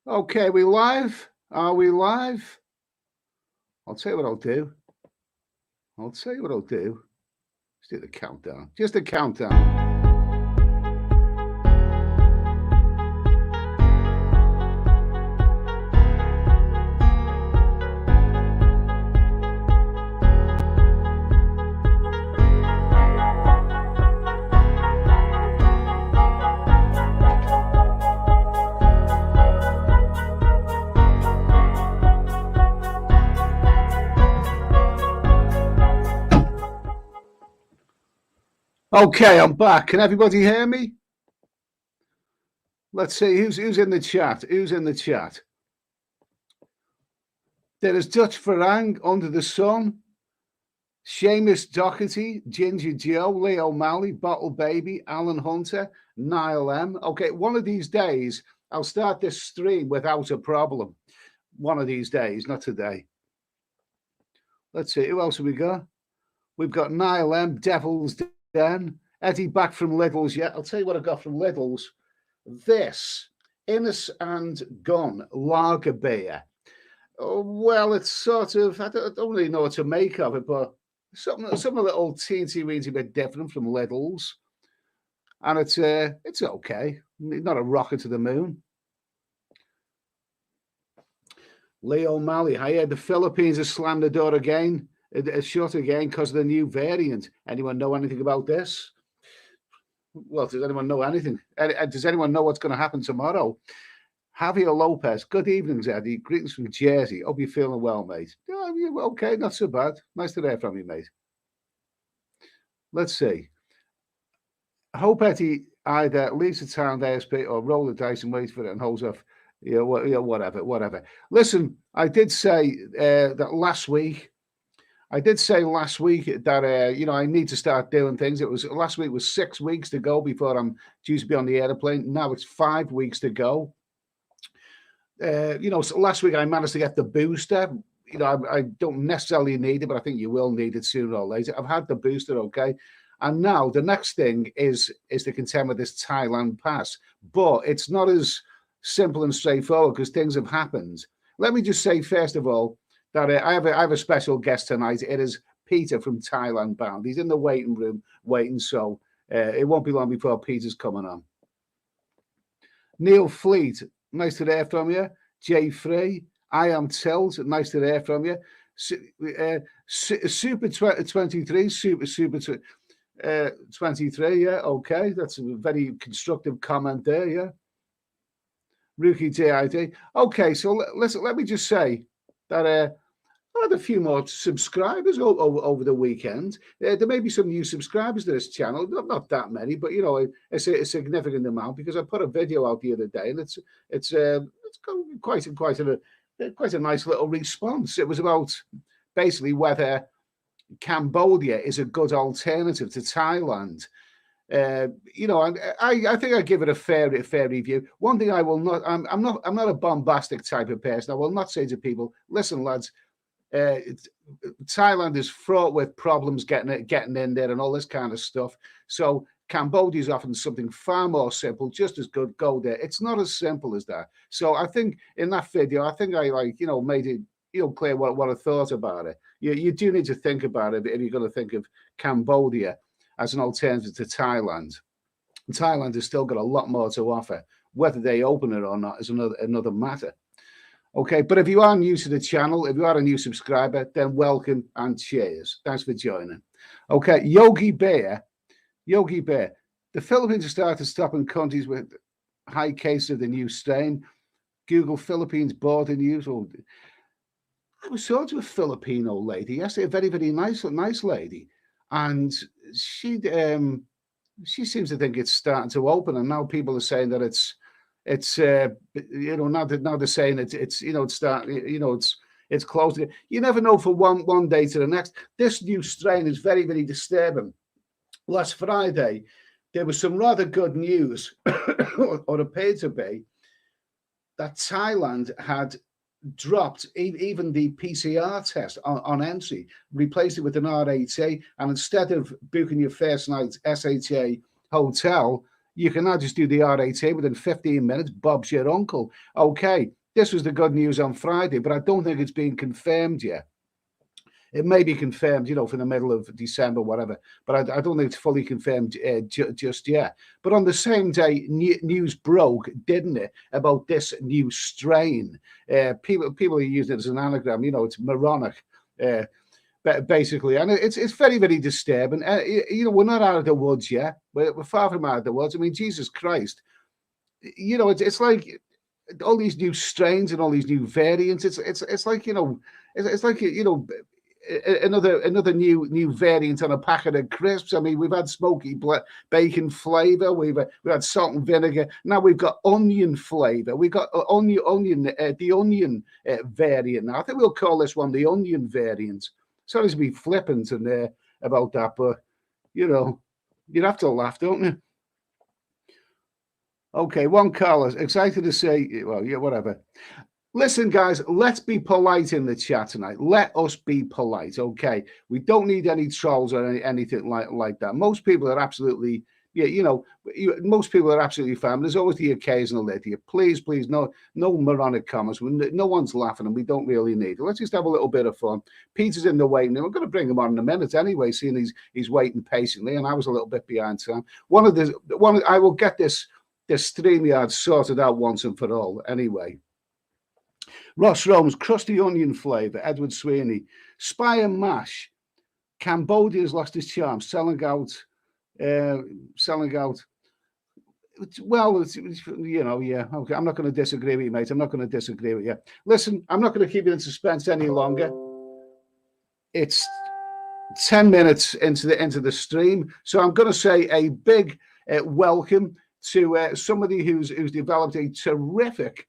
Okay, we live? Are we live? I'll tell you what I'll do. Let's do the countdown. Just a countdown. Okay, I'm back. Can everybody hear me? Let's see who's in the chat. Who's in the chat? There is Dutch Farang, Under the Sun, Seamus Doherty, Ginger Joe, Leo Malley, Bottle Baby, Alan Hunter, Niall M. Okay, one of these days I'll start this stream without a problem. One of these days, not today. Let's see, who else have we got? We've got Niall M, Devil's Den, Eddie back from Lidl's. Yeah, I'll tell you what I got from Lidl's. This Innis and Gunn lager beer. Oh, well, it's sort of, I don't really know what to make of it, but something a little teensy-weensy bit different from Lidl's. And it's okay. Not a rocket to the moon. Leo Malley, I heard the Philippines has slammed the door again. It's shut again because of the new variant. Anyone know anything about this? Well, does anyone know anything? Does anyone know what's going to happen tomorrow? Javier Lopez, good evening, Eddie. Greetings from Jersey. Hope you're feeling well, mate. Oh, okay, not so bad. Nice to hear from you, mate. Let's see. I hope Eddie either leaves the town ASP or roll the dice and wait for it and holds off. Whatever. Listen, I did say that last week. I did say last week that I need to start doing things. Last week was 6 weeks to go before I'm due to be on the airplane. Now it's 5 weeks to go. So last week I managed to get the booster. I don't necessarily need it, but I think you will need it sooner or later. I've had the booster, okay, and now the next thing is to contend with this Thailand pass. But it's not as simple and straightforward because things have happened. Let me just say first of all that I have a special guest tonight. It is Peter from Thailand Bound. He's in the waiting room waiting, so it won't be long before Peter's coming on. Neil Fleet, nice to hear from you. Jay Free, I am Tilt, nice to hear from you. Super 23, Super 23, yeah, okay. That's a very constructive comment there, yeah. Rookie DID. Okay, so listen, let me just say that I had a few more subscribers over the weekend. There may be some new subscribers to this channel, not that many, but it's a significant amount because I put a video out the other day, and it's got quite a nice little response. It was about basically whether Cambodia is a good alternative to Thailand. I think I give it a fair review. One thing I will not, I'm not a bombastic type of person. I will not say to people, listen, lads, Thailand is fraught with problems getting in there and all this kind of stuff. So Cambodia is often something far more simple, just as good. Go there. It's not as simple as that. So I think in that video, I think I made it clear what I thought about it. You do need to think about it if you're going to think of Cambodia as an alternative to Thailand. And Thailand has still got a lot more to offer. Whether they open it or not is another matter. Okay, but if you are new to the channel, if you are a new subscriber, then welcome and cheers. Thanks for joining. Okay, Yogi Bear. The Philippines have started stopping countries with high cases of the new strain. Google Philippines border news. I was talking to a Filipino lady yesterday, a very, very nice lady. And she seems to think it's starting to open, and now people are saying that it's now they're saying it's starting, it's close. You never know from one day to the next. This new strain is very, very disturbing. Last Friday, there was some rather good news, or appeared to be, that Thailand had dropped even the PCR test on entry, replaced it with an RAT, and instead of booking your first night's SHA hotel, you can now just do the RAT within 15 minutes. Bob's your uncle. Okay, this was the good news on Friday, but I don't think it's been confirmed yet. It may be confirmed, for the middle of December, whatever, but I don't think it's fully confirmed just yet. But on the same day, news broke, didn't it, about this new strain? People are using it as an anagram. It's moronic, basically, and it's very, very disturbing. We're not out of the woods yet. We're far from out of the woods. I mean, Jesus Christ, it's like all these new strains and all these new variants. It's like it's like another new variant on a packet of crisps. I mean, we've had smoky bacon flavor, we've had salt and vinegar. Now we've got onion flavor. We've got the onion variant. Now I think we'll call this one the onion variant. Sorry to be flippant about that, but you'd have to laugh, don't you? Okay, one caller excited to say, well, yeah, whatever. Listen, guys, let's be polite in the chat tonight. Let us be polite, okay? We don't need any trolls or anything like that. Most people are absolutely, most people are absolutely fine. There's always the occasional idiot. Please, no moronic comments. No one's laughing, and we don't really need it. Let's just have a little bit of fun. Peter's in the waiting room. We're going to bring him on in a minute anyway, seeing he's waiting patiently, and I was a little bit behind time. I will get this StreamYard sorted out once and for all anyway. Ross Rome's crusty onion flavour. Edward Sweeney. Spy and Mash. Cambodia's lost its charm. Selling out. Well, yeah. Okay, I'm not going to disagree with you, mate. I'm not going to disagree with you. Listen, I'm not going to keep you in suspense any longer. It's 10 minutes into the stream, so I'm going to say a big welcome to somebody who's developed a terrific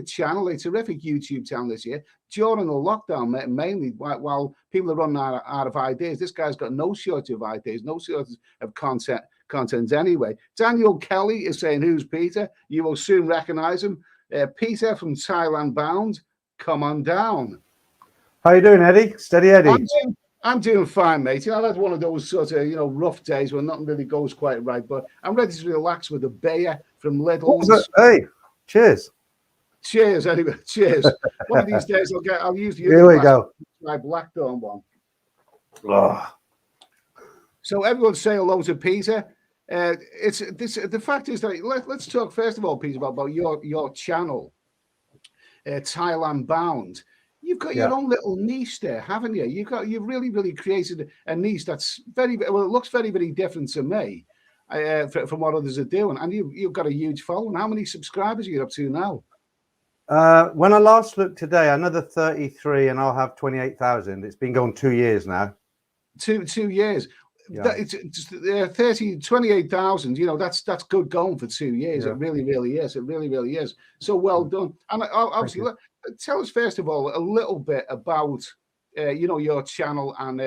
channel, a terrific YouTube channel this year during the lockdown, mainly while people are running out of ideas. This guy's got no shortage of ideas, no shortage of content anyway. Daniel Kelly is saying, "Who's Peter?" You will soon recognize him. Peter from Thailand Bound. Come on down. How you doing, Eddie? Steady Eddie. I'm doing fine, mate. I've had one of those sort of, rough days where nothing really goes quite right, but I'm ready to relax with a beer from Lidl's. Hey, cheers. Cheers, anyway. Cheers. One of these days I'll use the Here we go. My Blackthorn one. Oh. So everyone say hello to Peter. The fact is that let's talk first of all, Peter, about your channel, Thailand Bound. You've got your own little niche there, haven't you? You've really created a niche that's it looks very, very different to me from what others are doing. And you've got a huge following. How many subscribers are you up to now? When I last looked today, another 33, and I'll have 28,000. It's been going 2 years now. 2 years. Yeah. It's 28,000. That's good going for 2 years. Yeah. It really is. It really is. So well done. And obviously, tell us first of all a little bit about your channel and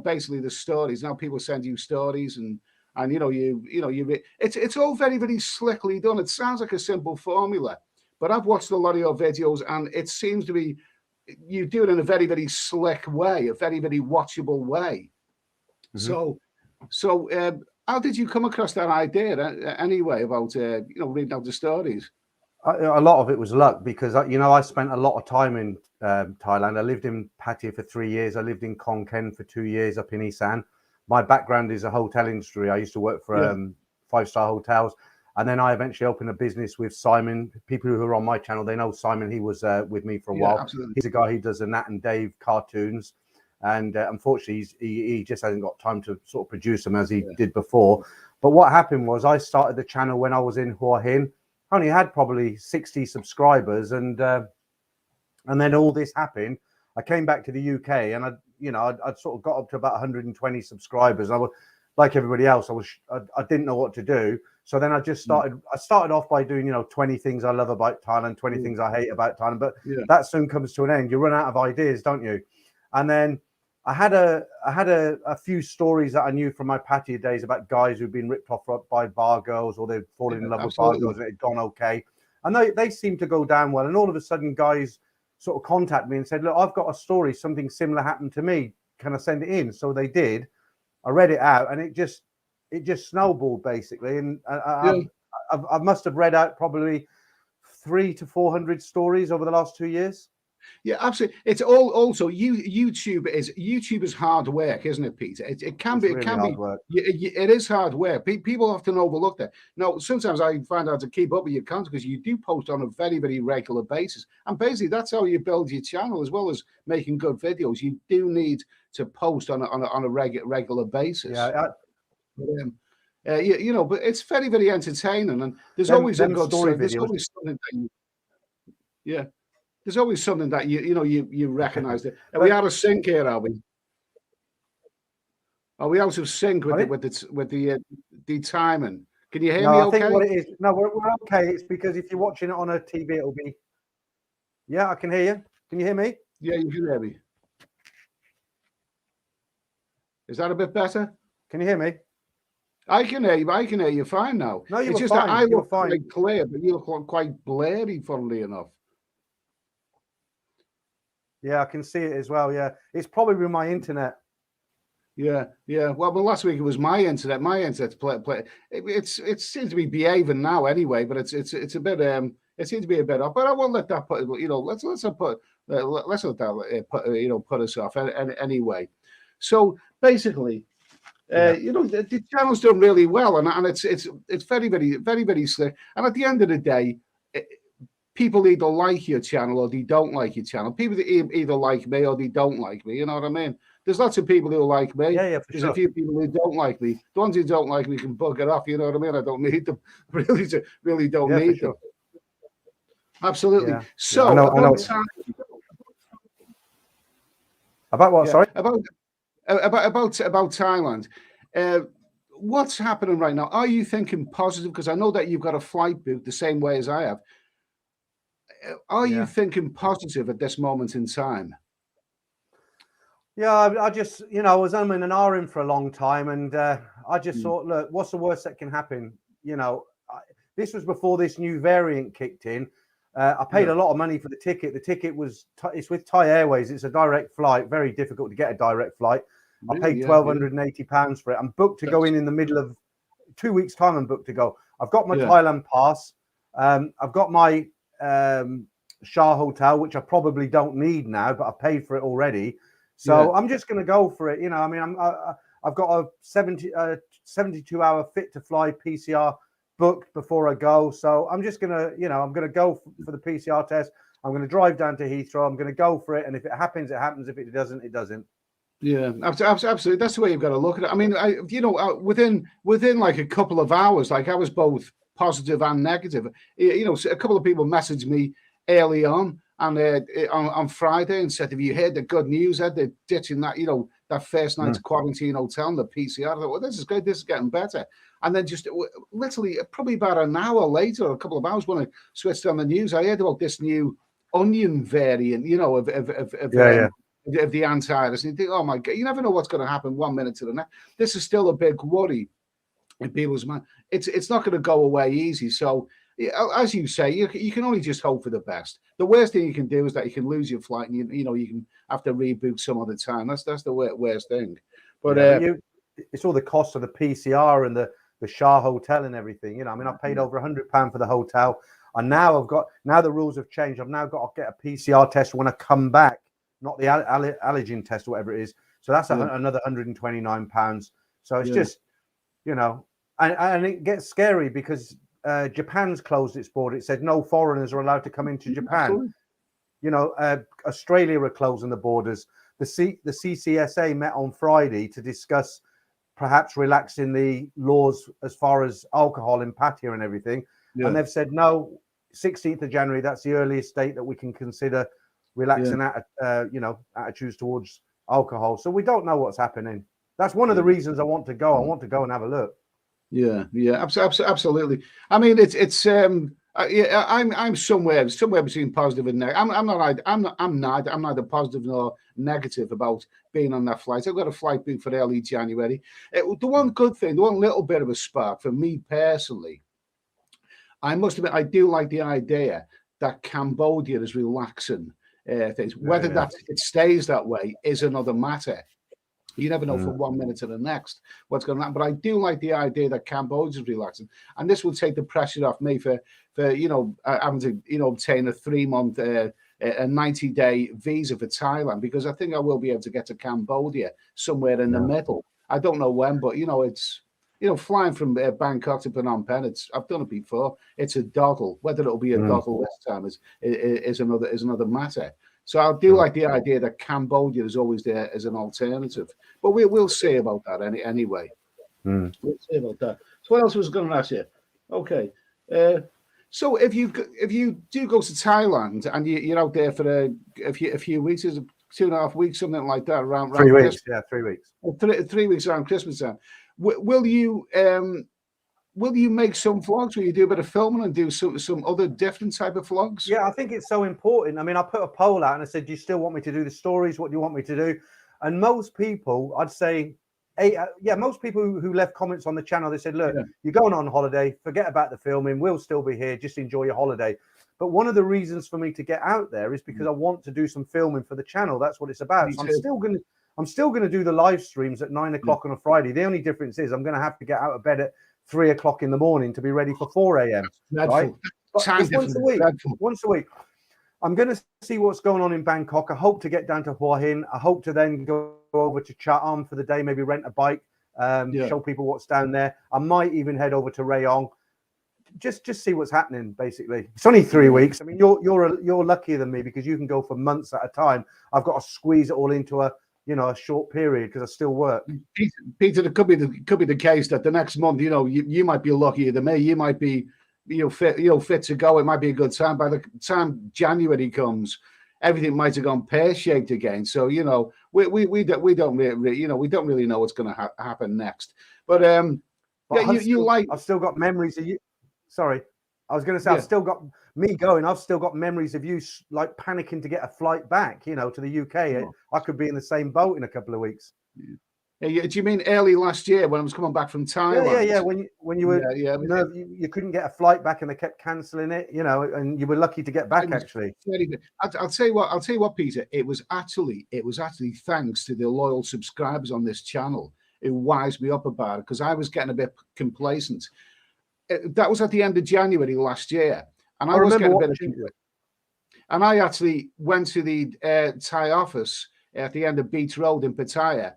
basically the stories. Now people send you stories and it's all very, very slickly done. It sounds like a simple formula, but I've watched a lot of your videos and it seems to be you do it in a very, very slick way, a very, very watchable way. Mm-hmm. So how did you come across that idea anyway about reading out the stories? A lot of it was luck because I spent a lot of time in Thailand. I lived in Pattaya for 3 years. I lived in Khon Kaen for 2 years up in Isan. My background is a hotel industry. I used to work for 5-star hotels. And then I eventually opened a business with Simon. People who are on my channel, they know Simon. He was with me for a while. Absolutely. He's a guy who does the Nat and Dave cartoons. And unfortunately, he just hasn't got time to sort of produce them as he did before. But what happened was I started the channel when I was in Hua Hin. I only had probably 60 subscribers. And then all this happened. I came back to the UK and I'd sort of got up to about 120 subscribers. I was like everybody else. I didn't know what to do. So then I just started. I started off by doing 20 things I love about Thailand, 20 things I hate about Thailand. But that soon comes to an end. You run out of ideas, don't you? And then I had a few stories that I knew from my Pattaya days about guys who'd been ripped off by bar girls or they'd fallen in love with bar girls and it had gone okay. And they seemed to go down well. And all of a sudden, guys sort of contact me and said, "Look, I've got a story. Something similar happened to me. Can I send it in?" So they did. I read it out, and it just snowballed basically. And I must have read out probably 300 to 400 stories over the last 2 years. Yeah, absolutely. It's all also YouTube is hard work, isn't it, Peter? It can be. Really It can hard be. work. It is hard work. People often overlook that. Now, sometimes I find out to keep up with your content because you do post on a very, very regular basis, and basically that's how you build your channel as well as making good videos. You do need to post on a regular basis. Yeah. But it's very, very entertaining, and there's Them- always a them good story There's videos. always something that yeah. There's always something that you recognise. Are we out of sync here? Are we? Are we out of sync with the timing? Can you hear me? I Okay. think what it is. No, we're okay. It's because if you're watching it on a TV, it'll be. Yeah, I can hear you. Can you hear me? Yeah, you can hear me. Is that a bit better? Can you hear me? I can hear you. I can hear you fine now. No, you it's were just fine. that I You were look fine. quite clear, but you look quite blurry, funnily enough. Yeah, I can see it as well. Yeah, it's probably my internet. Yeah. Well, last week it was my internet. My internet's play. It seems to be behaving now anyway, but it's a bit it seems to be a bit off. But I won't let that put let's not let that put us off anyway. So basically, the channel's done really well, and it's very, very, very, very slick. And at the end of the day, people either like your channel or they don't like your channel. People either like me or they don't like me. You know what I mean? There's lots of people who like me. Yeah, for There's sure. a few people who don't like me. The ones who don't like me can bugger off. You know what I mean? I don't need them. Really don't need them. Absolutely. Yeah. So I know. About what? Sorry. About Thailand. What's happening right now? Are you thinking positive? Because I know that you've got a flight booked the same way as I have. Are you thinking positive at this moment in time? Yeah, I just, I was in an RM for a long time, and I just thought, look, what's the worst that can happen? This was before this new variant kicked in. I paid a lot of money for the ticket. The ticket it's with Thai Airways. It's a direct flight. Very difficult to get a direct flight. I paid £1,280 for it. I'm booked to go in the middle of 2 weeks' time. I'm booked to go. I've got my Thailand pass. I've got my Shah hotel, which I probably don't need now, but I paid for it already. So I'm just going to go for it. I've got a 72-hour fit to fly PCR booked before I go. So I'm just going to, I'm going to go for the PCR test. I'm going to drive down to Heathrow. I'm going to go for it. And if it happens, it happens. If it doesn't, it doesn't. Yeah, absolutely. That's the way you've got to look at it. I mean, within like a couple of hours, like I was both positive and negative. A couple of people messaged me early on and on Friday and said, "Have you heard the good news? They're ditching that, that first night's quarantine hotel and the PCR." I thought, well, this is good. This is getting better. And then just literally probably about an hour later, or a couple of hours, when I switched on the news, I heard about this new onion variant, of the antivirus. And you think, oh my God, you never know what's going to happen 1 minute to the next. This is still a big worry in people's mind. It's not going to go away easy. So, as you say, you can only just hope for the best. The worst thing you can do is that you can lose your flight, and you can have to rebook some other time. That's the worst thing. But it's all the cost of the PCR and the Shah hotel and everything. I paid over £100 for the hotel, and now the rules have changed. I've now got to get a PCR test when I come back, not the allergen test or whatever it is. So that's another £129. So it's just, and it gets scary because Japan's closed its border. It said no foreigners are allowed to come into Japan. Australia are closing the borders. The CCSA met on Friday to discuss perhaps relaxing the laws as far as alcohol in Pattaya and everything. Yeah. And they've said, no, 16th of January, that's the earliest date that we can consider relaxing attitudes towards alcohol. So we don't know what's happening. That's one of the reasons I want to go. I want to go and have a look. Yeah, absolutely. I mean, I'm somewhere between positive and negative. I'm neither positive nor negative about being on that flight. I've got a flight booked for early January. The one good thing, the one little bit of a spark for me personally, I must admit, I do like the idea that Cambodia is relaxing things. Whether it stays that way is another matter. You never know from 1 minute to the next what's going to happen. But I do like the idea that Cambodia is relaxing, and this will take the pressure off me for having to obtain a 3-month a 90-day visa for Thailand, because I think I will be able to get to Cambodia somewhere in the middle. I don't know when, but it's flying from Bangkok to Phnom Penh. I've done it before. It's a doddle. Whether it'll be a doddle this time is another matter. So I do like the idea that Cambodia is always there as an alternative, but we'll see about that anyway. We'll see about that. So what else was I going to ask you? Okay, so if you do go to Thailand and you're out there for a few weeks, is it 2.5 weeks, something like that, around 3 weeks? Yeah, 3 weeks. 3 weeks around Christmas time. Will you make some vlogs? Will you do a bit of filming and do some other different type of vlogs? Yeah, I think it's so important. I mean, I put a poll out and I said, do you still want me to do the stories? What do you want me to do? And most people, I'd say, most people who left comments on the channel, they said, look, you're going on holiday, forget about the filming, we'll still be here, just enjoy your holiday. But one of the reasons for me to get out there is because I want to do some filming for the channel. That's what it's about. So I'm still going to do the live streams at 9 o'clock on a Friday. The only difference is I'm going to have to get out of bed at 3 o'clock in the morning to be ready for 4 a.m. Right? But once a week. I'm going to see what's going on in Bangkok. I hope to get down to Hua Hin. I hope to then go over to Chatham for the day, maybe rent a bike, show people what's down there. I might even head over to Rayong. Just see what's happening, basically. It's only 3 weeks. I mean, you're luckier than me because you can go for months at a time. I've got to squeeze it all into a short period because I still work. Peter, it could be the case that the next month, you might be luckier than me. You might be, fit to go. It might be a good time. By the time January comes, everything might have gone pear-shaped again. So we don't really know what's going to happen next. But I've still got memories of you. Sorry, I was going to say I've still got memories of you like panicking to get a flight back, to the UK. I could be in the same boat in a couple of weeks. Yeah, do you mean early last year when I was coming back from Thailand? Yeah. When you were, you couldn't get a flight back and they kept cancelling it, and you were lucky to get back. Actually, I'll tell you what, Peter. It was actually thanks to the loyal subscribers on this channel who wised me up about it, because I was getting a bit complacent. That was at the end of January last year, and I was getting a bit of it. And I actually went to the Thai office at the end of Beach Road in Pattaya,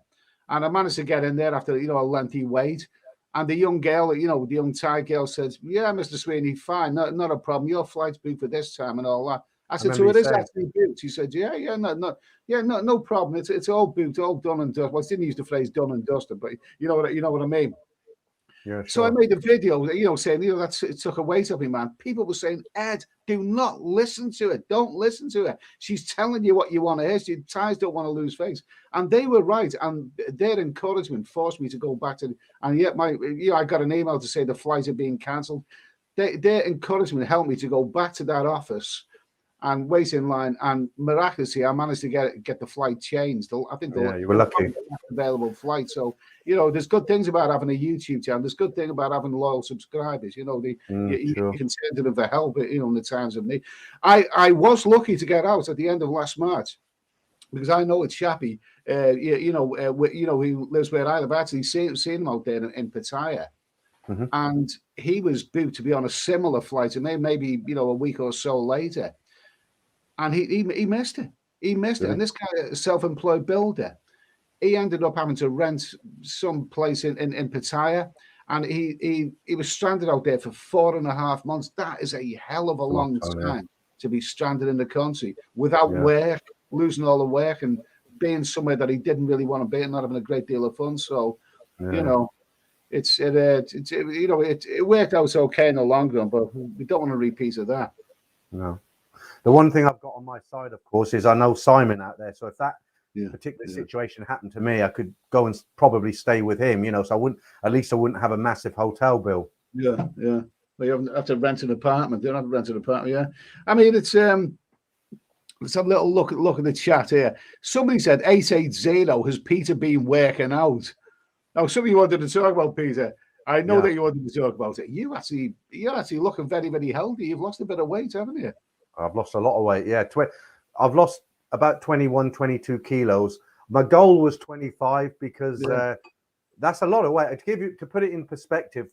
and I managed to get in there after a lengthy wait. And the young girl, the young Thai girl said, "Yeah, Mr. Sweeney, fine, not a problem. Your flight's booked for this time and all that." I said, "So it is actually booked?" She said, "No problem. It's all booked, all done and dusted." Well, I didn't use the phrase "done and dusted," but you know what I mean. Yeah, sure. So I made a video, saying, it took a weight off me, man. People were saying, "Ed, do not listen to it. Don't listen to it. She's telling you what you want to hear. Thais don't want to lose face." And they were right. And their encouragement forced me to go back to, and yet I got an email to say the flights are being cancelled. Their encouragement helped me to go back to that office and wait in line, and miraculously I managed to get the flight changed. I think you were lucky. Available flight. So there's good things about having a YouTube channel. There's good thing about having loyal subscribers. You can turn to them for help. In the times of need. I was lucky to get out at the end of last March, because I know it's Shappy. Who lives where I live. I actually seen him out there in Pattaya. And he was booked to be on a similar flight, and maybe a week or so later. And he missed it. He missed it. And this guy, a self-employed builder, he ended up having to rent some place in Pattaya, and he was stranded out there for 4.5 months. That is a hell of a long time to be stranded in the country without work, losing all the work, and being somewhere that he didn't really want to be, and not having a great deal of fun. So, it worked out okay in the long run, but we don't want to repeat of that. No. The one thing I've got on my side, of course, is I know Simon out there. So if that particular situation happened to me, I could go and probably stay with him, so I wouldn't have a massive hotel bill. Yeah. Well, you have to rent an apartment. You don't have to rent an apartment. Yeah. I mean, let's have a little look at the chat here. Somebody said 880, has Peter been working out? Now, something you wanted to talk about, Peter. I know that you wanted to talk about it. You're actually looking very, very healthy. You've lost a bit of weight, haven't you? I've lost a lot of weight. Yeah. I've lost about 21, 22 kilos. My goal was 25 because Yeah. that's a lot of weight. To put it in perspective,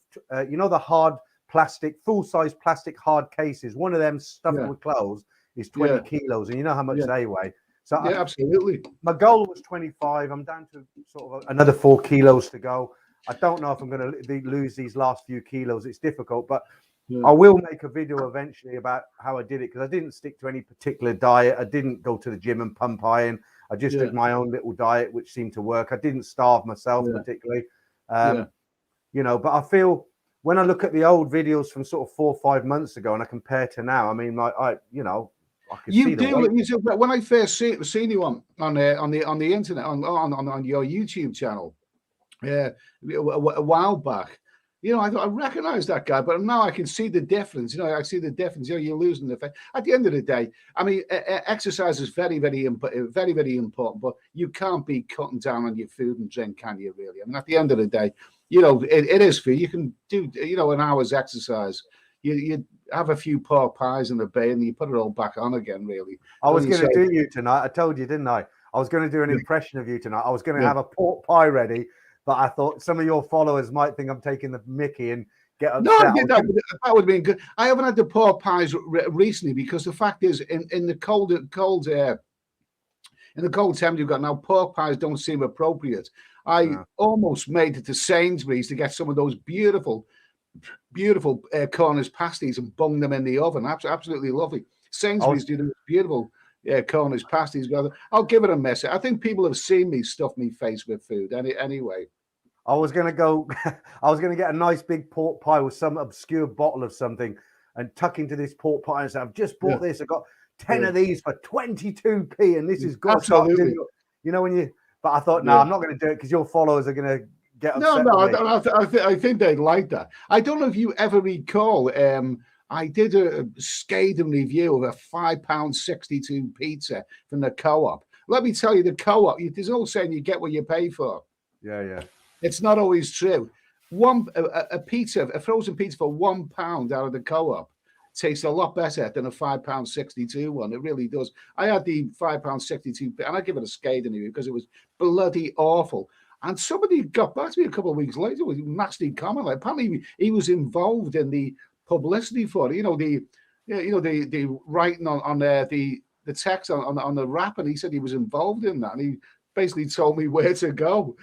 you know, the hard plastic, full-size plastic hard cases, one of them stuffed Yeah. with clothes is 20 kilos, and you know how much they weigh. So yeah, absolutely. my goal was 25. I'm down to sort of another 4 kilos to go. I don't know if I'm going to lose these last few kilos. It's difficult, but I will make a video eventually about how I did it, because I didn't stick to any particular diet. I didn't go to the gym and pump iron. I just did my own little diet, which seemed to work. I didn't starve myself particularly, you know, but I feel when I look at the old videos from sort of 4 or 5 months ago and I compare to now, I mean, you know, I can see the weight. You do. When I first seen you on the internet on your YouTube channel, a while back, you know, I recognized that guy, but now I can see the difference. You know, I see the difference. You know, you're losing the fat. At the end of the day, I mean, exercise is very, very important, but you can't be cutting down on your food and drink, can you? Really? I mean, at the end of the day, you know, it is for you can do, you know, an hour's exercise. You have a few pork pies in the bay and you put it all back on again, really. I was going to do you tonight. I told you, didn't I? I was going to do an impression of you tonight. I was going to have a pork pie ready, but I thought some of your followers might think I'm taking the mickey and get upset. No, that would have been good. I haven't had the pork pies recently because the fact is, in the cold temperature you've got now, pork pies don't seem appropriate. I almost made it to Sainsbury's to get some of those beautiful Cornish pasties and bung them in the oven. Absolutely lovely. Sainsbury's do the beautiful Cornish pasties. I'll give it a miss. I think people have seen me stuff me face with food anyway. I was going to go, I was going to get a nice big pork pie with some obscure bottle of something and tuck into this pork pie and say, I've just bought this. I got 10 of these for 22p and this is good. Absolutely. You know, but I thought, no, I'm not going to do it because your followers are going to get upset. I think they'd like that. I don't know if you ever recall, I did a scathing review of a £5.62 pizza from the Co-op. Let me tell you, the Co-op, there's no saying you get what you pay for. Yeah. It's not always true. A frozen pizza for £1 out of the Co-op tastes a lot better than a £5.62 one. It really does. I had the £5.62, and I give it a scathing review because it was bloody awful. And somebody got back to me a couple of weeks later with a nasty comment. Like, apparently, he was involved in the publicity for it. The writing on the text on the wrap, and he said he was involved in that. And he basically told me where to go.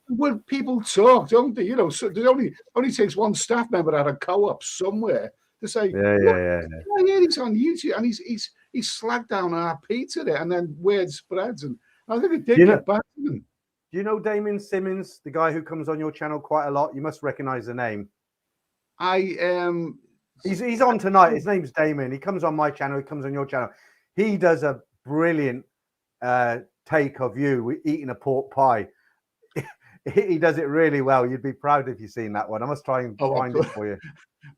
When people talk, don't they? You know, so there only takes one staff member at a Co-op somewhere to say, yeah. He's on YouTube and he's slagged down our pizza there, and then word spreads, and I think it did get back to them. Do you know Damien Simmons, the guy who comes on your channel quite a lot? You must recognize the name. He's on tonight. His name's Damien. He comes on my channel. He comes on your channel. He does a brilliant take of you eating a pork pie. He does it really well. You'd be proud if you've seen that one. I must try and find it for you.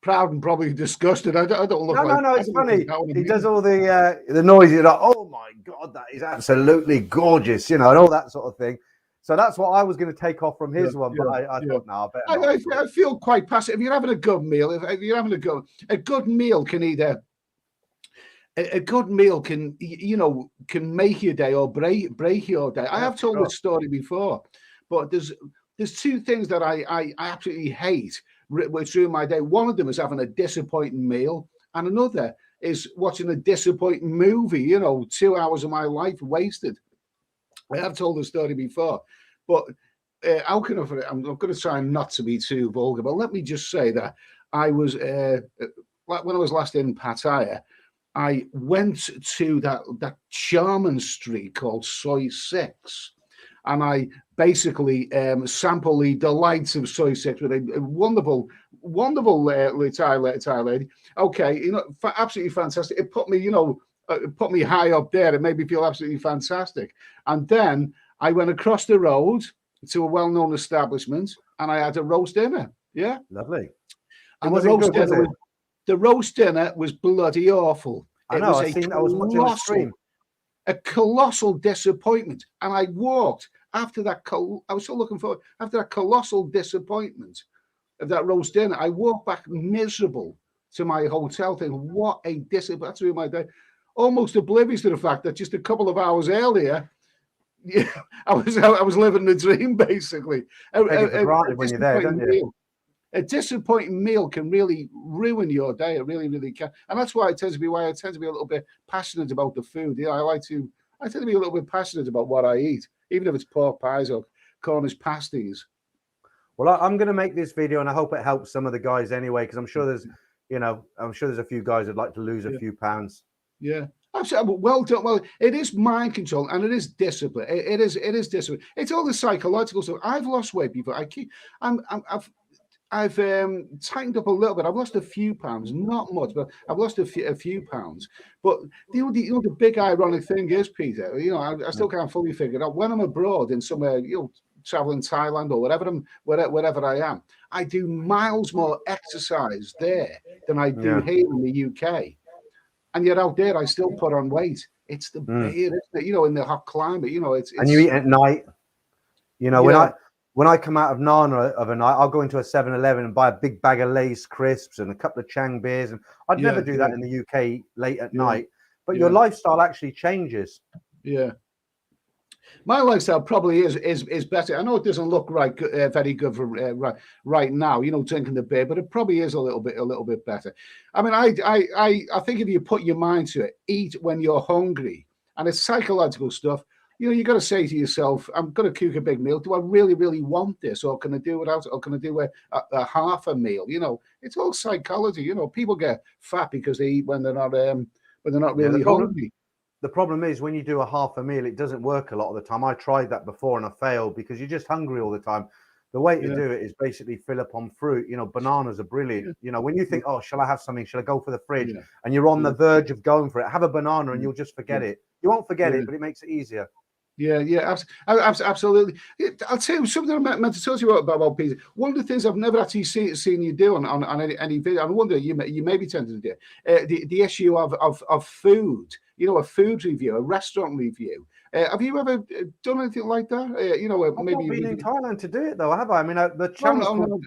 Proud and probably disgusted. I don't look. No. It's funny. He does all the noise. You're like, oh my god, that is absolutely gorgeous, you know, and all that sort of thing. So that's what I was going to take off from his one, but I thought, no, I feel quite passive. If you're having a good meal, if you're having a good meal can either. A good meal can make your day or break your day. I have told this story before, but there's two things that I absolutely hate which ruin my day. One of them is having a disappointing meal, and another is watching a disappointing movie. You know, 2 hours of my life wasted. I have told the story before, but how can I'm going to try not to be too vulgar, but let me just say that I was when I was last in Pattaya, I went to that charming street called Soy 6, and I basically sampled the delights of Soy 6 with a wonderful Thai lady. Okay, you know, absolutely fantastic. It put me high up there. It made me feel absolutely fantastic. And then I went across the road to a well-known establishment, and I had a roast dinner. Yeah, lovely. And the roast dinner was bloody awful. I know. I was watching the stream. A colossal disappointment, and I walked after that. I was so looking forward after that colossal disappointment of that roast dinner. I walked back miserable to my hotel, thinking, "What a disappointment!" That's my day. Almost oblivious to the fact that just a couple of hours earlier, Yeah, I was living the dream basically. Take it for granted when you're there, don't you? A disappointing meal can really ruin your day. It really, really can. And that's why I tend to be a little bit passionate about the food. Yeah, I tend to be a little bit passionate about what I eat, even if it's pork pies or Cornish pasties. Well, I'm going to make this video, and I hope it helps some of the guys anyway, because I'm sure there's a few guys who'd like to lose a few pounds. Yeah. Absolutely. Well done. Well, it is mind control and it is discipline. It is discipline. It's all the psychological stuff. I've lost weight before. I've tightened up a little bit. I've lost a few pounds, not much, but I've lost a few pounds. But the big ironic thing is, Peter, I still can't fully figure it out. When I'm abroad in somewhere, traveling Thailand or wherever I am, I do miles more exercise there than I do here in the UK. And yet out there, I still put on weight. It's the beer, isn't it? In the hot climate, it's and you eat at night. When I come out of Nana of a night, I'll go into a 7-Eleven and buy a big bag of Lay's crisps and a couple of Chang beers. And I'd never do that in the UK late at night. But your lifestyle actually changes. Yeah. My lifestyle probably is better. I know it doesn't look very good for right now, drinking the beer, but it probably is a little bit better. I mean, I think if you put your mind to it, eat when you're hungry, and it's psychological stuff. You got to say to yourself, I'm going to cook a big meal. Do I really, really want this, or can I do without it, or can I do a half a meal? It's all psychology. People get fat because they eat when they're not really hungry. The problem is when you do a half a meal, it doesn't work a lot of the time. I tried that before and I failed because you're just hungry all the time. The way to do it is basically fill up on fruit. Bananas are brilliant. When you think, oh, shall I have something? Shall I go for the fridge? And you're on the verge of going for it. Have a banana and you'll just forget it. You won't forget it, but it makes it easier. Yeah, absolutely. I'll tell you something I meant to talk to you about, Peter. One of the things I've never actually seen you do on any video, I wonder you may be tempted to do, the issue of food. A food review, a restaurant review. Have you ever done anything like that? I've maybe not been in Thailand to do it though, have I? I mean, the channel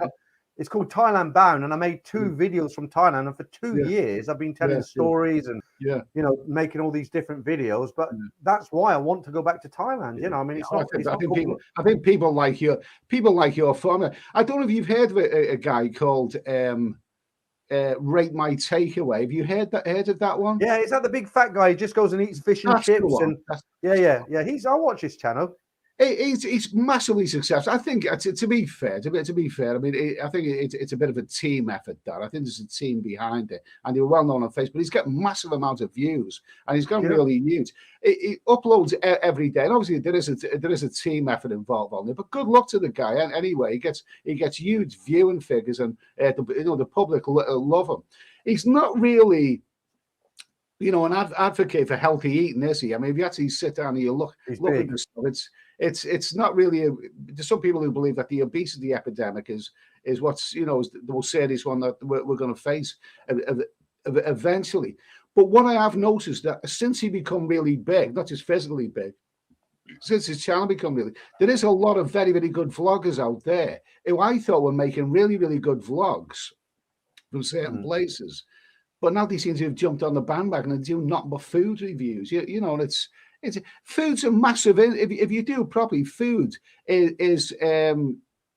it's called Thailand Bound, and I made 2 videos from Thailand, and for 2 years I've been telling stories and making all these different videos. But that's why I want to go back to Thailand. I mean, it's not. I think people like your fun. I don't know if you've heard of a guy called Rate My Takeaway. Have you heard of that one? Yeah, is that the big fat guy who just goes and eats fish and chips? And yeah. I watch his channel. It's massively successful. I think to be fair, I mean, I think it's a bit of a team effort. That I think there's a team behind it, and they were well known on Facebook. He's got massive amounts of views, and he's got really huge. He uploads every day, and obviously there is a team effort involved on it. But good luck to the guy. And anyway, he gets huge viewing figures, and the public love him. He's not really an advocate for healthy eating, is he? I mean, if you actually sit down and you look at the stuff, it's not really. There's some people who believe that the obesity epidemic is what's is the most serious one that we're going to face eventually. But what I have noticed that since he become really big, not just physically big, since his channel become really, there is a lot of very, very good vloggers out there who I thought were making really, really good vlogs from certain places. But now they seem to have jumped on the bandwagon and do nothing but food reviews. And it's food's a massive. If you do it properly, food is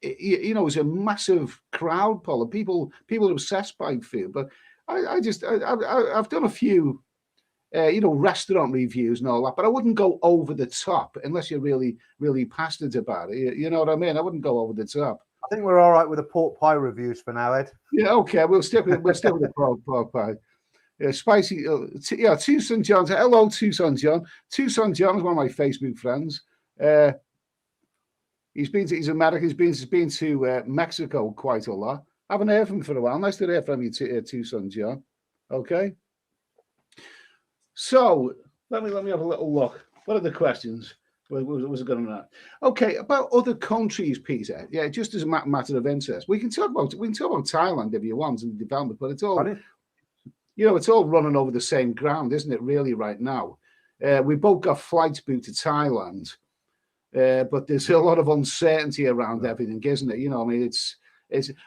is a massive crowd puller. People are obsessed by food. But I've done a few restaurant reviews and all that, but I wouldn't go over the top unless you're really, really passionate about it. You know what I mean? I wouldn't go over the top. I think we're all right with the pork pie reviews for now, Ed. Yeah, okay. We'll stick with the pork pie. Spicy. Tucson John. Hello, Tucson John. Tucson John is one of my Facebook friends. He's American. He's been to Mexico quite a lot. I haven't heard from him for a while. Nice to hear from you, Tucson John. Okay. So let me have a little look. What are the questions? Was it going on? Okay, about other countries, Peter. Yeah, just as a matter of interest, we can talk about Thailand if you want and development, but it's all it's all running over the same ground, isn't it? Really, right now, we both got flights booked to Thailand, but there's a lot of uncertainty around everything, isn't it? I mean,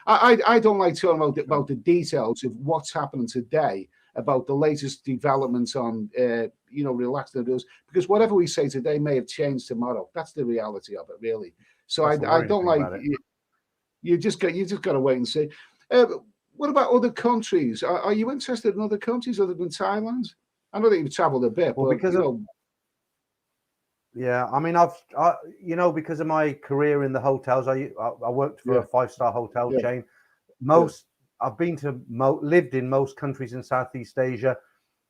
I don't like talking about the details of what's happening today about the latest developments on, relaxing the rules, because whatever we say today may have changed tomorrow. That's the reality of it, really. So I don't like you just got to wait and see. What about other countries? Are you interested in other countries other than Thailand? I know that you've traveled a bit, well, but because yeah, I mean, because of my career in the hotels, I worked for a 5-star hotel chain. I've been to lived in most countries in Southeast Asia,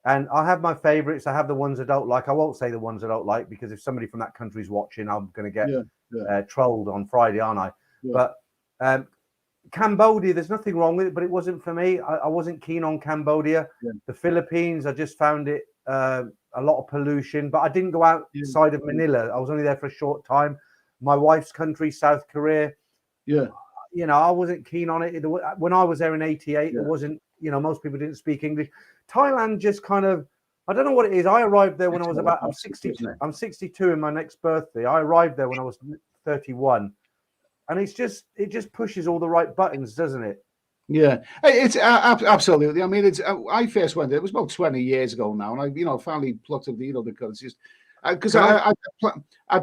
and I have my favorites. I have the ones I don't like. I won't say the ones I don't like, because if somebody from that country's watching, I'm going to get trolled on Friday, aren't I? But Cambodia, there's nothing wrong with it, but it wasn't for me. I wasn't keen on Cambodia. The Philippines, I just found it a lot of pollution, but I didn't go outside of Manila. I was only there for a short time. My wife's country, South Korea. I wasn't keen on it. When I was there in '88, it wasn't, most people didn't speak English. Thailand just kind of, I don't know what it is. I arrived there when I was I'm 62 in my next birthday. I arrived there when I was 31. And it just pushes all the right buttons, doesn't it? Yeah, it's absolutely. I mean, I first went there. It was about 20 years ago now, and I finally plucked up the countries because I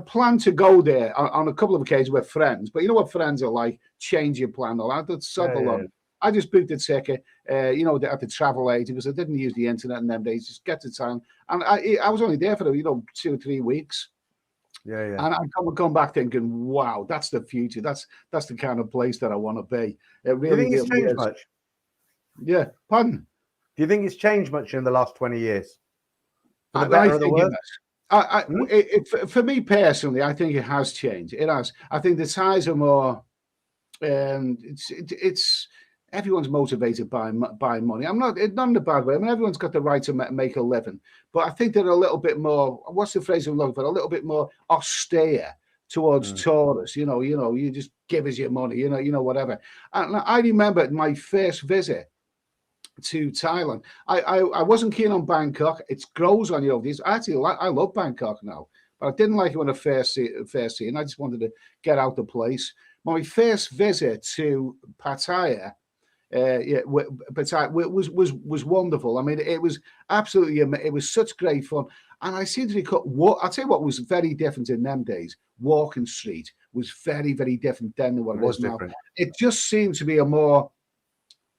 planned to go there on a couple of occasions with friends. But you know what friends are like? Change your plan. I just booked a ticket, at the travel agent, because I didn't use the internet in them days. Just get to town, and I was only there for 2 or 3 weeks. And I'm coming back thinking, wow, that's the future. That's the kind of place that I want to be. It really, do you think it's changed much? Yeah, pardon? Do you think it's changed much in the last 20 years? For the better or the worse? For me personally, I think it has changed. It has. I think the Thais are more. It's everyone's motivated by money. Not in a bad way. I mean, everyone's got the right to make a living, but I think they're a little bit more. What's the phrase I'm looking for? A little bit more austere towards tourists. You just give us your money. Whatever. And I remember my first visit to Thailand. I wasn't keen on Bangkok. It grows on you over these. Actually, I love Bangkok now, but I didn't like it when I first see it. I just wanted to get out the place. My first visit to Pattaya. But was wonderful. I mean, it was absolutely. It was such great fun, and I seem to recall. I'll tell you what was very different in them days. Walking Street was very, very different then than what it is now. It just seemed to be a more.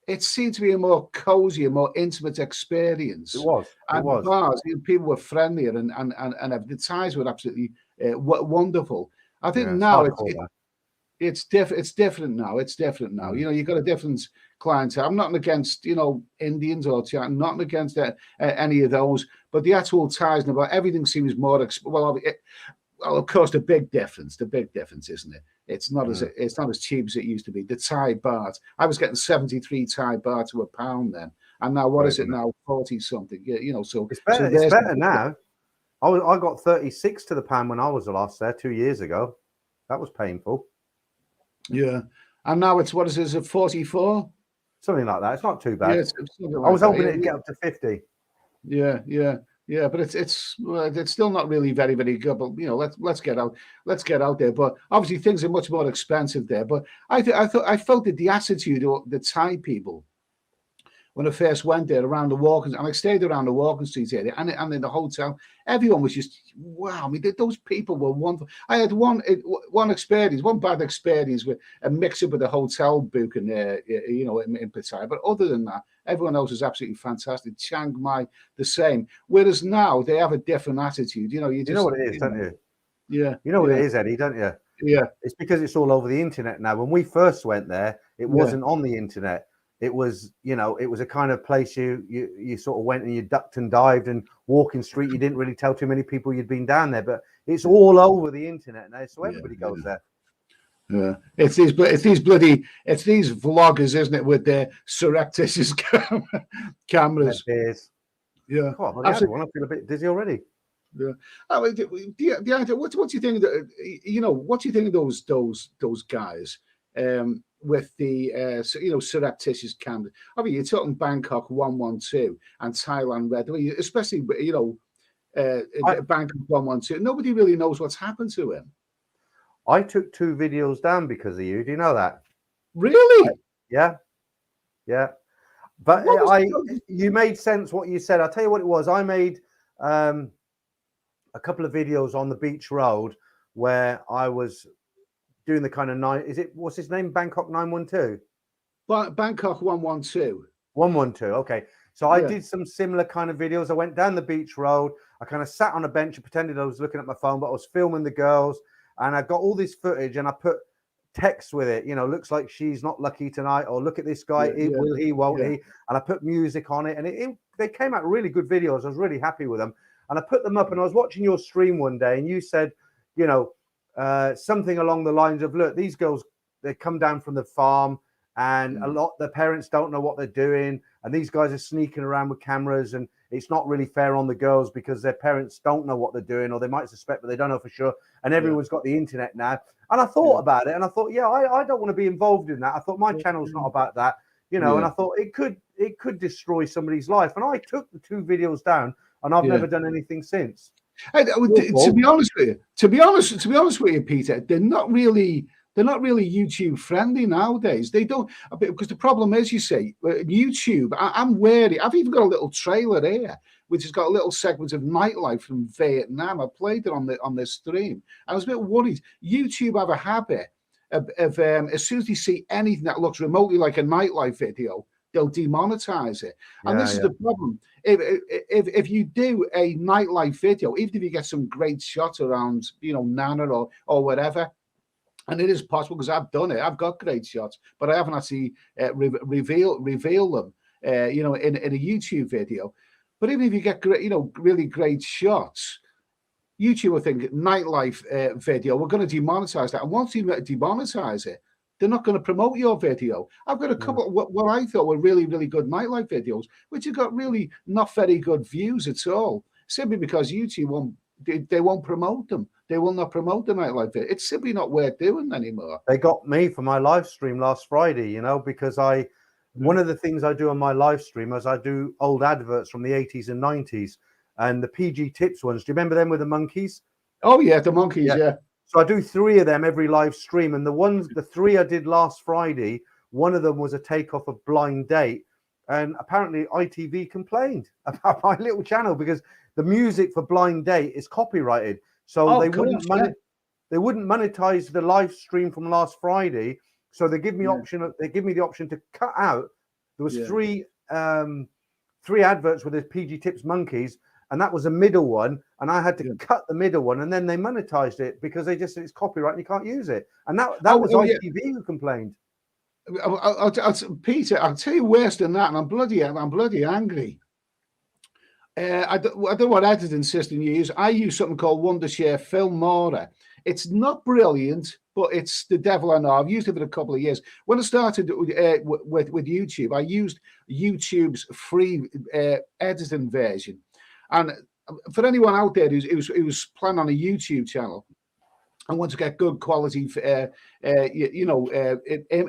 It seemed to be a more cozy, a more intimate experience. It was. Bars, people were friendlier, and the Thais were absolutely wonderful. I think now it's different. It's different now. You've got a different clientele. I'm not against Indians or China. I'm not against any of those. But the actual Thais and about everything seems more. Well, of course, the big difference, isn't it? It's not as cheap as it used to be. The Thai baht. I was getting 73 Thai baht to a pound then, and now what is it now? 40 something. So it's better. It's better now. I got 36 to the pound when I was last there 2 years ago. That was painful. Yeah, and now it's what is it? 44? Something like that. It's not too bad. Yeah, I was hoping it'd get up to 50. Yeah, but it's still not really very, very good. But let's get out there. But obviously things are much more expensive there. But I felt that the attitude of the Thai people when I first went there around the walking, and I stayed around the Walking Street area and in the hotel, everyone was just wow. I mean, those people were wonderful. I had one bad experience with a mix-up with the hotel booking there, in Pattaya. But other than that, everyone else is absolutely fantastic. Chiang Mai, the same. Whereas now they have a different attitude. You know what it is, don't you? Yeah. You know what it is, Eddie, don't you? Yeah. It's because it's all over the internet now. When we first went there, it wasn't on the internet. It was, it was a kind of place you sort of went and you ducked and dived, and Walking Street, you didn't really tell too many people you'd been down there, but it's all over the internet now, so everybody goes there. Yeah, it's these vloggers, isn't it, with their surreptitious cameras. Yeah, I feel a bit dizzy already. Yeah. I mean, the idea. What do you think? What do you think of those guys? With the surreptitious cameras. I mean, you're talking Bangkok 112 and Thailand Red, especially Bangkok 112. Nobody really knows what's happened to him. I took 2 videos down because of you. Do you know that? Really? Yeah. But you made sense what you said. I'll tell you what it was. I made a couple of videos on the beach road where I was doing the kind of what's his name? Bangkok 912? Bangkok 112. 112. Okay. So I did some similar kind of videos. I went down the beach road. I kind of sat on a bench and pretended I was looking at my phone, but I was filming the girls, and I got all this footage and I put text with it, looks like she's not lucky tonight, or look at this guy, will he, won't he? And I put music on it, and they came out really good videos. I was really happy with them, and I put them up. And I was watching your stream one day, and you said, something along the lines of, look, these girls, they come down from the farm, and a lot their parents don't know what they're doing, and these guys are sneaking around with cameras, and it's not really fair on the girls because their parents don't know what they're doing, or they might suspect, but they don't know for sure. And everyone's got the internet now. And I thought about it, and I thought, I don't want to be involved in that. I thought my channel's not about that, and I thought it could destroy somebody's life. And I took the 2 videos down, and I've never done anything since. To be honest with you, Peter, they're not really YouTube friendly nowadays. They don't, because the problem is, you see, YouTube, I'm wary. I've even got a little trailer here, which has got a little segment of nightlife from Vietnam. I played it on this stream. I was a bit worried. YouTube have a habit of as soon as they see anything that looks remotely like a nightlife video, they'll demonetize it. And this is the problem. If you do a nightlife video, even if you get some great shots around, Nana or whatever, and it is possible because I've done it. I've got great shots, but I haven't actually reveal them, in a YouTube video. But even if you get great, really great shots, YouTube will think nightlife video, we're going to demonetize that. And once you demonetize it, they're not going to promote your video. I've got a couple what I thought were really, really good nightlife videos, which have got really not very good views at all, simply because YouTube won't promote them. They will not promote the nightlife video. It's simply not worth doing anymore. They got me for my live stream last Friday, because one of the things I do on my live stream is I do old adverts from the 80s and 90s, and the PG Tips ones. Do you remember them with the monkeys? Oh yeah, the monkeys, yeah. So I do 3 of them every live stream, and the 3 I did last Friday, one of them was a takeoff of Blind Date, and apparently ITV complained about my little channel because the music for Blind Date is copyrighted. So they wouldn't monetize the live stream from last Friday. So they give me the option to cut out. There was 3 adverts with the PG Tips monkeys, and that was a middle one, and I had to cut the middle one, and then they monetized it because they just said it's copyright and you can't use it. And that was ITV who complained. Peter, I'll tell you worse than that, and I'm bloody angry. I don't know what editing system you use. I use something called Wondershare Filmora. It's not brilliant, but it's the devil I know. I've used it for a couple of years. When I started with YouTube, I used YouTube's free editing version. And for anyone out there who's planning on a YouTube channel and wants to get good quality,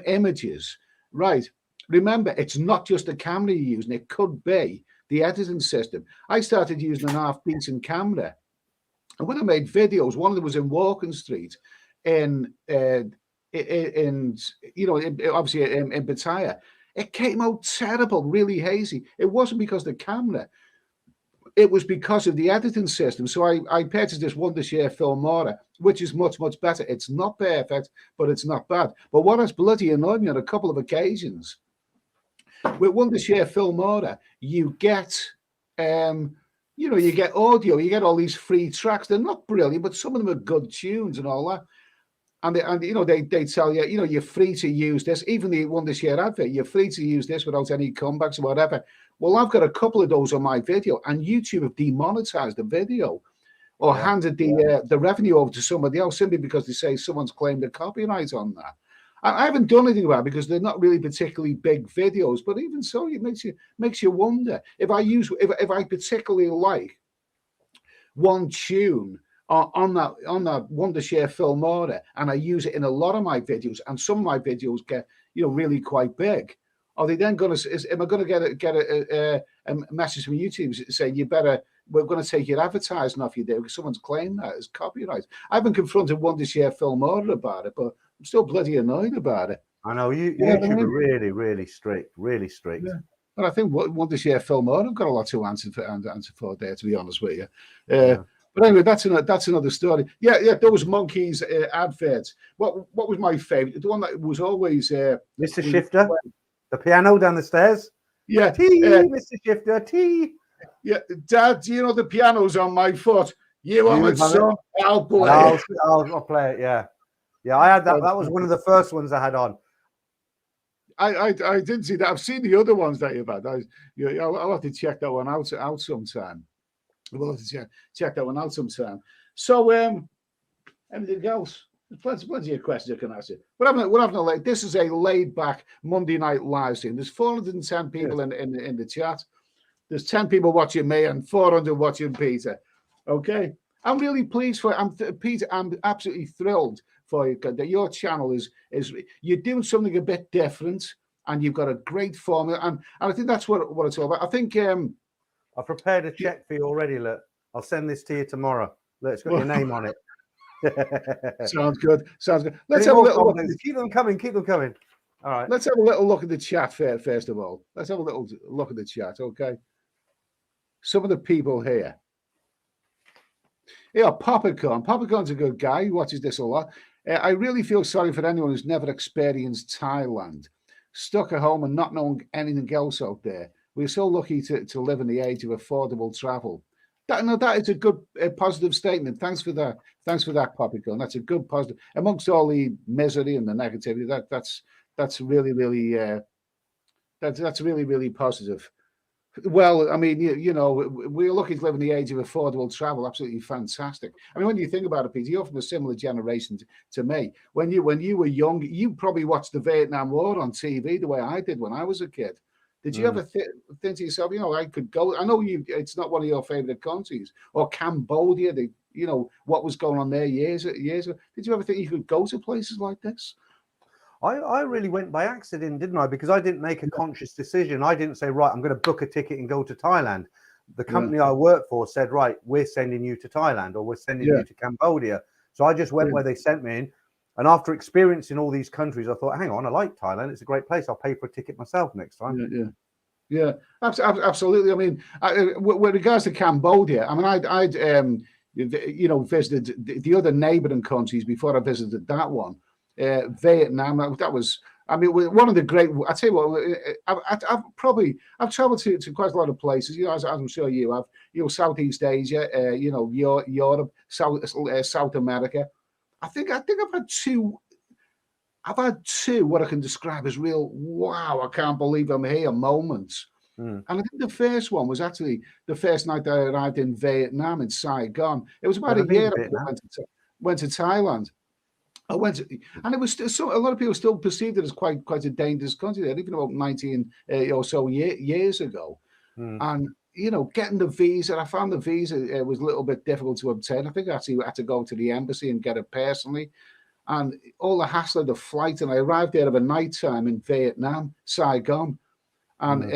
images, right? Remember, it's not just the camera you're using. It could be the editing system. I started using an half-decent camera, and when I made videos, one of them was in Walking Street, obviously in Pattaya. It came out terrible, really hazy. It wasn't because of the camera. It was because of the editing system. So I purchased this Wondershare Filmora, which is much, much better. It's not perfect, but it's not bad. But what has bloody annoyed me on a couple of occasions, with Wondershare Filmora, you get, you get audio, you get all these free tracks. They're not brilliant, but some of them are good tunes and all that. And they tell you, you're free to use this. Even the Wondershare advert, you're free to use this without any comebacks or whatever. Well, I've got a couple of those on my video, and YouTube have demonetized the video or handed the revenue over to somebody else simply because they say someone's claimed a copyright on that. I haven't done anything about it because they're not really particularly big videos, but even so, it makes you wonder if I particularly like one tune on that Wondershare Filmora, and I use it in a lot of my videos, and some of my videos get really quite big. Are they then going to? Am I going to get a message from YouTube saying we're going to take your advertising off you there because someone's claimed that as copyright? I haven't confronted Wondershare Filmora about it, but I'm still bloody annoyed about it. I know YouTube are really, really strict, really strict. But I think one this year, Phil Moore, I've got a lot to answer for there, to be honest with you. Yeah. But anyway, that's another story. Yeah, those monkeys adverts. What was my favourite? The one that was always Mr. Shifter, the piano down the stairs. Yeah, tea, Mr. Shifter, tea. Yeah, Dad, do you know the piano's on my foot? You want it, son? I'll play it. I'll play it. Yeah, I had that. That was one of the first ones I had on. I didn't see that. I've seen the other ones that you've had. I'll have to check that one out sometime. We'll have to check that one out sometime. So, anything else? There's plenty of questions I can ask you. We're having this is a laid back Monday night live stream. There's 410 people in the chat. There's 10 people watching me and 400 watching Peter. Okay, I'm really pleased for Peter. I'm absolutely thrilled for you that your channel is you're doing something a bit different, and you've got a great formula, and I think that's what it's all about. I think I prepared a check for you already. Look, I'll send this to you tomorrow. Look, it's got your name on it. Sounds good. Let's have a little look. Keep them coming. All right. Let's have a little look at the chat first of all. Let's have a little look at the chat, okay? Some of the people here. Yeah, Popcorn. Popcorn's a good guy. He watches this a lot. I really feel sorry for anyone who's never experienced Thailand, stuck at home and not knowing anything else out there. We're so lucky to live in the age of affordable travel. That is a good positive statement. Thanks for that. Thanks for that, Popcorn. That's a good positive. Amongst all the misery and the negativity, that's really, really that's really, really positive. Well, I mean, you know, we're lucky to live in the age of affordable travel. Absolutely fantastic. I mean, when you think about it, Peter, you're from a similar generation to me. When you were young, you probably watched the Vietnam War on TV the way I did when I was a kid. Did you ever think to yourself, you know, I could go? I know it's not one of your favorite countries, or Cambodia. You know what was going on there years ago. Did you ever think you could go to places like this? I really went by accident, didn't I? Because I didn't make a conscious decision. I didn't say, right, I'm going to book a ticket and go to Thailand. The company I worked for said, right, we're sending you to Thailand, or we're sending you to Cambodia. So I just went where they sent me in. And after experiencing all these countries, I thought, hang on, I like Thailand. It's a great place. I'll pay for a ticket myself next time. Yeah, absolutely. I mean, with regards to Cambodia, I mean, I'd you know, visited the other neighboring countries before I visited that one. Vietnam, that was, I mean, one of the great, I tell you what, I've traveled to quite a lot of places, you know, as I'm sure you have, you know, Southeast Asia, you know, Europe, South America. I think I've had two what I can describe as real, wow, I can't believe I'm here moments. And I think the first one was actually the first night that I arrived in Vietnam, in Saigon. It was about a year after I went to Thailand. And it was still, a lot of people still perceived it as quite a dangerous country there, even about 19 or so years ago. And you know, getting the visa, I found the visa was a little bit difficult to obtain. I think I actually had to go to the embassy and get it personally, and all the hassle of the flight. And I arrived there at a night time in Vietnam, Saigon. And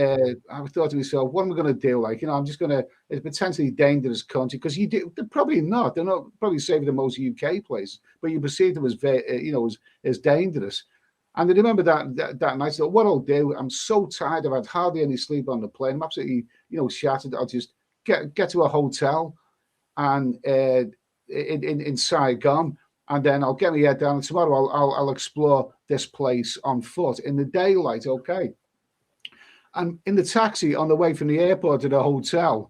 I thought to myself, what am I going to do? Like, you know, I'm just going to, it's a potentially dangerous country, because they're probably not. They're not probably safer than most UK places, but you perceive them as, you know, as dangerous. And I remember that night, I thought, what I'll do, I'm so tired, I've had hardly any sleep on the plane. I'm absolutely, you know, shattered. I'll just get to a hotel and in Saigon, and then I'll get my head down, and tomorrow I'll explore this place on foot in the daylight, okay? And in the taxi on the way from the airport to the hotel,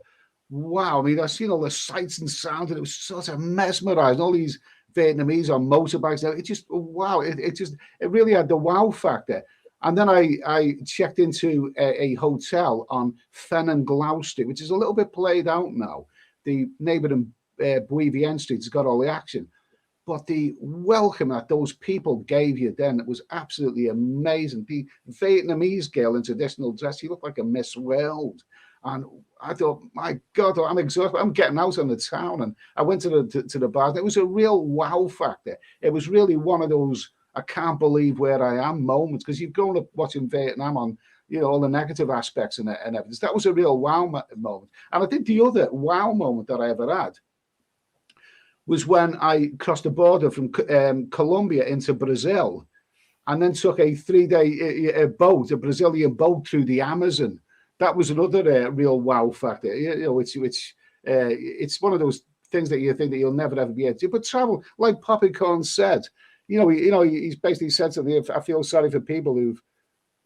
wow, I mean, I've seen all the sights and sounds, and it was sort of mesmerizing. All these Vietnamese on motorbikes, it just, wow, it really had the wow factor. And then I checked into a hotel on Fen and Gloucester, which is a little bit played out now. The neighboring Bui Vien Street has got all the action. But the welcome that those people gave you then, it was absolutely amazing. The Vietnamese girl in traditional dress, she looked like a Miss World. And I thought, my God, I'm exhausted. I'm getting out on the town. And I went to the bar. It was a real wow factor. It was really one of those, I can't believe where I am moments, because you've grown up watching Vietnam on, you know, all the negative aspects and everything. That was a real wow moment. And I think the other wow moment that I ever had was when I crossed the border from Colombia into Brazil, and then took a 3-day boat, a Brazilian boat, through the Amazon. that was another real wow factor. It's one of those things that you think that you'll never ever be able to. But travel, like Popcorn said, he's basically said something. I feel sorry for people who've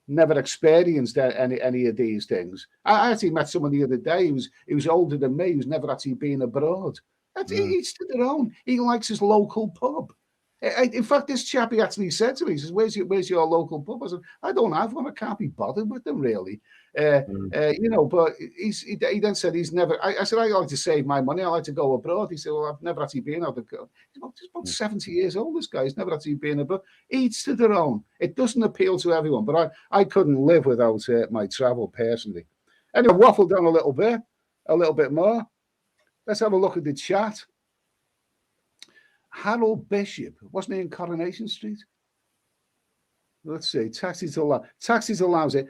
never experienced any of these things. I actually met someone the other day who was older than me, who's never actually been abroad. He's to their own. He likes his local pub. In fact, this chap, he actually said to me, he says, where's your local pub? I said, I don't have one. I can't be bothered with them, really. But he then said he's never, I said, I like to save my money. I like to go abroad. He said, well, I've never actually been out of the, he's about 70 years old, this guy. He's never actually been abroad. Each to their own. It doesn't appeal to everyone, but I couldn't live without my travel personally. Anyway, waffled on a little bit more. Let's have a look at the chat. Harold Bishop, wasn't he in Coronation Street? Let's see. Taxis allows it.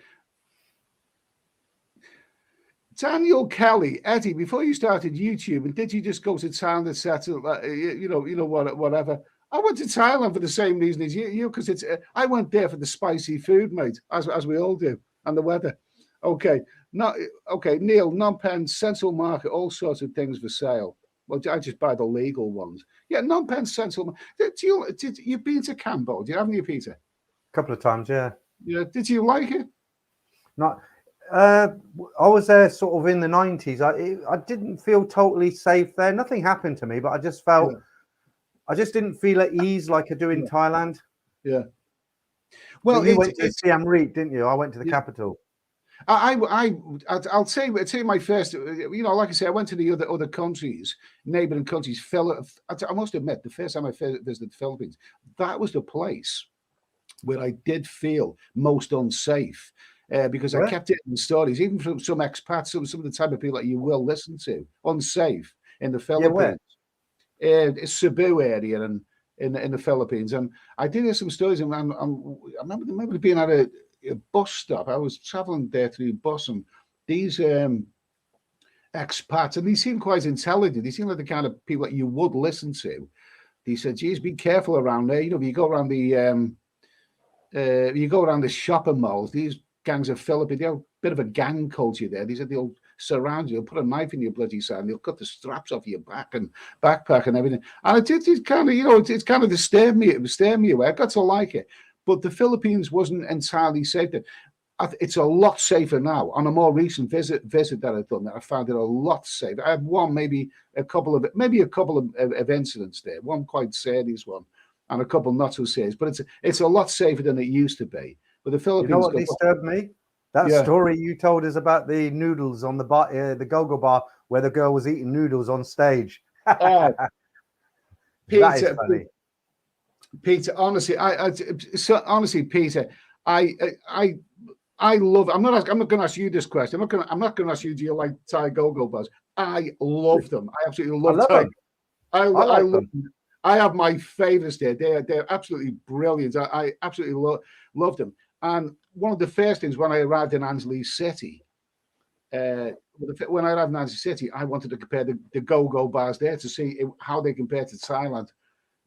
Daniel Kelly, Eddie, before you started YouTube, and did you just go to Thailand and settle? Whatever. I went to Thailand for the same reason as you, because I went there for the spicy food, mate, as we all do, and the weather. Okay, Neil, Phnom Penh, Central Market, all sorts of things for sale. Well, I just buy the legal ones. Yeah, Phnom Penh Central. You've been to Cambodia, haven't you, Peter? A couple of times, yeah. Yeah. Did you like it? Not. I was there sort of in the 90s. I didn't feel totally safe there. Nothing happened to me, but I just felt, I just didn't feel at ease like I do in Thailand. Yeah. Well, you went to Siem Reap, didn't you? I went to the capital. I'll tell you my first, like I say, I went to the other countries, neighboring countries. I must admit, the first time I visited the Philippines, that was the place where I did feel most unsafe, because I kept it in stories, even from some expats, some of the type of people that you will listen to, unsafe in the Philippines, Cebu area and in the Philippines. And I did hear some stories, and I remember being at a bus stop. I was traveling there through bus, and these expats, and they seemed quite intelligent. They seemed like the kind of people that you would listen to. They said, "Geez, be careful around there. You go around the shopping malls. These gangs of Philippines, they have a bit of a gang culture there. These are they'll surround you, they'll put a knife in your bloody side, and they'll cut the straps off your back and backpack and everything." And it kind of, it's kind of disturbed me away. I got to like it. But the Philippines wasn't entirely safe. It's a lot safer now. On a more recent visit that I've done, I found it a lot safer. I had one, maybe a couple of incidents there. One quite serious one, and a couple not so serious. But it's a lot safer than it used to be. But the Philippines. You know what disturbed me? That story you told us about the noodles on the bar, the go-go bar, where the girl was eating noodles on stage. Peter, that is funny. Peter, honestly, Peter, I love. I'm not going to ask you this question. I'm not going to ask you. Do you like Thai go-go bars? I love them. I absolutely love them. I love them. I have my favorites there. They're absolutely brilliant. I absolutely love them. And one of the first things when I arrived in Angeles City, I wanted to compare the go-go bars there to see how they compare to Thailand.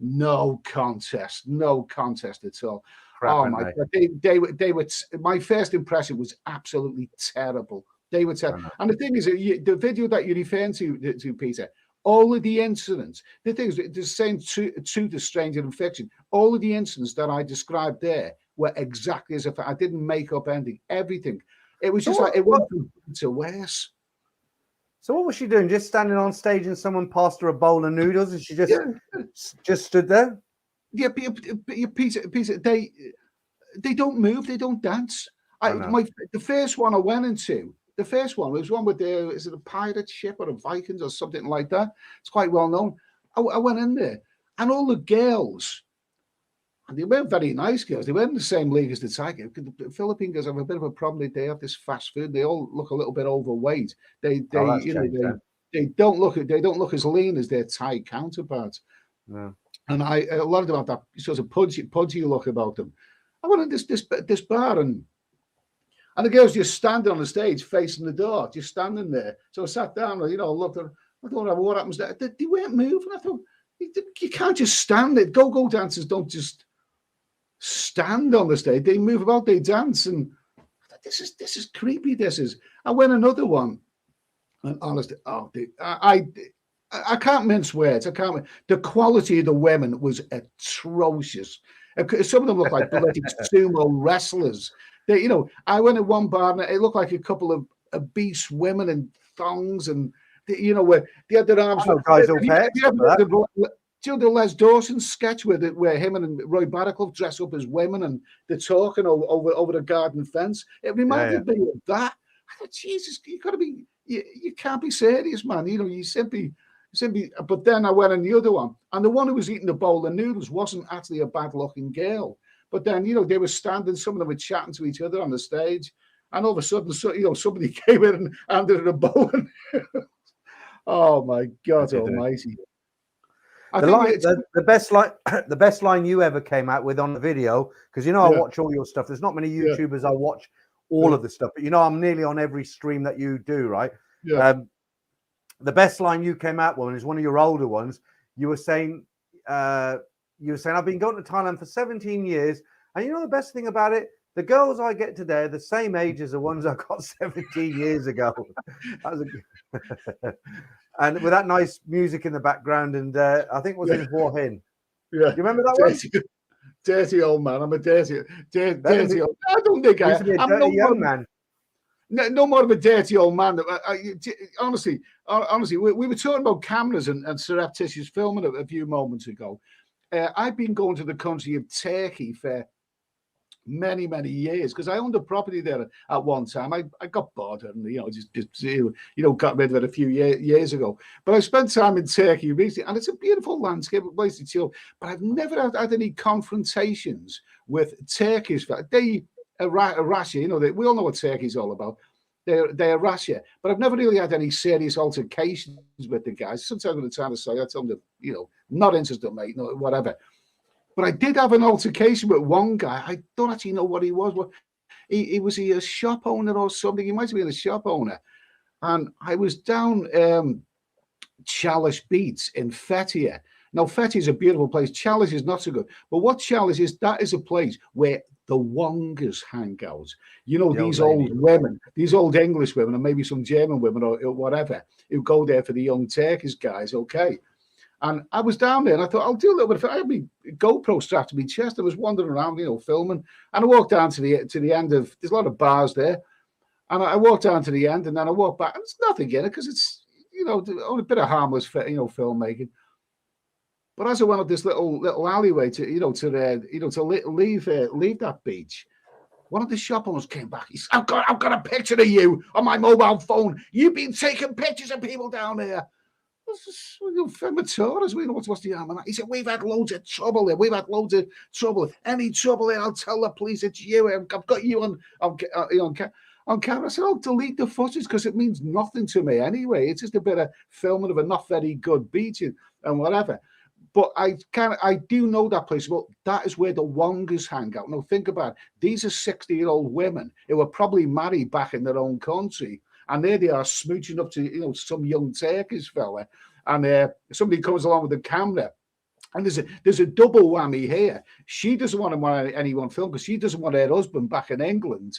No contest at all. Oh my God, they were. My first impression was absolutely terrible. They were terrible. And the thing is, the video that you're referring to, Peter, all of the incidents, the things, the same to the stranger in fiction, all of the incidents that I described there were exactly as if I didn't make up anything. Everything. It was just like it went from to worse. So what was she doing? Just standing on stage and someone passed her a bowl of noodles and she just stood there? Yeah, Peter, they don't move, they don't dance. The first one I went into, the first one was one with is it a pirate ship or a Vikings or something like that? It's quite well known. I went in there and all the girls, and they weren't very nice girls. They weren't in the same league as the Tiger. The Philippine girls have a bit of a problem. They have this fast food. They all look a little bit overweight. They don't look as lean as their Thai counterparts. No. And a lot of them have that sort of pudgy look about them. I went in this bar and the girls just standing on the stage facing the door, just standing there. So I sat down and looked at. I thought, what happens there? They weren't moving. I thought, you can't just stand it. Go-go dancers don't just stand on the stage. They move about, they dance, and this is creepy. This is. I went another one, and honestly, I can't mince words. I can't. The quality of the women was atrocious. Some of them look like bloody sumo wrestlers. They, I went in one bar and it looked like a couple of obese women in thongs, and where they had their arms. Guys, all pets. Do you know the Les Dawson sketch where him and Roy Baraclough dress up as women and they're talking over the garden fence? It reminded me of that. I thought, Jesus, you got to be. You can't be serious, man. You simply. But then I went on the other one, and the one who was eating the bowl of noodles wasn't actually a bad-looking girl. But then, they were standing, some of them were chatting to each other on the stage, and all of a sudden, somebody came in and handed her a bowl. Oh my God Almighty! The best line you ever came out with on the video, because I watch all your stuff. There's not many YouTubers I watch all of the stuff, but I'm nearly on every stream that you do, right? Yeah. The best line you came out with is one of your older ones. You were saying, I've been going to Thailand for 17 years. And the best thing about it? The girls I get today are the same age as the ones I got 17 years ago. And with that nice music in the background. And I think it was in Huahin. Yeah. You remember that one? Dirty old man. I'm a dirty old. I don't think I'm no young man. No more of a dirty old man. Honestly, we were talking about cameras and surreptitious filming a few moments ago. I've been going to the country of Turkey for many, many years because I owned a property there at one time. I got bored and just got rid of it a few years ago. But I spent time in Turkey recently, and it's a beautiful landscape, a place to chill. But I've never had any confrontations with Turkish. They Russia, we all know what Turkey's all about. They're Russia, but I've never really had any serious altercations with the guys. Sometimes when they're trying to say, I tell them that, not interested, mate, no, whatever. But I did have an altercation with one guy. I don't actually know what he was. He was a shop owner or something. He might have been a shop owner. And I was down Chalice Beach in Fethiye. Now, Fethiye is a beautiful place. Chalice is not so good. But what Chalice is, that is a place where the Wongers hang out. These old women, these old English women, and maybe some German women or whatever, who go there for the young Turkish guys, okay? And I was down there, and I thought, I'll do a little bit of it. I had my GoPro strapped to my chest. I was wandering around, filming. And I walked down to the end of, there's a lot of bars there. And I walked down to the end, and then I walked back. And there's nothing in it, because it's, only a bit of harmless, filmmaking. But as I went up this little alleyway to leave that beach, one of the shop owners came back. He said, I've got a picture of you on my mobile phone. You've been taking pictures of people down here. Tourists, what's the harm in that? He said, we've had loads of trouble there. Any trouble there, I'll tell the police it's you. I've got you on camera. I said, I'll delete the footage because it means nothing to me anyway. It's just a bit of filming of a not very good beach and whatever. But I do know that place. Well, that is where the Wongers hang out. Now, think about it. These are 60-year-old women who were probably married back in their own country. And there they are smooching up to, some young Turkish fella. And somebody comes along with a camera. And there's a double whammy here. She doesn't want anyone filmed because she doesn't want her husband back in England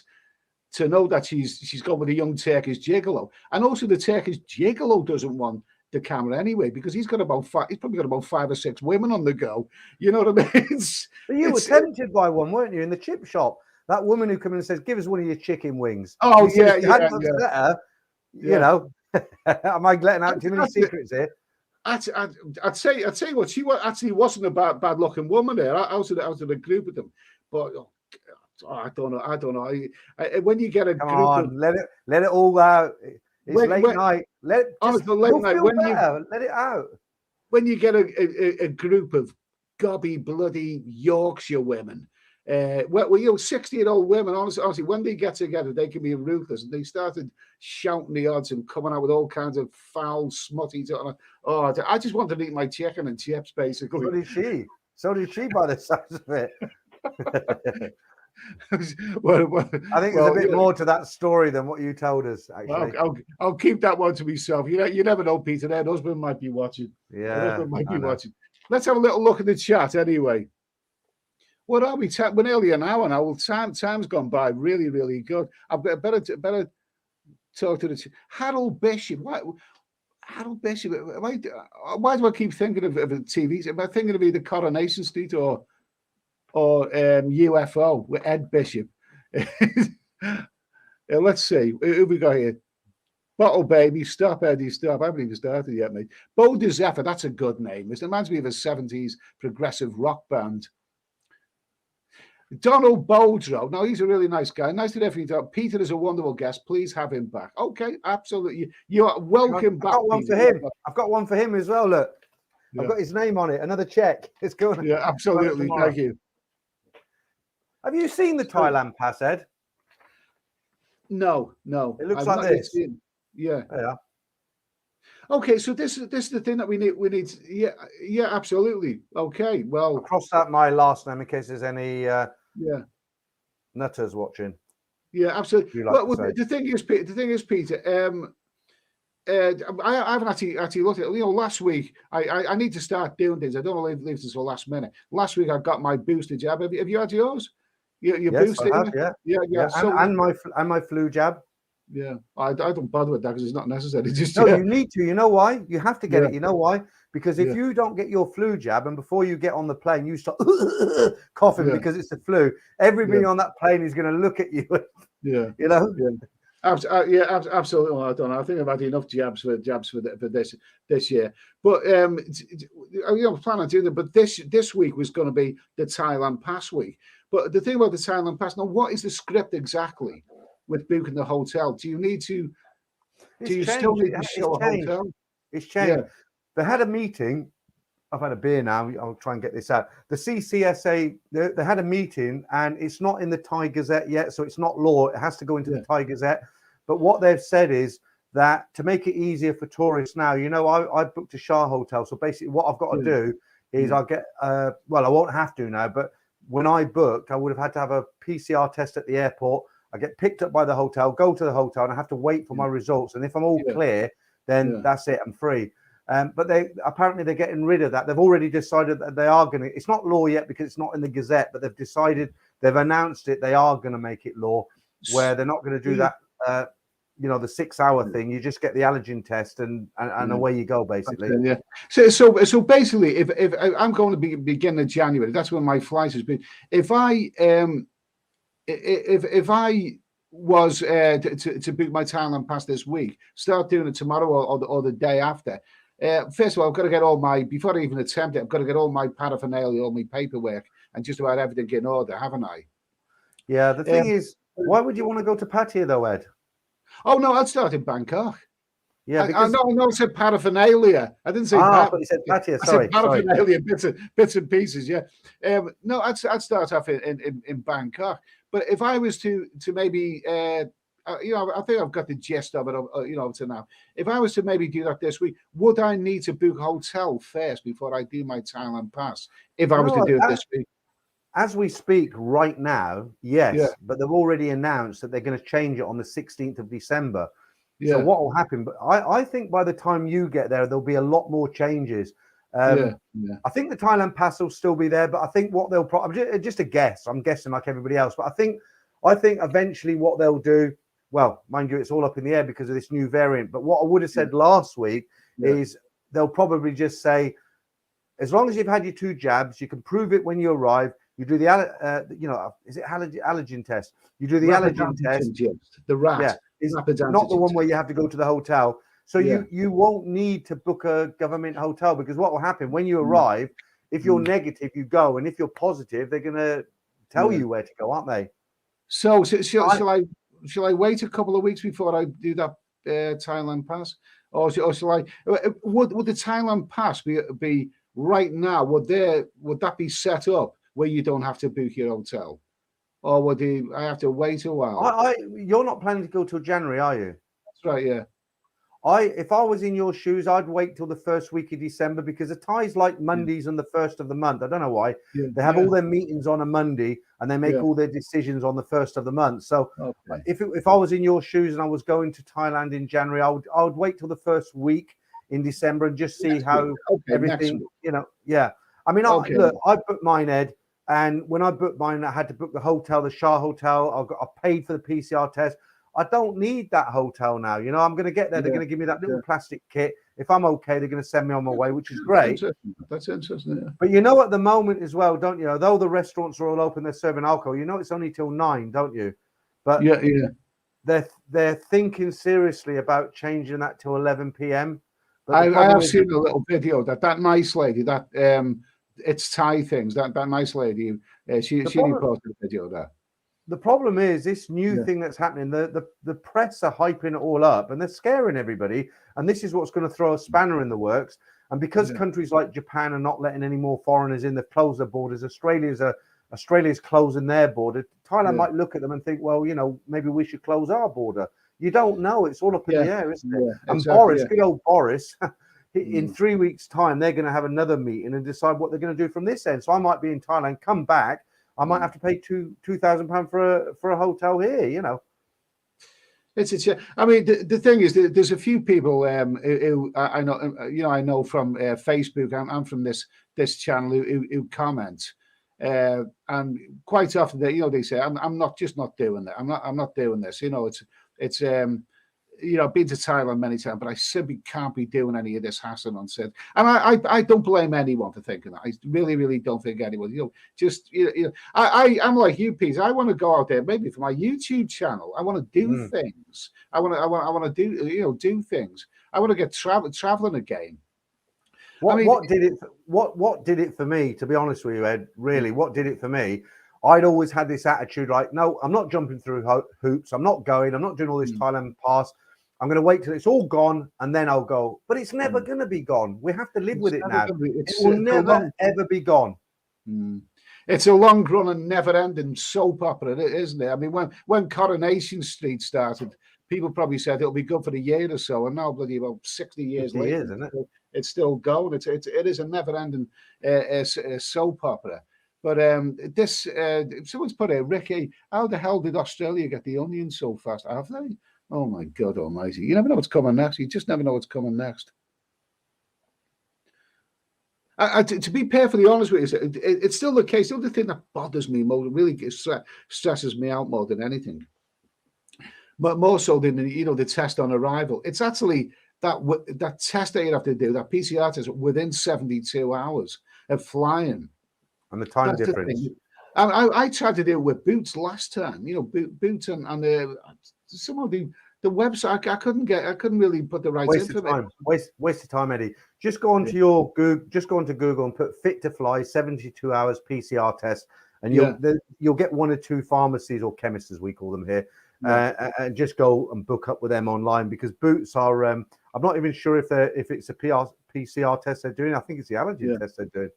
to know that she's gone with a young Turkish gigolo. And also the Turkish gigolo doesn't want the camera anyway, because he's probably got about 5 or 6 women on the go. You know what I mean? But you were tempted by one, weren't you, in the chip shop? That woman who comes in and says, give us one of your chicken wings. Oh, yeah. Am I letting out too many secrets here? I'd say what, she actually wasn't a bad looking woman there. I was in a group with them. But I don't know. When you get a Come group on, let it all out. It's late night. Let it out. When you get a group of gobby bloody Yorkshire women, 60-year-old women, honestly, when they get together, they can be ruthless. And they started shouting the odds and coming out with all kinds of foul, smutty. I just wanted to eat my chicken and chips, basically. So did she, by the sounds of it. I think there's a bit more to that story than what you told us. Actually, I'll keep that one to myself. You never know, Peter. Their husband might be watching. Yeah, watching. Let's have a little look at the chat anyway. What are we? We're nearly an hour now. Well, time's gone by really, really good. I've got better talk to the Harold Bishop. Why? Harold Bishop. Why do I keep thinking of a TV? Am I thinking of either Coronation Street or UFO with Ed Bishop? Let's see. Who we got here? Bottle Baby, Stop Eddie, Stop. I haven't even started yet, mate. Bo de Zephyr, that's a good name. It reminds me of a 70s progressive rock band. Donald Boldrow. Now, he's a really nice guy. Nice to definitely talk. Peter is a wonderful guest. Please have him back. Okay, absolutely. You are welcome back. I've got one Peter. for him. I've got one for him as well. Look, I've got his name on it. Another check. It's going. Yeah, absolutely. Thank you. Have you seen the Thailand Pass, Ed? No. It looks like this. Yeah. Yeah. Okay, so this is the thing that we need. Yeah, absolutely. Okay, well, I'll cross out my last name in case there's any nutters watching. Yeah, absolutely. Well, the thing is, Peter. I haven't actually looked at it. You know, last week I need to start doing things. I don't want to leave this for last minute. Last week I got my booster jab. Have you had yours? Your yes, booster? I have, yeah. So, and my flu jab. Yeah, I don't bother with that because it's not necessary. You need to. You know why? You have to get it. You know why? Because if you don't get your flu jab and before you get on the plane, you start coughing because it's the flu, everybody on that plane is going to look at you. You know? Absolutely. Well, I don't know. I think I've had enough jabs for this year. But plan on doing it. But this week was going to be the Thailand Pass week. But the thing about the Thailand Pass now, what is the script exactly with booking the hotel? Do you need to? Still need to show a hotel? It's changed. Yeah. They had a meeting. I've had a beer now. I'll try and get this out. The CCSA, they had a meeting, and it's not in the Thai Gazette yet, so it's not law. It has to go into the Thai Gazette. But what they've said is that to make it easier for tourists now, I booked a Shah hotel. So basically what I've got to do is I'll get, I won't have to now, but when I booked, I would have had to have a PCR test at the airport. I get picked up by the hotel, go to the hotel, and I have to wait for my results. And if I'm all clear, then that's it. I'm free. But they're getting rid of that. They've already decided that they are going to. It's not law yet because it's not in the Gazette, but they've announced it. They are going to make it law, where they're not going to do that. The 6-hour thing. You just get the allergen test and away you go, basically. Yeah. So basically, if I'm going to be beginning of January, that's when my flight has been. If I was to book my Thailand Pass this week, start doing it tomorrow or the day after. First of all, I've got to get before I even attempt it, I've got to get all my paraphernalia, all my paperwork, and just about everything in order, haven't I? Yeah, the thing is, why would you want to go to Pattaya though, Ed? Oh, no, I'd start in Bangkok. Yeah, because I said paraphernalia. I didn't say but you said Pattaya, sorry. I said paraphernalia, bits and pieces, yeah. No, I'd start off in Bangkok. But if I was to maybe... I think I've got the gist of it, to now. If I was to maybe do that this week, would I need to book a hotel first before I do my Thailand Pass? If I was to do it this week? As we speak right now, yes. But they've already announced that they're going to change it on the 16th of December. Yeah. So what will happen? But I think by the time you get there, there'll be a lot more changes. I think the Thailand Pass will still be there, but I think what they'll probably... Just a guess. I'm guessing like everybody else. But I think eventually what they'll do... Well, mind you, it's all up in the air because of this new variant. But what I would have said last week is they'll probably just say, as long as you've had your 2 jabs, you can prove it when you arrive. You do the, is it allergen test? You do the allergen test. The rat. It's not the one where you have to go to the hotel. So you won't need to book a government hotel because what will happen when you arrive, if you're negative, you go. And if you're positive, they're going to tell you where to go, aren't they? So shall I wait a couple of weeks before I do that Thailand Pass, or shall I? Would the Thailand Pass be right now? Would that be set up where you don't have to book your hotel, or would I have to wait a while? You're not planning to go till January, are you? That's right. Yeah. If I was in your shoes, I'd wait till the first week of December because the Thais like Mondays on the first of the month. I don't know why. They have all their meetings on a Monday and they make all their decisions on the first of the month. So if I was in your shoes and I was going to Thailand in January, I would wait till the first week in December and just see how everything, I mean, look, I put mine, Ed, And when I booked mine, I had to book the hotel, the Shah Hotel. I paid for the PCR test. I don't need that hotel now. You know, I'm going to get there. They're going to give me that little plastic kit. If I'm okay, they're going to send me on my way, which is great. That's interesting. Yeah. But you know, at the moment as well, don't you? Although the restaurants are all open, they're serving alcohol. You know, it's only till 9, don't you? But they're thinking seriously about changing that to 11 p.m. But I have seen a little video that nice lady that it's Thai things that nice lady she posted a video there. The problem is this new thing that's happening. The press are hyping it all up and they're scaring everybody. And this is what's going to throw a spanner in the works. And because countries like Japan are not letting any more foreigners in, they've closed their borders. Australia's closing their border. Thailand might look at them and think, well, you know, maybe we should close our border. You don't know. It's all up in the air, isn't it? And Boris, good old Boris, in 3 weeks' time, they're going to have another meeting and decide what they're going to do from this end. So I might be in Thailand, come back. I might have to pay £2,000 for a hotel here, you know. I mean, the thing is, there's a few people who I know, you know, I know from Facebook and from this channel who comment, and quite often they say, I'm not doing that. I'm not doing this. You know, it's you know, I've been to Thailand many times, but I simply can't be doing any of this hassle and said. And I don't blame anyone for thinking that. I really, really don't think anyone. You know, just I'm like you, Pete. I want to go out there maybe for my YouTube channel. I want to do things. I want to do do things. I want to get traveling again. What did it for me? To be honest with you, Ed, really, what did it for me? I'd always had this attitude like, no, I'm not jumping through hoops. I'm not going. I'm not doing all this Thailand pass. I'm going to wait till it's all gone and then I'll go. But it's never going to be gone. We have to live with it now. It will never, ever be gone. It's a long-running, never-ending soap opera, isn't it? I mean, when Coronation Street started, people probably said it'll be good for a year or so, and now bloody about 60 years later, isn't it? It's still going. It is a never-ending soap opera. But this, someone's put it, Ricky, how the hell did Australia get the onion so fast? Have they? Oh my God Almighty! You never know what's coming next. You just never know what's coming next. To be perfectly honest with you, it's still the case. The other thing that bothers me more, really stresses me out more than anything, but more so than the test on arrival. It's actually that test that you have to do, that PCR test within 72 hours of flying. And the time difference. I tried to do it with Boots last time. You know, Boots and some of the website. I couldn't really put the right information. Waste of time, Eddie. Just go onto your Google. Just go onto Google and put "fit to fly" 72 hours PCR test, and you'll get one or two pharmacies or chemists, as we call them here, and just go and book up with them online, because Boots are. I'm not even sure if it's a PCR test they're doing. I think it's the allergen test they're doing.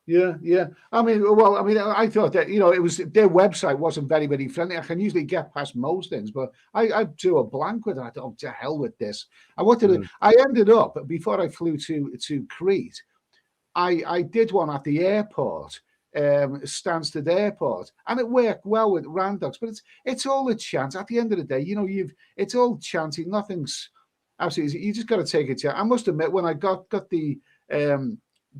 Yeah. I mean, I thought that it was their website wasn't very, very friendly. I can usually get past most things, but I drew a blank with it. I thought, oh, to hell with this. I ended up, before I flew to Crete, I did one at the airport, Stansted Airport, and it worked well with Randox. But it's all a chance. At the end of the day, it's all chancy. Nothing's absolutely. You just got to take a chance. I must admit, when I got the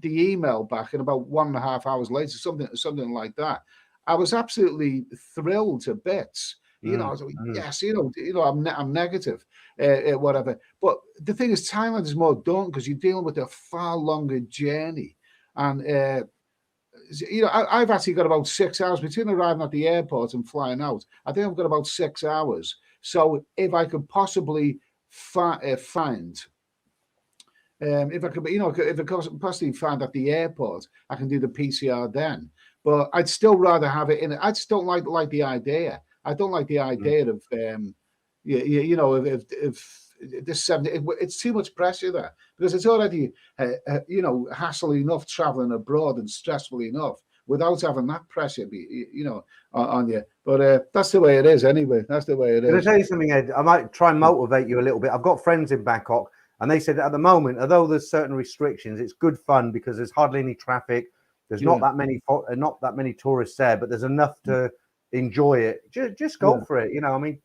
email back, and about 1.5 hours later, something like that, I was absolutely thrilled to bits. I was like, yes, I'm negative, whatever. But the thing is, Thailand is more daunting because you're dealing with a far longer journey, and I've actually got about 6 hours between arriving at the airport and flying out. I think I've got about 6 hours. So if I could possibly find. If I could possibly find at the airport, I can do the PCR then. But I'd still rather have it in. I just don't like the idea. I don't like the idea of if this 70. It's too much pressure there, because it's already hassle enough traveling abroad and stressful enough without having that pressure on you. But that's the way it is anyway. That's the way it is. Can I tell you something, Ed? I might try and motivate you a little bit. I've got friends in Bangkok. And they said at the moment, although there's certain restrictions, it's good fun because there's hardly any traffic. There's not that many tourists there, but there's enough to enjoy it. Just go for it. I mean,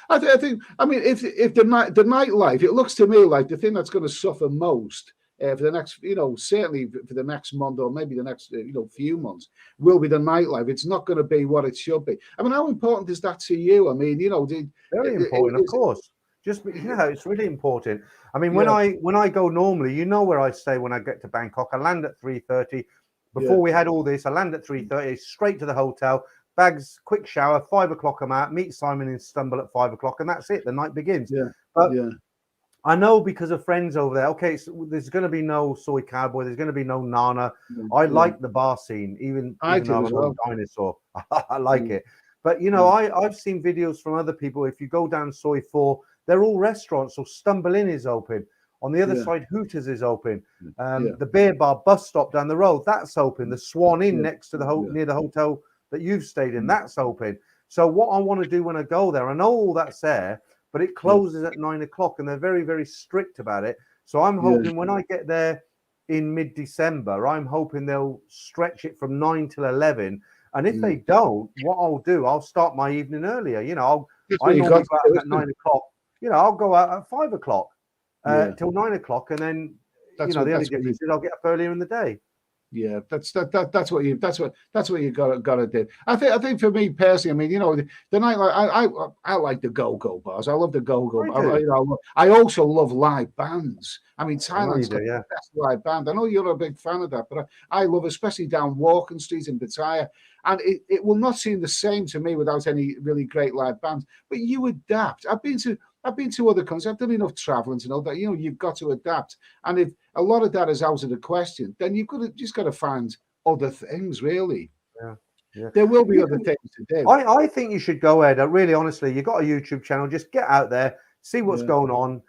I think. I mean, if the nightlife, it looks to me like the thing that's going to suffer most for the next, certainly for the next month or maybe the next, few months, will be the nightlife. It's not going to be what it should be. I mean, how important is that to you? I mean, very important, of course. Just it's really important. I mean, when I go normally, where I stay when I get to Bangkok. I land at 3:30. Before we had all this, I land at 3:30, straight to the hotel, bags, quick shower, 5 o'clock I'm out, meet Simon in Stumble at 5 o'clock, and that's it. The night begins. But I know because of friends over there, okay, so there's going to be no soy cowboy, there's going to be no Nana. I like the bar scene, even though I'm a dinosaur. I like it. But, I've seen videos from other people. If you go down Soy 4, they're all restaurants. So Stumble Inn is open. On the other side, Hooters is open. The Beer Bar bus stop down the road, that's open. The Swan Inn next to near the hotel that you've stayed in, that's open. So what I want to do when I go there, I know all that's there, but it closes at 9 o'clock, and they're very, very strict about it. So I'm hoping when I get there in mid-December, I'm hoping they'll stretch it from 9 till 11. And if they don't, what I'll do, I'll start my evening earlier. I normally go out at 9 o'clock. I'll go out at 5 o'clock till 9 o'clock, and then the only difference is I'll get up earlier in the day. Yeah, that's what you got to do. I think for me personally, I mean, the night I like the go-go bars. I love the go-go. I also love live bands. I mean, Thailand's got the best live band. I know you're a big fan of that, but I love, especially down Walking Street in Pattaya, and it will not seem the same to me without any really great live bands. But you adapt. I've been to other countries. I've done enough traveling to know that you've got to adapt. And if a lot of that is out of the question, then you've just got to find other things, really. Yeah. There will be other things to do. I think you should go ahead. Really, honestly, you've got a YouTube channel. Just get out there, see what's going on.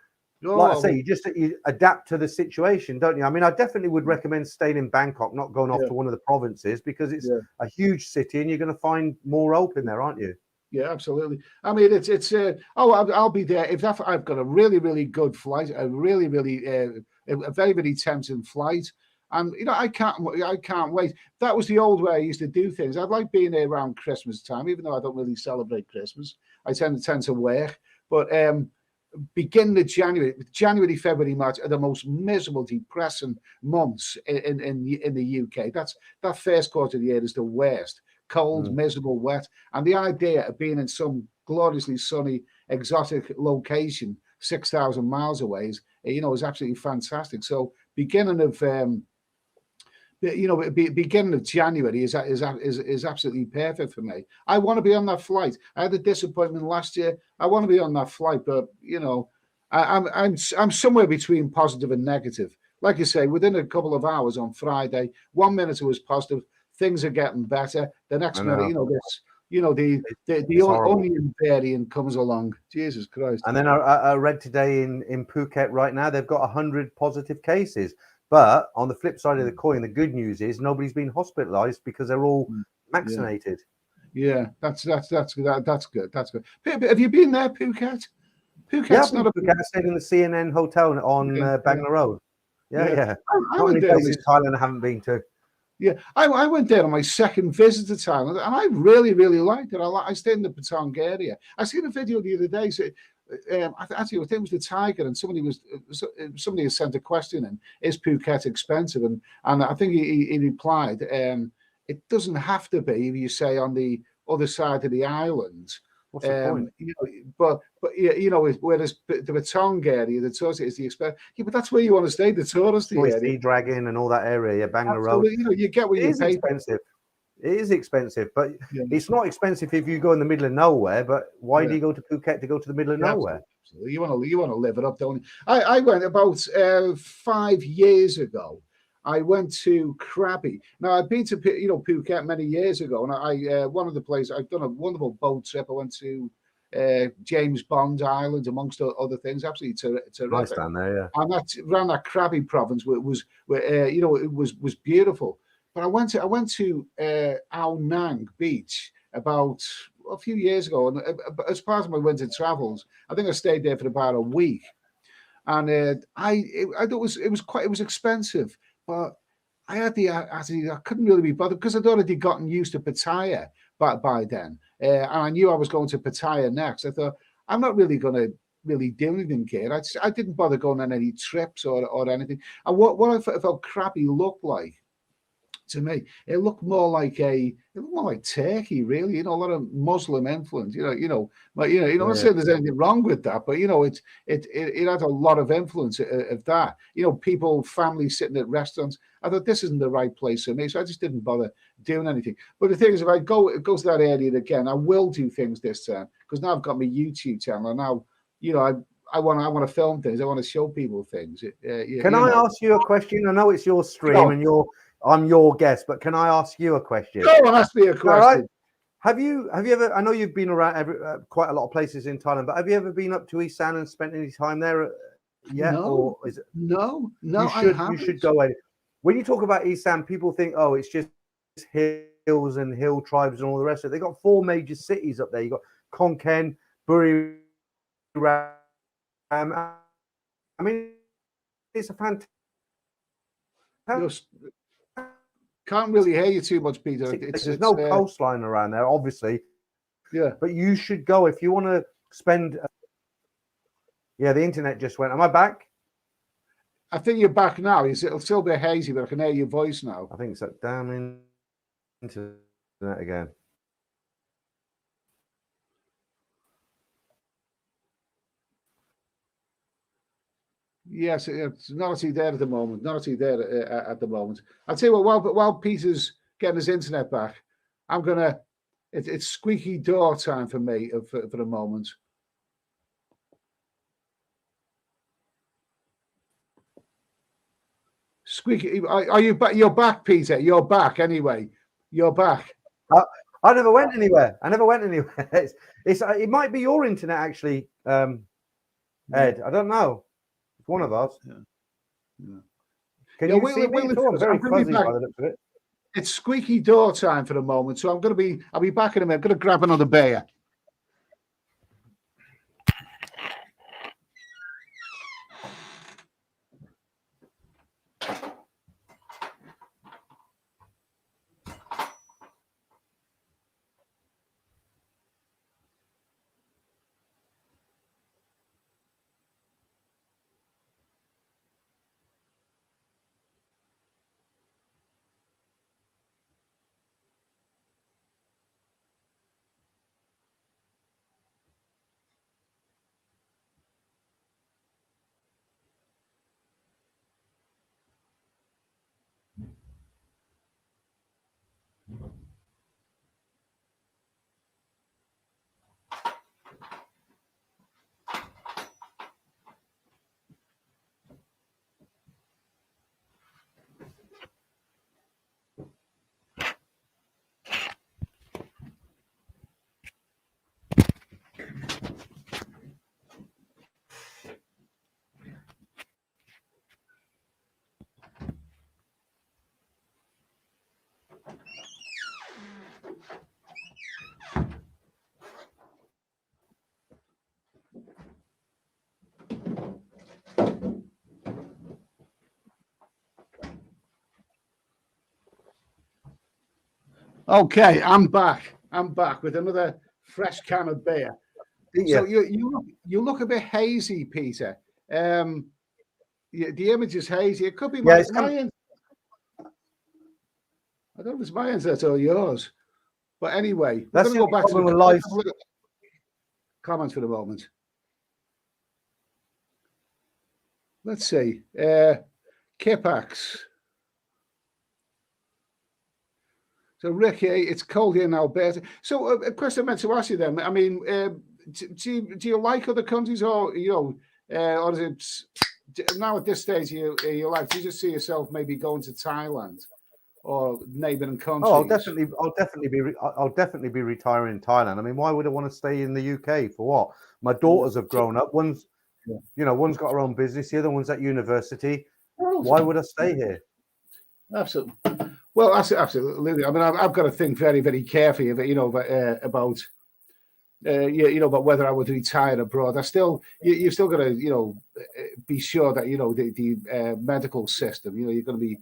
Like I say, you adapt to the situation, don't you? I mean, I definitely would recommend staying in Bangkok, not going off to one of the provinces, because it's a huge city and you're going to find more open there, aren't you? Yeah, absolutely. I mean, I'll be there if I've got a really, really good flight, a really, really a very, very tempting flight, and I can't wait. That was the old way I used to do things. I'd like being there around Christmas time, even though I don't really celebrate Christmas. I tend to work, but beginning of January, February, March are the most miserable, depressing months in the UK. That first quarter of the year is the worst. Cold, miserable, wet, and the idea of being in some gloriously sunny, exotic location 6,000 miles away is absolutely fantastic. So beginning of January is absolutely perfect for me. I want to be on that flight. I had a disappointment last year. I want to be on that flight, but I'm somewhere between positive and negative. Like you say, within a couple of hours on Friday, 1 minute it was positive. Things are getting better. The next minute, the onion variant comes along. Jesus Christ! And then I read today in Phuket right now they've got 100 positive cases. But on the flip side of the coin, the good news is nobody's been hospitalised because they're all vaccinated. Yeah, that's good. That's good. Have you been there, Phuket? Phuket's not Phuket. I stayed in the CNN hotel on Bangla Road. Yeah. I went there. Places in Thailand I haven't been to. Yeah, I went there on my second visit to Thailand, and I really, really liked it. I stayed in the Patong area. I seen a video the other day. So, I think it was the Tiger, and somebody has sent a question in: is Phuket expensive? And I think he replied, it doesn't have to be if you say on the other side of the island. What's the point? But whereas the Patong area, the tourist is the expensive. Yeah, but that's where you want to stay, the touristy area. Sea Dragon and all that area, Bangla Road. You get what you pay. Expensive. It is expensive, but it's not expensive if you go in the middle of nowhere. But why do you go to Phuket to go to the middle of nowhere? Absolutely. You want to live it up, don't you? I went about 5 years ago. I went to Krabi. Now I've been to Phuket many years ago, and I one of the places I've done a wonderful boat trip. I went to James Bond Island, amongst other things. Absolutely terrific. Nice down there, yeah. And around that Krabi province was beautiful. But I went to Ao Nang Beach about a few years ago, and as part of my winter travels, I think I stayed there for about a week. And I thought it was expensive. But I couldn't really be bothered because I'd already gotten used to Pattaya by then. And I knew I was going to Pattaya next. I thought, I'm not really going to really do anything, kid. I didn't bother going on any trips or anything. And what I felt crappy looked like to me, it looked more like Turkey, really. A lot of Muslim influence. But I'm not saying there's anything wrong with that, but it had a lot of influence of that. People, families sitting at restaurants. I thought this isn't the right place for me, so I just didn't bother doing anything. But the thing is, if I go to that area again, I will do things this time because now I've got my YouTube channel, and now I want to film things. I want to show people things. Can I ask you a question? I know it's your stream and I'm your guest, but can I ask you a question? Go on, ask me a question. All right. Have you ever? I know you've been around quite a lot of places in Thailand, but have you ever been up to Isan and spent any time there yet? No, or is it? No. You should go away. When you talk about Isan, people think, oh, it's just hills and hill tribes and all the rest of it. They've got 4 major cities up there. You've got Khon Kaen, Buriram. I mean, it's a fantastic. Can't really hear you too much, Peter. There's no coastline around there, obviously. Yeah. But you should go if you want to spend. The internet just went. Am I back? I think you're back now. It'll still be hazy, but I can hear your voice now. I think it's that damn internet again. Yes, it's not actually there at the moment. Not actually there at the moment. I'll tell you what. While Peter's getting his internet back, I'm gonna. It's squeaky door time for me for the moment. Squeaky. Are you back? You're back, Peter. You're back anyway. You're back. I never went anywhere. It might be your internet actually, Ed. I don't know. One of us. Yeah. Can you see me? I'm very fuzzy by the looks of it. It's squeaky door time for the moment, so I'll be back in a minute. I'm going to grab another beer. Okay, I'm back. I'm back with another fresh can of beer. Yeah. So you look a bit hazy, Peter. The image is hazy. It could be my end. I don't know if it's my end or yours. But anyway, we're going to go back to the live comments for the moment. Let's see. Kipax. So, Ricky, it's cold here in Alberta. So, a question I meant to ask you then. I mean, do you like other countries, or or is it now at this stage in your life? Do you just see yourself maybe going to Thailand or neighbouring countries? Oh, I'll definitely be retiring in Thailand. I mean, why would I want to stay in the UK for what? My daughters have grown up. One's got her own business. The other one's at university. Why would I stay here? Absolutely. Well, absolutely. I mean, I've got to think very, very carefully about about whether I would retire abroad. You've still got to be sure that the medical system. You're going to be.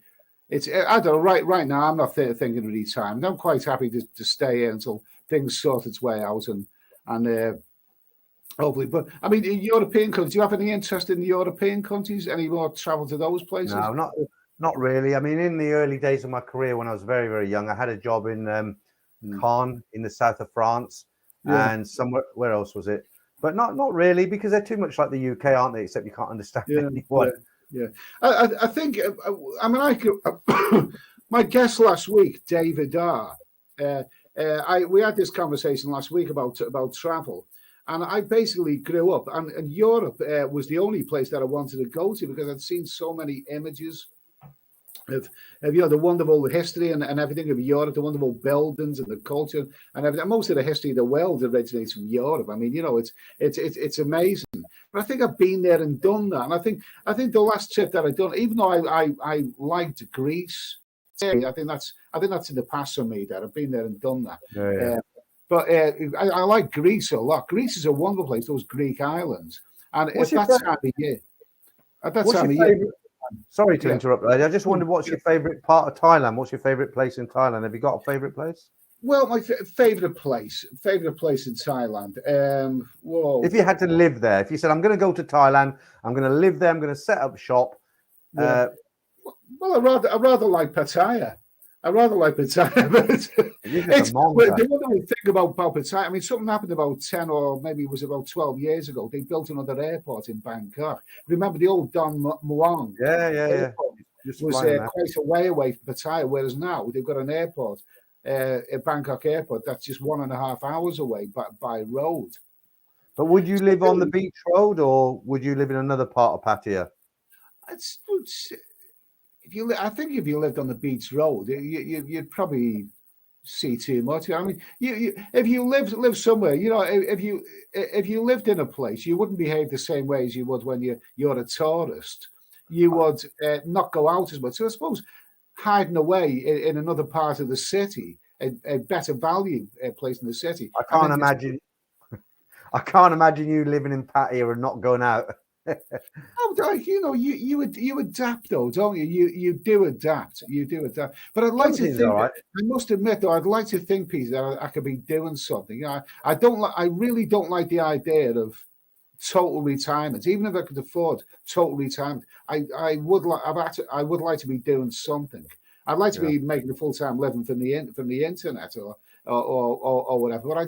I don't know. Right now, I'm not thinking of retirement. I'm quite happy to stay here until things sort its way out and Hopefully, but I mean, in European countries, do you have any interest in the European countries? Any more travel to those places? No, not really. I mean, in the early days of my career, when I was very, very young, I had a job in Caen in the south of France, and somewhere, where else was it? But not really, because they're too much like the UK, aren't they? Except you can't understand anyone. Yeah. I think. I mean, my guest last week, David R. We had this conversation last week about travel. And I basically grew up, and Europe was the only place that I wanted to go to because I'd seen so many images of the wonderful history and everything of Europe, the wonderful buildings and the culture and everything. Most of the history of the world originates from Europe. I mean, it's amazing. But I think I've been there and done that. And I think the last trip that I've done, even though I liked Greece, I think that's in the past for me. That I've been there and done that. Yeah. But I like Greece a lot. Greece is a wonderful place, those Greek islands. And it's that time of year. At that time of year. Sorry to interrupt, lady. I just wondered, what's your favourite part of Thailand? What's your favourite place in Thailand? Have you got a favourite place? Well, my favourite place in Thailand. If you had to live there, if you said, I'm going to go to Thailand, I'm going to live there, I'm going to set up shop. Well, I rather like Pattaya. But the wonderful thing about Pattaya, I mean, something happened about 10 or maybe it was about 12 years ago. They built another airport in Bangkok. Remember the old Don Muang? Yeah. Was quite a way away from Pattaya, whereas now they've got an airport, a Bangkok airport, that's just 1.5 hours away by road. But would you live on the beach road, or would you live in another part of Pattaya? I think if you lived on the beach road, you'd probably see too much. I mean, if you live somewhere, if you lived in a place, you wouldn't behave the same way as you would when you're a tourist. You would not go out as much. So I suppose hiding away in another part of the city, a better value place in the city. I can't imagine you living in Pattaya and not going out. You adapt though, don't you? You do adapt. But I'd like to think. I must admit though, I'd like to think, Peter, that I could be doing something. I really don't like the idea of total retirement. Even if I could afford total retirement, I would like to be doing something. I'd like to be making a full-time living from the internet or whatever. But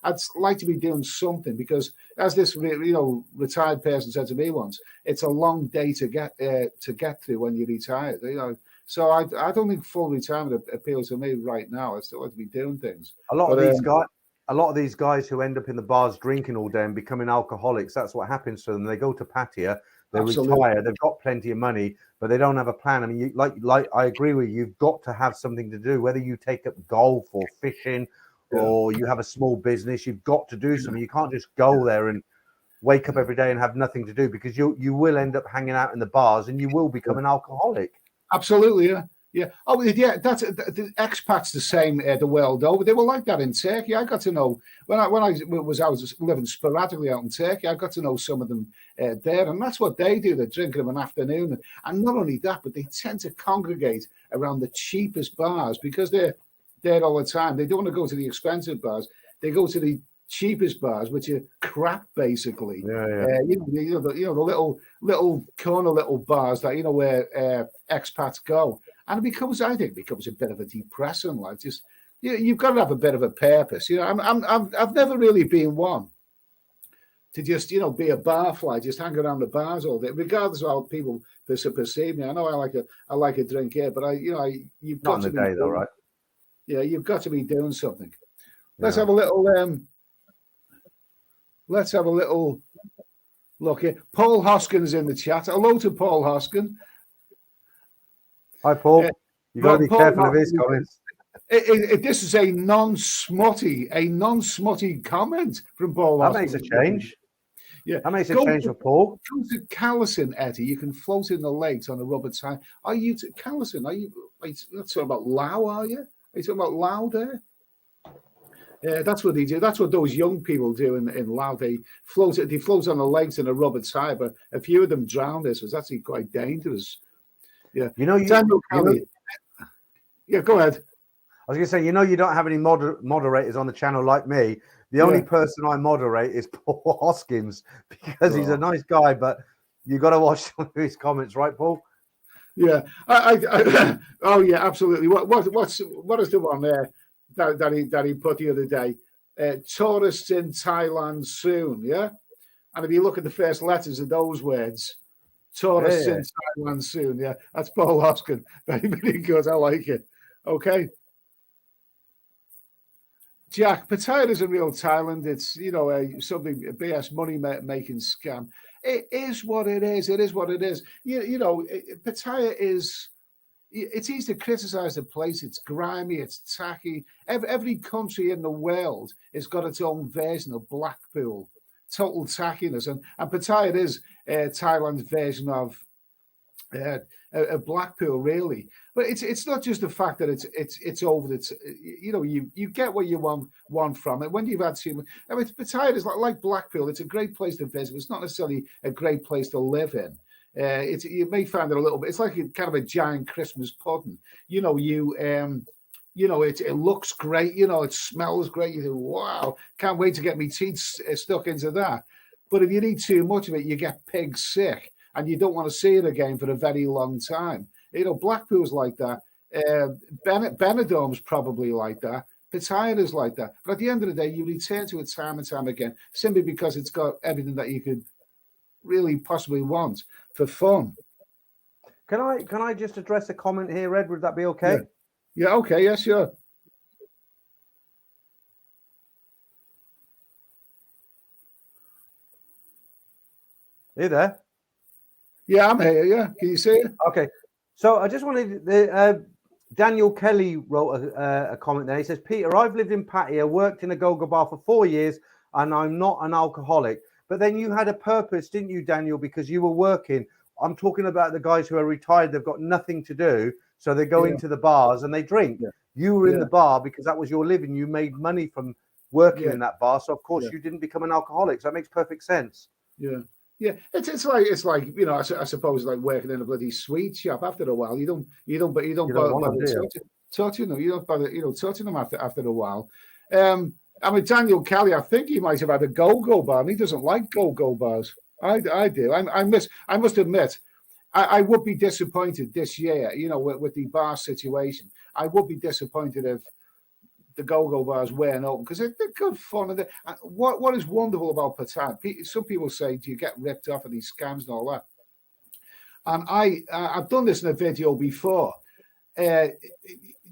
I'd like to be doing something, because as this retired person said to me once, it's a long day to get through when you're retired. So I don't think full retirement appeals to me right now. I still like to be doing things. A lot of these guys who end up in the bars drinking all day and becoming alcoholics, that's what happens to them. They go to Pattaya, they retire, they've got plenty of money, but they don't have a plan. I mean, like I agree with you. You've got to have something to do, whether you take up golf or fishing or you have a small business. You've got to do something. You can't just go there and wake up every day and have nothing to do, because you will end up hanging out in the bars and you will become an alcoholic. Absolutely, yeah. Yeah. Oh, yeah. That's the expats the same the world over. They were like that in Turkey. I got to know when I was living sporadically out in Turkey. I got to know some of them there, and that's what they do. They're drinking of an afternoon, and not only that, but they tend to congregate around the cheapest bars because they're there all the time. They don't want to go to the expensive bars. They go to the cheapest bars, which are crap, basically. The little corner little bars that where expats go. And I think it becomes a bit of a depressing, like just you've got to have a bit of a purpose. I've never really been one to just be a barfly, just hang around the bars all day, regardless of how people perceive me. I know I like a drink here, but you've got to be day though, right? Yeah, you've got to be doing something. Let's have a little. Let's have a little look here. Paul Hoskins in the chat. Hello to Paul Hoskin. Hi, Paul. You've got to be careful of his comments. This is a non-smutty comment from Paul. That makes a change. Yeah, that makes a change for Paul. Come to Callison, Eddie. You can float in the lakes on a rubber tie. Are you to Callison? Are you not talking about Lao? Are you? Are you talking about Lao there? Yeah, that's what they do. That's what those young people do in Lao. They float on the lakes in a rubber tie, but a few of them drowned. This was actually quite dangerous. Yeah, yeah, go ahead. I was going to say, you don't have any moderators on the channel like me. The only person I moderate is Paul Hoskins because he's a nice guy, but you got to watch some of his comments, right, Paul? Yeah, oh yeah, absolutely. What is the one there that he put the other day? Tourists in Thailand soon, yeah. And if you look at the first letters of those words, tourists in Thailand soon, yeah, that's Paul Hoskins. Very, very good. I like it. Okay. Jack, Pattaya isn't real Thailand. It's, something, a BS money making scam. It is what it is. It is what it is. Pattaya is, it's easy to criticize the place. It's grimy. It's tacky. Every country in the world has got its own version of Blackpool. Total tackiness. And Pattaya is Thailand's version of a Blackpool, really. But it's not just the fact that it's over the you get what you want from it when you've had too much. I mean, Pattaya is like Blackpool. It's a great place to visit. It's not necessarily a great place to live in. You may find it a little bit. It's like kind of a giant Christmas pudding. It looks great. It smells great. You think, wow, can't wait to get my teeth stuck into that. But if you eat too much of it, you get pig sick. And you don't want to see it again for a very long time. Blackpool's like that. Benidorm's probably like that. Pattaya is like that. But at the end of the day, you return to it time and time again, simply because it's got everything that you could really possibly want for fun. Can I just address a comment here, Ed? Would that be okay? Yeah, okay, yeah, sure. Are you there? Yeah, I'm here. Yeah, can you see it? Okay. So I just wanted Daniel Kelly wrote a comment there. He says, Peter, I've lived in Pattaya, worked in a go-go bar for 4 years, and I'm not an alcoholic. But then you had a purpose, didn't you, Daniel? Because you were working. I'm talking about the guys who are retired. They've got nothing to do, so they go into the bars and they drink. Yeah. You were in the bar because that was your living. You made money from working in that bar, so of course you didn't become an alcoholic. So that makes perfect sense. Yeah. Yeah, it's like I suppose like working in a bloody sweet shop. After a while, you don't bother touching them. You don't bother touching them after a while. I mean, Daniel Kelly, I think he might have had a go-go bar, and he doesn't like go-go bars. I do. I must admit, I would be disappointed this year. With the bar situation, I would be disappointed if the go-go bars weren't open, because they're good fun. And what is wonderful about Pattaya? Some people say, do you get ripped off of these scams and all that? And I've done this in a video before. Do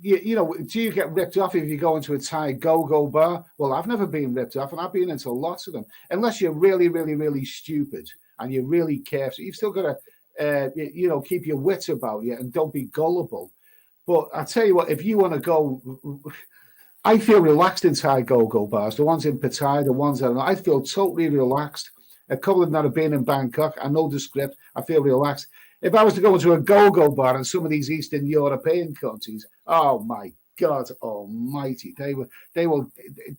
you get ripped off if you go into a Thai go-go bar? Well, I've never been ripped off, and I've been into lots of them. Unless you're really, really, really stupid and you're really careful, you've still got to, keep your wits about you and don't be gullible. But I tell you what, if you want to go. I feel relaxed in Thai go-go bars. The ones in Pattaya, the ones that I feel totally relaxed. A couple of them that have been in Bangkok, I know the script. I feel relaxed. If I was to go into a go-go bar in some of these Eastern European countries, oh my God Almighty, they will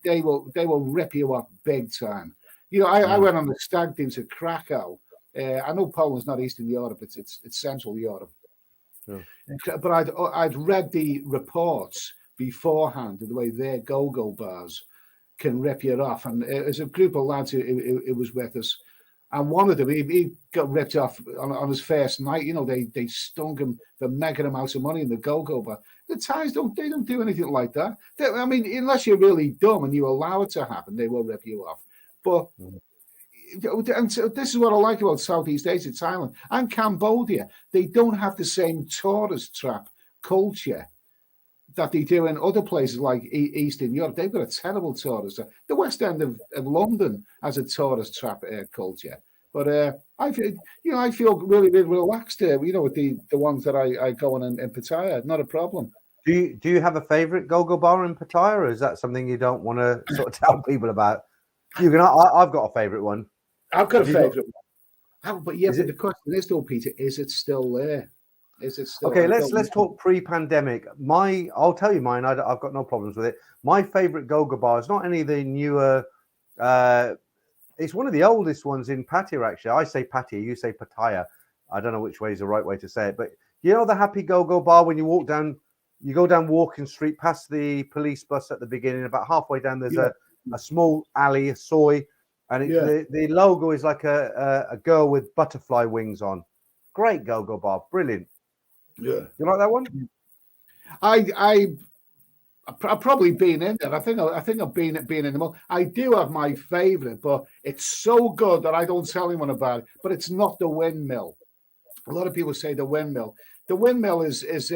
rip you up big time. I went on the stag do to Krakow. I know Poland's not Eastern Europe; it's Central Europe. Yeah. But I'd read the reports beforehand, the way their go-go bars can rip you off. And as a group of lads who was with us, and one of them, he got ripped off on his first night. They stung him for mega amounts of money in the go-go bar. The Thais don't do anything like that. I mean, unless you're really dumb and you allow it to happen, they will rip you off. But and so this is what I like about Southeast Asia, Thailand and Cambodia. They don't have the same tourist trap culture that they do in other places like Eastern Europe. They've got a terrible tourist trap. The West End of London has a tourist trap culture. But I feel really, really relaxed with the ones that I go in Pattaya. Not a problem. Do you have a favorite go-go bar in Pattaya, or is that something you don't want to sort of tell people about? I've got a favorite one. I've got a favorite one. But the question is though, Peter, is it still there? Is it still okay? Let's talk pre-pandemic. I'll tell you mine. I've got no problems with it. My favorite go-go bar is not any of the newer. It's one of the oldest ones in Pattaya. Actually, I say Pattaya, you say Pattaya. I don't know which way is the right way to say it, but the Happy Go-Go bar when you walk down You go down Walking Street, past the police bus at the beginning. About halfway down, there's a small alley, a soy, and the logo is like a girl with butterfly wings on. Great go-go bar, brilliant. Yeah, you like that one? I've probably been in there. I think I've been in them all. I do have my favourite, but it's so good that I don't tell anyone about it. But it's not the Windmill. A lot of people say the Windmill. The Windmill is it's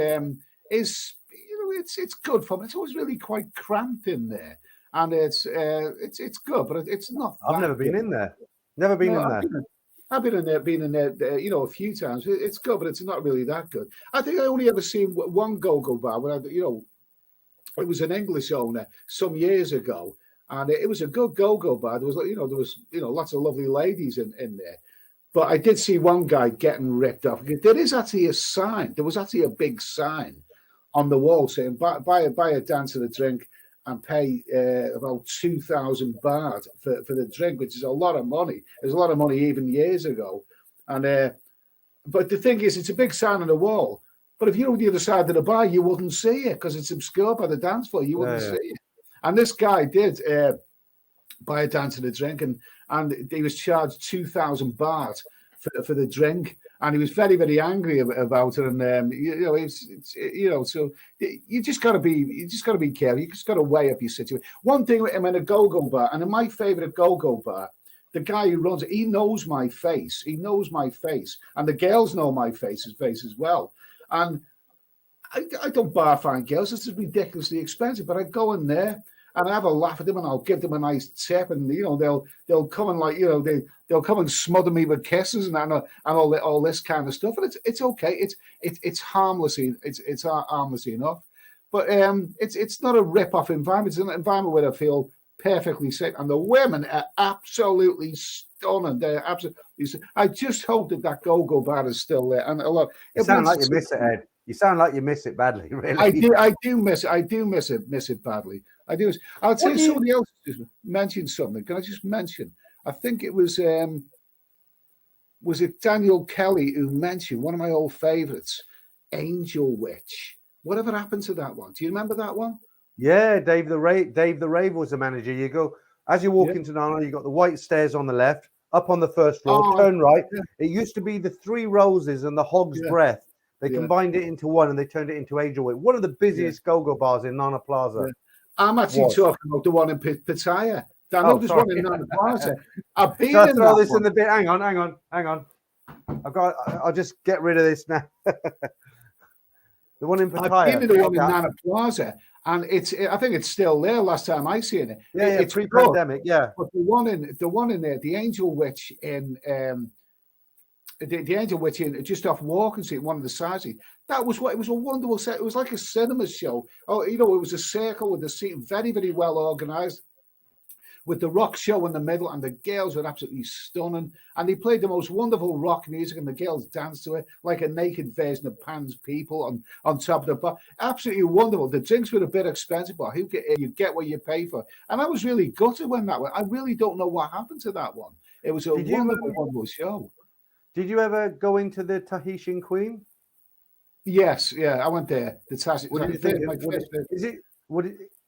good fun. It's always really quite cramped in there, and it's good, but it's not. I've never been in there. Never been in there. I've been in there, a few times. It's good, but it's not really that good. I think I only ever seen one go-go bar when it was an English owner some years ago, and it was a good go-go bar. There was lots of lovely ladies in there. But I did see one guy getting ripped off. There is actually a sign. There was actually a big sign on the wall saying buy a dance and a drink and pay about 2,000 baht for the drink, which is a lot of money. There's a lot of money even years ago. And but the thing is, it's a big sign on the wall. But if you're on the other side of the bar, you wouldn't see it because it's obscured by the dance floor. You wouldn't see it. And this guy did buy a dance and a drink, and he was charged 2,000 baht for the drink, and he was very, very angry about it. And so you just got to be careful. You just got to weigh up your situation. One thing, I'm in a go-go bar, and in my favorite go-go bar, the guy who runs it, he knows my face. He knows my face, and the girls know my face as well. And I don't bar find girls. This is ridiculously expensive, but I go in there and I have a laugh at them, and I'll give them a nice tip, and they'll come and they'll come and smother me with kisses and all this kind of stuff, and it's okay. It's harmless. It's harmless enough, but it's not a rip-off environment. It's an environment where I feel perfectly safe, and the women are absolutely stunning. They're absolutely. I just hope that go-go bar is still there, and a lot. You sound like you miss it, Ed. You sound like you miss it badly. Really, I do miss it. I do miss it badly. I do. I'll tell you, somebody else just mentioned something. Can I just mention? I think it was it Daniel Kelly who mentioned one of my old favourites, Angel Witch. Whatever happened to that one? Do you remember that one? Yeah, Dave the Rave was the manager. You go as you walk into Nana, you got the white stairs on the left, up on the first floor, turn right. Yeah. It used to be the Three Roses and the Hog's Breath. They combined it into one, and they turned it into Angel Witch. One of the busiest go-go bars in Nana Plaza. Yeah. I'm actually talking about the one in Pattaya. There's one in Nana Plaza. I've been in throw this in the bit. Hang on. I'll just get rid of this now. The one in Pattaya. I've been in the one in Nana Plaza, and I think it's still there. Last time I seen it. Yeah, it's pre-pandemic. Yeah, but the one in there, the Angel Witch in the Angel Witch in just off Walking Street, one of the sides. It was a wonderful set. It was like a cinema show. It was a circle with the seat, very, very well organized, with the rock show in the middle, and the girls were absolutely stunning. And they played the most wonderful rock music, and the girls danced to it like a naked version of Pan's People on top of the bar. Absolutely wonderful. The drinks were a bit expensive, but you get what you pay for. And I was really gutted when that went. I really don't know what happened to that one. It was a wonderful show. Did you ever go into the Tahitian Queen? Yes, yeah, I went there. What do you think?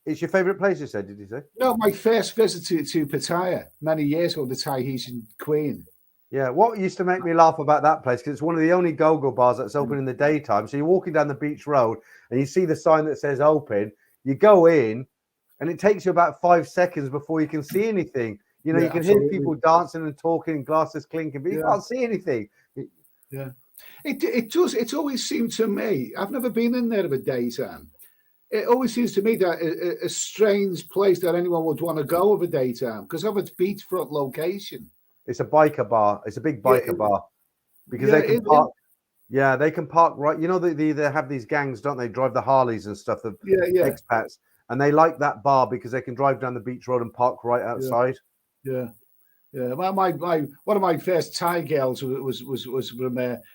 It's your favorite place, you said, did you say? No, my first visit to Pattaya many years ago, the Tahitian Queen. Yeah, what used to make me laugh about that place, because it's one of the only go-go bars that's open in the daytime. So you're walking down the beach road and you see the sign that says open. You go in and it takes you about 5 seconds before you can see anything. You can hear people dancing and talking, glasses clinking, but you can't see anything. Yeah. It does. It's always seemed to me, I've never been in there of a daytime. It always seems to me that a strange place that anyone would want to go of a daytime because of its beachfront location. It's a biker bar. It's a big biker bar because they can park. Yeah, they can park right. They have these gangs, don't they? Drive the Harleys and stuff. The expats, and they like that bar because they can drive down the beach road and park right outside. Yeah. Yeah, one of my first Thai girls was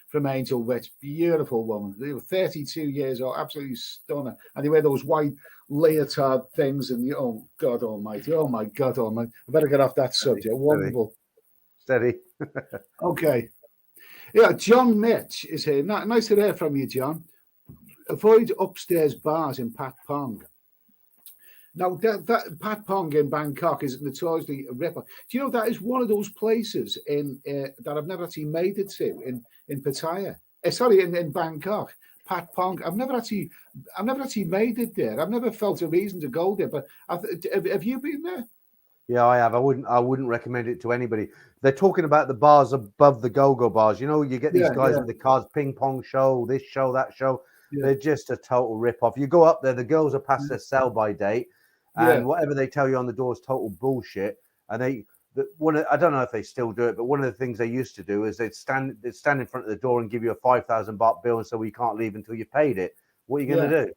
from Angel Witch. Beautiful woman. They were 32 years old, absolutely stunning. And they wear those white leotard things. And oh God Almighty, I better get off that subject. Wonderful. Steady. Okay. Yeah, John Mitch is here. Nice to hear from you, John. avoid upstairs bars in Pat Pong. Now, that Pat Pong in Bangkok is notoriously a ripper. Do you know that is one of those places in that I've never actually made it to in Pattaya? Sorry, in Bangkok. Pat Pong. I've never actually made it there. I've never felt a reason to go there. But have you been there? Yeah, I have. I wouldn't recommend it to anybody. They're talking about the bars above the go-go bars. You know, you get these guys in the cars, ping pong show, this show, that show. Yeah. They're just a total rip-off. You go up there, the girls are past their sell-by date, and whatever they tell you on the door is total bullshit. And I don't know if they still do it, but one of the things they used to do is they'd stand in front of the door and give you a 5,000 baht bill and say, well, you can't leave until you paid it. What are you going to do?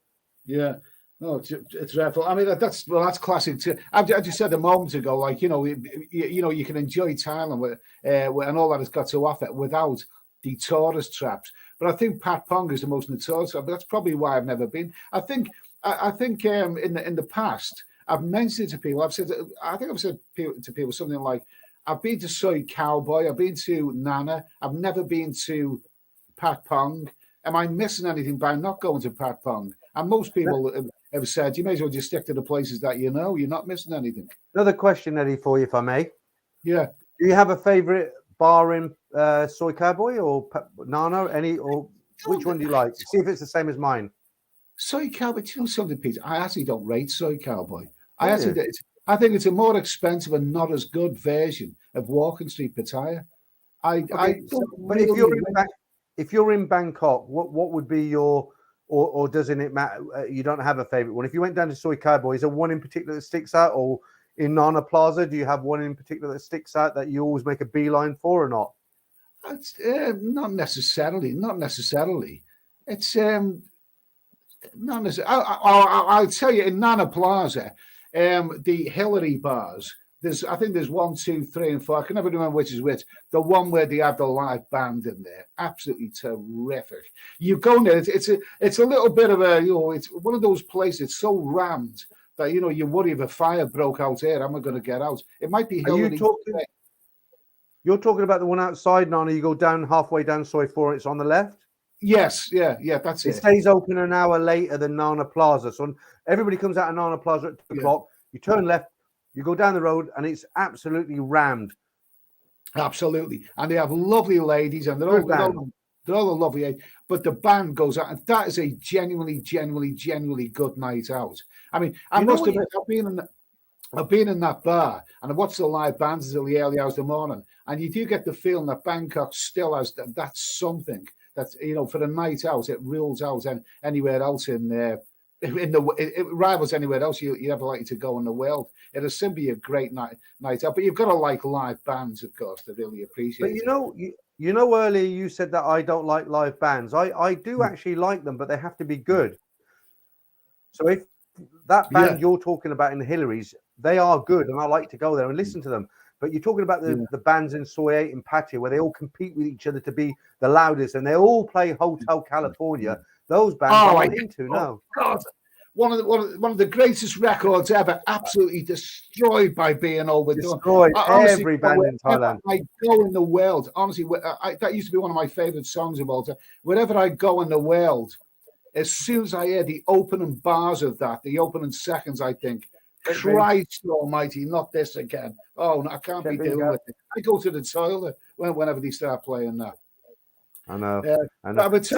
Yeah. No, it's dreadful. I mean, that's classic too. I just said a moment ago, like, you know, you can enjoy Thailand with and all that it's got to offer without the tourist traps. But I think Pat Pong is the most notorious. But that's probably why I've never been. I think in the past I've mentioned it to people. I've said to people something like, I've been to Soy Cowboy, I've been to Nana, I've never been to Pat Pong. Am I missing anything by not going to Pat Pong? And most people have said, you may as well just stick to the places that you know. You're not missing anything. Another question, Eddie, for you, if I may. Yeah. Do you have a favourite bar in Soy Cowboy or Nana? Which one do you like? See if it's the same as mine. Soy Cowboy, do you know something, Peter? I actually don't rate Soy Cowboy. I think it's a more expensive and not as good version of Walking Street Pattaya. If you're in Bangkok, what would be your, or doesn't it matter? You don't have a favorite one. If you went down to Soy Cowboy, is there one in particular that sticks out? Or in Nana Plaza, do you have one in particular that sticks out that you always make a beeline for or not? It's not necessarily. It's not necessarily. I'll tell you, in Nana Plaza, the Hillary bars. I think there's 1, 2, 3, and 4. I can never remember which is which. The one where they have the live band in there, absolutely terrific. You go in there, it's a little bit of it's one of those places. It's so rammed that you worry if a fire broke out here. Am I going to get out? It might be Hillary. You're talking about the one outside, Nana. You go down halfway down Soy 4. It's on the left. Yes, yeah, that's it. It stays open an hour later than Nana Plaza. So everybody comes out of Nana Plaza at 2 o'clock. You turn left. You go down the road and it's absolutely rammed. Absolutely. And they have lovely ladies and they're all lovely. But the band goes out and that is a genuinely good night out. I mean, I must admit, I've been in that bar and I watched the live bands until the early hours of the morning. And you do get the feeling that Bangkok still has that's something that, for the night out, it rules out anywhere else it rivals anywhere else you'd ever like to go in the world. It'll simply be a great night out, but you've got to like live bands, of course, to really appreciate it. But earlier you said that I don't like live bands. I do actually like them, but they have to be good. So if that band you're talking about in Hillary's, they are good, and I like to go there and listen to them. But you're talking about the bands in Soy 8 and Pattaya where they all compete with each other to be the loudest, and they all play Hotel California. Those bands I'm into now. God. One of the greatest records ever, absolutely destroyed by being overdone. Destroyed every band in Thailand. I go in the world, honestly, that used to be one of my favorite songs of all time. Wherever I go in the world, as soon as I hear the opening bars of that, the opening seconds, I think, Christ Almighty, not this again. Oh, no, I can't be doing with it. I go to the toilet whenever they start playing that. I know. But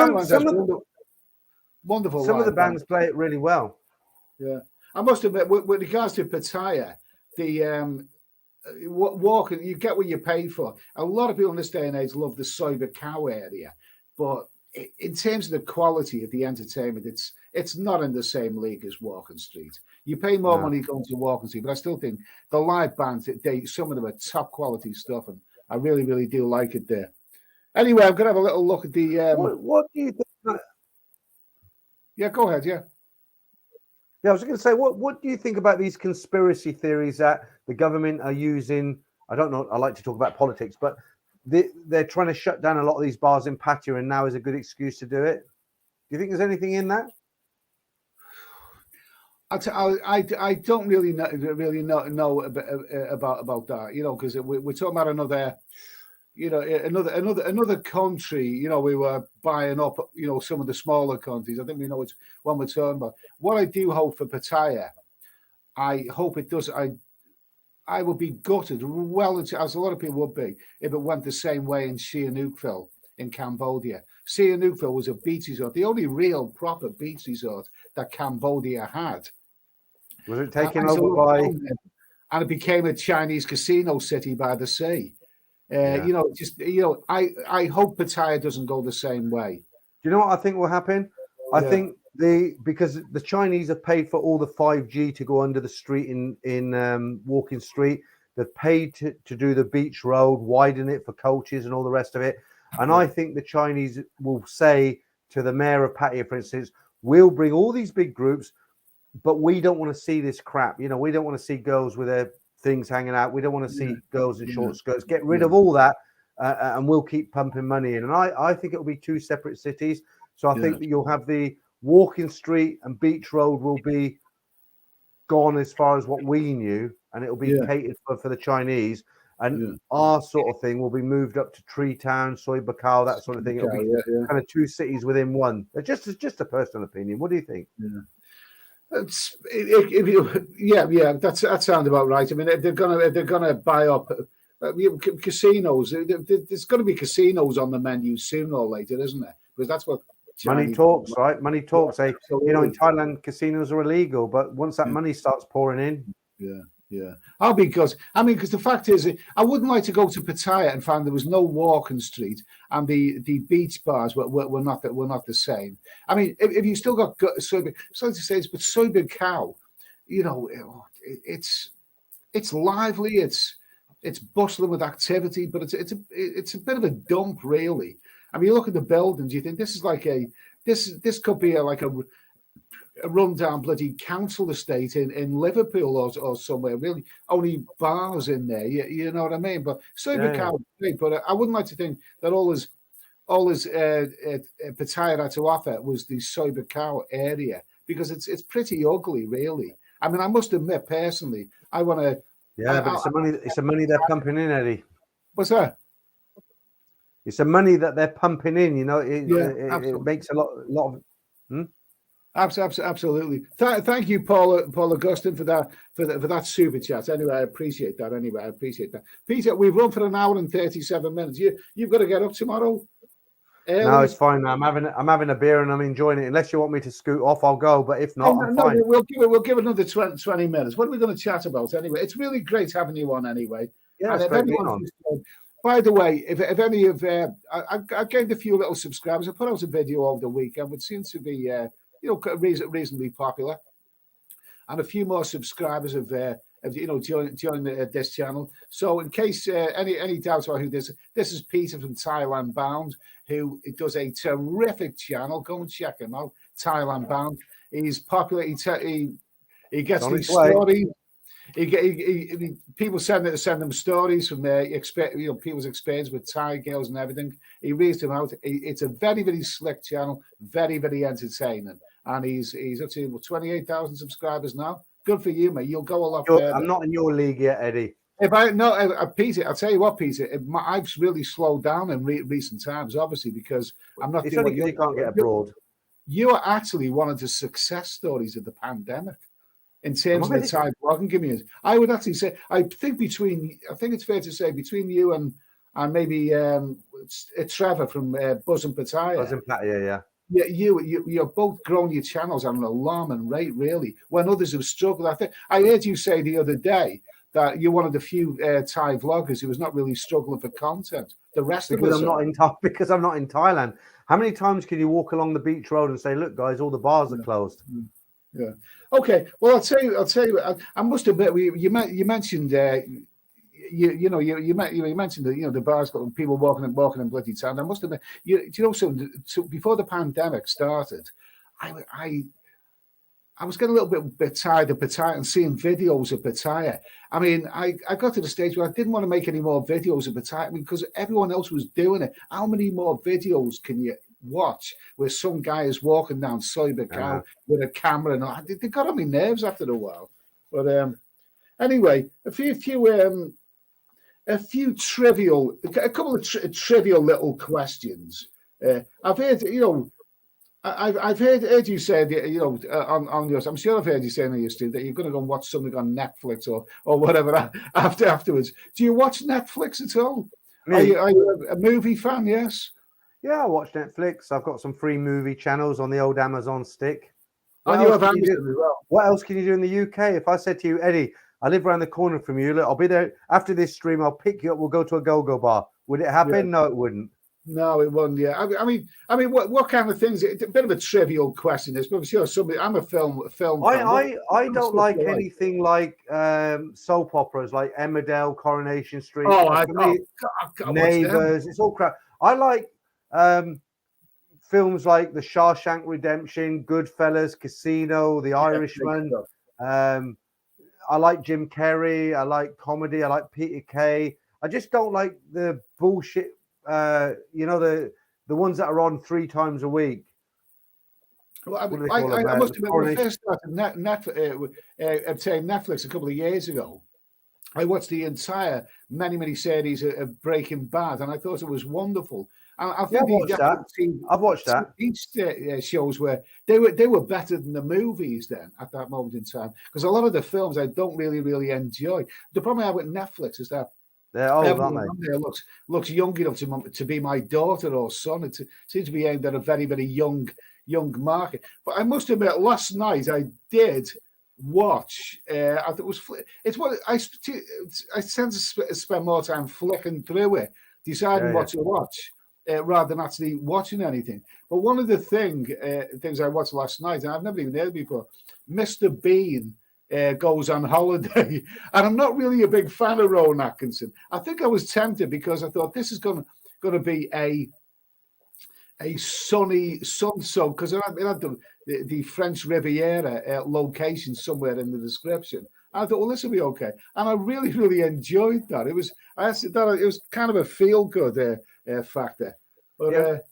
wonderful. Some of the bands play it really well. Yeah, I must admit, with regards to Pattaya, the walking, you get what you pay for. A lot of people in this day and age love the Soy Cow area, but in terms of the quality of the entertainment, it's not in the same league as Walking Street. You pay more money going to Walking Street, but I still think the live bands, some of them are top quality stuff, and I really, really do like it there. Anyway, I'm gonna have a little look at the. What do you think? Yeah, go ahead. Yeah, I was going to say, what do you think about these conspiracy theories that the government are using? I don't know. I like to talk about politics, but they're trying to shut down a lot of these bars in Pattaya, and now is a good excuse to do it. Do you think there's anything in that? I don't really know about that, because we're talking about another country. We were buying up. Some of the smaller countries. I think we know which one we're talking about. What I do hope for Pattaya, I hope it does. I would be gutted, as a lot of people would be, if it went the same way in Sihanoukville in Cambodia. Sihanoukville was a beach resort, the only real proper beach resort that Cambodia had. Was it taken over by? And it became a Chinese casino city by the sea. I hope Pattaya doesn't go the same way. Do you know what I think will happen? I think because the Chinese have paid for all the 5G to go under the street in Walking Street. They've paid to do the beach road, widen it for coaches and all the rest of it. And I think the Chinese will say to the mayor of Pattaya, for instance, we'll bring all these big groups, but we don't want to see this crap. We don't want to see girls with their things hanging out. We don't want to see girls in short skirts. Get rid of all that, and we'll keep pumping money in. And I think it will be two separate cities. So I think that you'll have the Walking Street and Beach Road will be gone as far as what we knew, and it'll be catered for the Chinese. And our sort of thing will be moved up to Tree Town, Soy Bacau, that sort of thing. It'll be kind of two cities within one. Just a personal opinion. What do you think? That sounds about right. I mean, if they're gonna buy up casinos, there's going to be casinos on the menu sooner or later, isn't there? Because that's what money talks, right? Money talks. In Thailand, casinos are illegal, but once that money starts pouring in, because the fact is, I wouldn't like to go to Pattaya and find there was no walking street and the beach bars were not the same. I mean, if you still got sorry to say this, but Soy Bacau, it's lively, it's bustling with activity, but it's a bit of a dump, really. I mean, you look at the buildings, you think this is like this could be like a rundown bloody council estate in Liverpool or somewhere. Really, only bars in there. You know what I mean? But Soy Bacau, but I wouldn't like to think that all this Pattaya had to offer was the Soy Bacau area, because it's pretty ugly, really. I mean, I must admit personally, I want to. Yeah, but it's the money they're pumping in, Eddie. What's that? It's the money that they're pumping in. It makes a lot of. Absolutely. Thank you, Paul Augustine, for that super chat. Anyway, I appreciate that. Peter, we've run for an hour and 37 minutes. You've got to get up tomorrow. Early. No, it's fine. I'm having a beer and I'm enjoying it. Unless you want me to scoot off, I'll go. But if not, I'm fine. We'll give another 20 minutes. What are we going to chat about anyway? It's really great having you on anyway. Yeah, it's great being on. By the way, if any of I gained a few little subscribers. I put out a video over the weekend, which seems to be reasonably popular, and a few more subscribers have joined this channel. So in case any doubts about who this is Peter from Thailand Bound, who does a terrific channel. Go and check him out, Thailand Bound. He's popular. He gets these stories. People send them stories from people's experience with Thai girls and everything. He reads them out. It's a very, very slick channel, very, very entertaining. And he's up to 28,000 subscribers now. Good for you, mate. You'll go a lot further. I'm not in your league yet, Eddie. Peter, I'll tell you what, Peter. I've really slowed down in recent times, obviously, because I'm not. It's only you can't get abroad. You are actually one of the success stories of the pandemic. In terms of the Thai blogging community, I would actually say, I think it's fair to say between you and maybe Trevor from Buzz and Pattaya. Buzz and Pattaya, yeah. You're both growing your channels at an alarming rate, really. When others have struggled, I heard you say the other day that you're one of the few Thai vloggers who was not really struggling for content. The rest of us, because I'm not in Thailand. How many times can you walk along the beach road and say, "Look, guys, all the bars are closed"? Yeah. Okay. Well, I'll tell you. I must admit, you mentioned you mentioned the bars got people walking in bloody town. I must admit, so before the pandemic started, I was getting a little bit tired of Pattaya and seeing videos of Pattaya. I mean, I got to the stage where I didn't want to make any more videos of Pattaya because everyone else was doing it. How many more videos can you watch where some guy is walking down Soy Bacau with a camera and they got on my nerves after a while? But anyway, a few a couple of trivial little questions. I've heard, I've heard you say, on yours. I'm sure I've heard you saying on your stream that you're going to go and watch something on Netflix or whatever afterwards. Do you watch Netflix at all? Are you a movie fan? Yes. Yeah, I watch Netflix. I've got some free movie channels on the old Amazon stick. And you have Amazon as well. What else can you do in the UK? If I said to you, Eddie, I live around the corner from you. Look, I'll be there after this stream. I'll pick you up. We'll go to a go-go bar. Would it happen? Yeah. No, it wouldn't. No, it wouldn't. Yeah, I mean, what kind of things? It's a bit of a trivial question, this, but I'm sure somebody. I'm a film. I don't like anything like soap operas, like Emmerdale, Coronation Street. Neighbours. It's all crap. I like films like The Shawshank Redemption, Goodfellas, Casino, The Irishman. I like Jim Carrey. I like comedy. I like Peter Kay. I just don't like the bullshit. The ones that are on 3 times a week. Well, I must admit, when I first started obtaining Netflix a couple of years ago, I watched the entire many series of Breaking Bad, and I thought it was wonderful. And I think I've watched that. Each shows where they were better than the movies then at that moment in time, because a lot of the films I don't really enjoy. The problem I have with Netflix is that they're old, aren't they? There looks young enough to be my daughter or son. It seems to be aimed at a very young market. But I must admit, last night I did watch. I thought it was. It's what I tend to spend more time flicking through it, deciding what to watch, rather than actually watching anything. But one of the things I watched last night, and I've never even heard before, Mr. Bean. Goes on holiday, and I'm not really a big fan of Rowan Atkinson. I think I was tempted because I thought this is going to be a sunny sun because it had the French Riviera location somewhere in the description. I thought, well, this will be okay, and I really enjoyed that. It was kind of a feel good factor. But